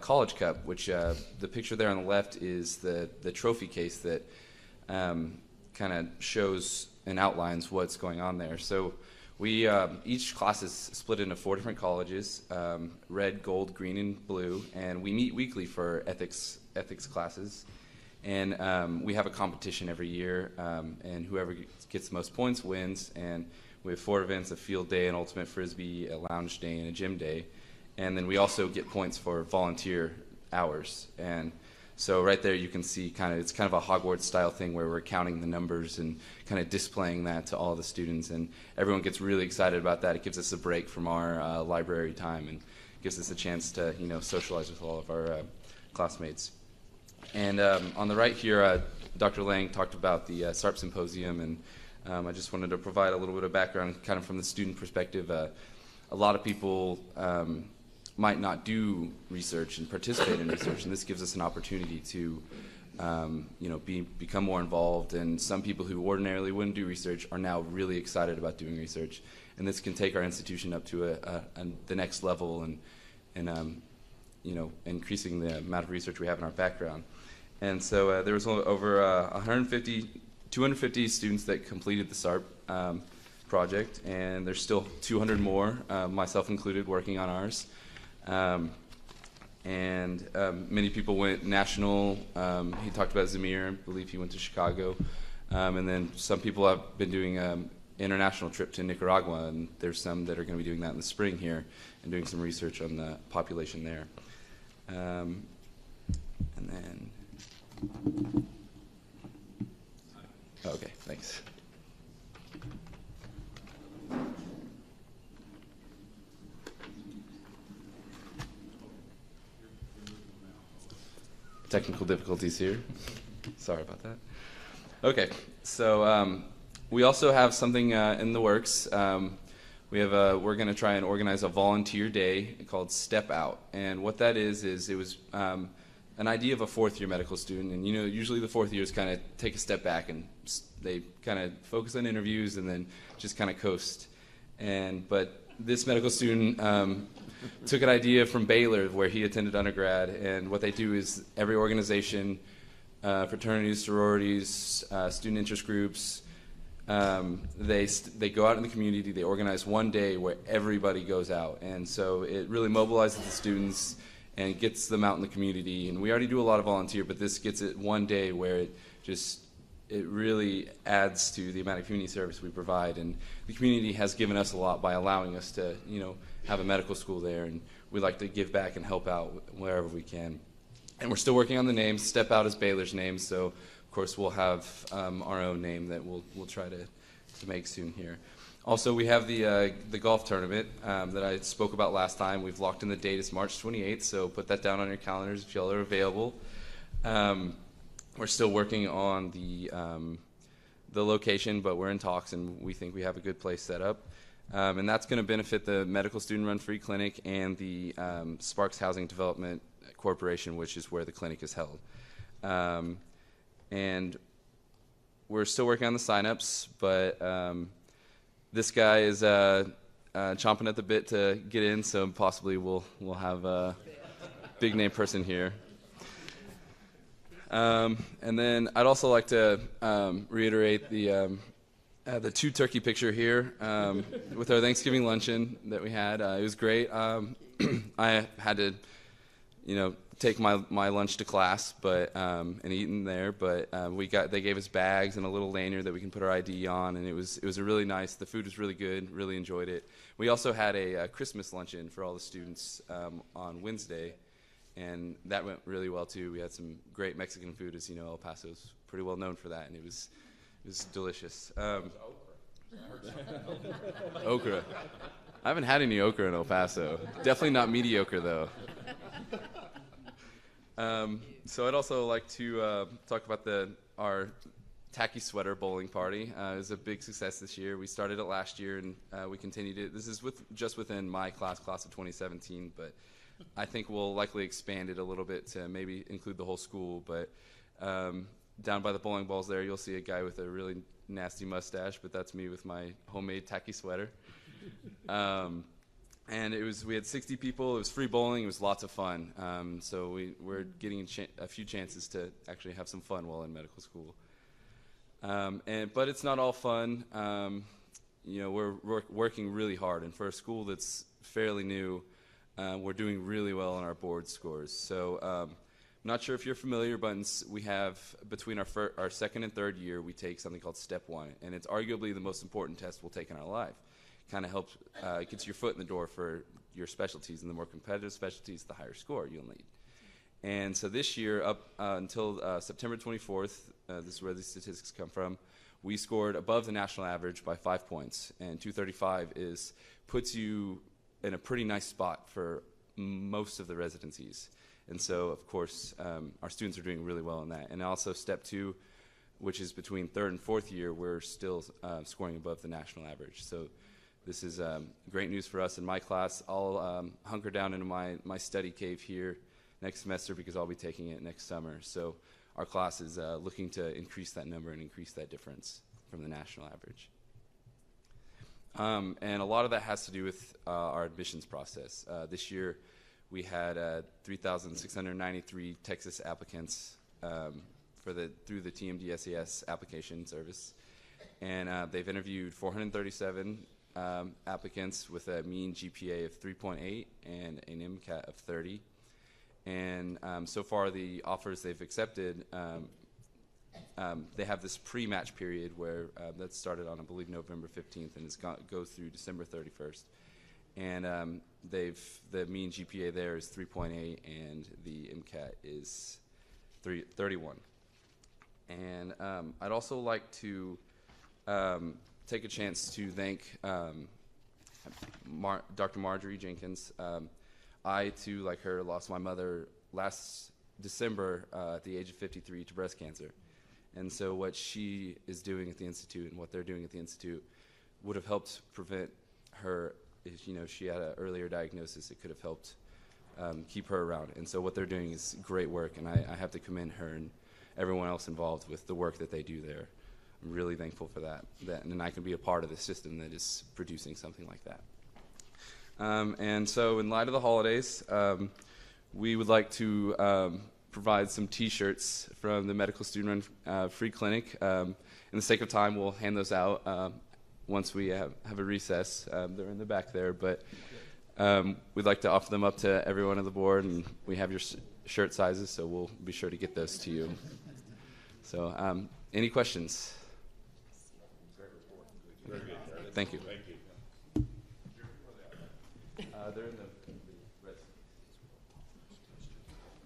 [SPEAKER 18] College Cup, which the picture there on the left is the trophy case that kind of shows and outlines what's going on there. So we each class is split into 4 different colleges, red, gold, green, and blue, and we meet weekly for ethics classes. And we have a competition every year, and whoever gets the most points wins. And we have 4 events: a field day, an ultimate frisbee, a lounge day, and a gym day. And then we also get points for volunteer hours. And so right there you can see it's kind of a Hogwarts style thing where we're counting the numbers and kind of displaying that to all the students. And everyone gets really excited about that. It gives us a break from our library time and gives us a chance to socialize with all of our classmates. And on the right here, Dr. Lang talked about the SARP Symposium, and I just wanted to provide a little bit of background kind of from the student perspective. A lot of people might not do research and participate in research, and this gives us an opportunity to become more involved. And some people who ordinarily wouldn't do research are now really excited about doing research, and this can take our institution up to the next level and increasing the amount of research we have in our background. And so there was over 250 students that completed the SARP project, and there's still 200 more, myself included, working on ours. And many people went national. He talked about Zamir. I believe he went to Chicago. And then some people have been doing an international trip to Nicaragua, and there's some that are going to be doing that in the spring here and doing some research on the population there. And then Okay, thanks. Technical difficulties here. Sorry about that. Okay, so we also have something in the works. We're going to try and organize a volunteer day called Step Out, and what that is it was an idea of a fourth-year medical student, and usually the fourth years kind of take a step back and they kind of focus on interviews and then just kind of coast. But this medical student took an idea from Baylor, where he attended undergrad, and what they do is every organization, fraternities, sororities, student interest groups, they go out in the community, they organize one day where everybody goes out, and so it really mobilizes the students and gets them out in the community. And we already do a lot of volunteer, but this gets it one day where it really adds to the amount of community service we provide. And the community has given us a lot by allowing us to, have a medical school there, and we like to give back and help out wherever we can. And we're still working on the name. Step Out is Baylor's name, so of course we'll have our own name that we'll try to make soon here. Also, we have the golf tournament that I spoke about last time. We've locked in the date. It's March 28th, so put that down on your calendars if y'all are available. We're still working on the location, but we're in talks, and we think we have a good place set up. And that's going to benefit the Medical Student Run Free Clinic and the Sparks Housing Development Corporation, which is where the clinic is held. And we're still working on the signups, but this guy is chomping at the bit to get in, so possibly we'll have a big name person here. And then I'd also like to reiterate the two turkey picture here with our Thanksgiving luncheon that we had. It was great. I had to, take my lunch to class, but and eat in there. But they gave us bags and a little lanyard that we can put our ID on, and it was a really nice. The food was really good. Really enjoyed it. We also had a Christmas luncheon for all the students on Wednesday, and that went really well too. We had some great Mexican food, as you know. El Paso's pretty well known for that, and it was delicious. Okra. I haven't had any okra in El Paso. Definitely not mediocre though. So I'd also like to talk about our tacky sweater bowling party. It was a big success this year. We started it last year, and we continued it. This is just within my class of 2017, but I think we'll likely expand it a little bit to maybe include the whole school. But down by the bowling balls there, you'll see a guy with a really nasty mustache, but that's me with my homemade tacky sweater. And we had 60 people. It was free bowling. It was lots of fun. So we're getting a few chances to actually have some fun while in medical school. But it's not all fun. We're working really hard, and for a school that's fairly new, we're doing really well on our board scores. So I'm not sure if you're familiar, but we have, between our second and third year, we take something called Step 1, and it's arguably the most important test we'll take in our life. Kind of helps, gets your foot in the door for your specialties, and the more competitive specialties, the higher score you'll need. And so this year, up until September 24th, this is where these statistics come from, we scored above the national average by 5 points, and 235 puts you in a pretty nice spot for most of the residencies. And so, of course, our students are doing really well in that. And also Step 2, which is between third and fourth year, we're still scoring above the national average. So this is great news for us in my class. I'll hunker down into my study cave here next semester because I'll be taking it next summer. So our class is looking to increase that number and increase that difference from the national average. And a lot of that has to do with our admissions process. This year we had 3,693 Texas applicants through the TMD SAS application service. And they've interviewed 437 applicants with a mean GPA of 3.8 and an MCAT of 30. And so far the offers they've accepted, they have this pre-match period where that started on, I believe, November 15th and goes through December 31st. And the mean GPA there is 3.8 and the MCAT is 31. And I'd also like to take a chance to thank Dr. Marjorie Jenkins. I, too, like her, lost my mother last December at the age of 53 to breast cancer. And so what she is doing at the Institute and what they're doing at the Institute would have helped prevent her. If she had an earlier diagnosis, it could have helped keep her around. And so what they're doing is great work, and I have to commend her and everyone else involved with the work that they do there. I'm really thankful for that, and I can be a part of the system that is producing something like that. And so in light of the holidays, we would like to provide some T-shirts from the Medical Student Free Clinic. In the sake of time, we'll hand those out once we have a recess. They're in the back there, but we'd like to offer them up to everyone on the board, and we have your shirt sizes, so we'll be sure to get those to you. So any questions?
[SPEAKER 1] Very good.
[SPEAKER 18] Thank you.
[SPEAKER 1] Thank you.
[SPEAKER 18] They're in the red.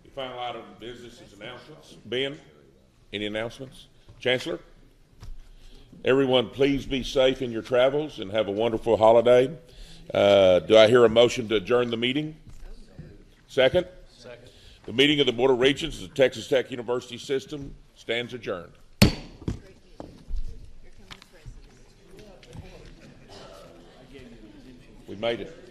[SPEAKER 1] The final item of business is announcements. Ben, any announcements? Chancellor? Everyone, please be safe in your travels and have a wonderful holiday. Do I hear a motion to adjourn the meeting? Second?
[SPEAKER 11] Second.
[SPEAKER 1] The meeting of the Board of Regents of the Texas Tech University System stands adjourned. We made it.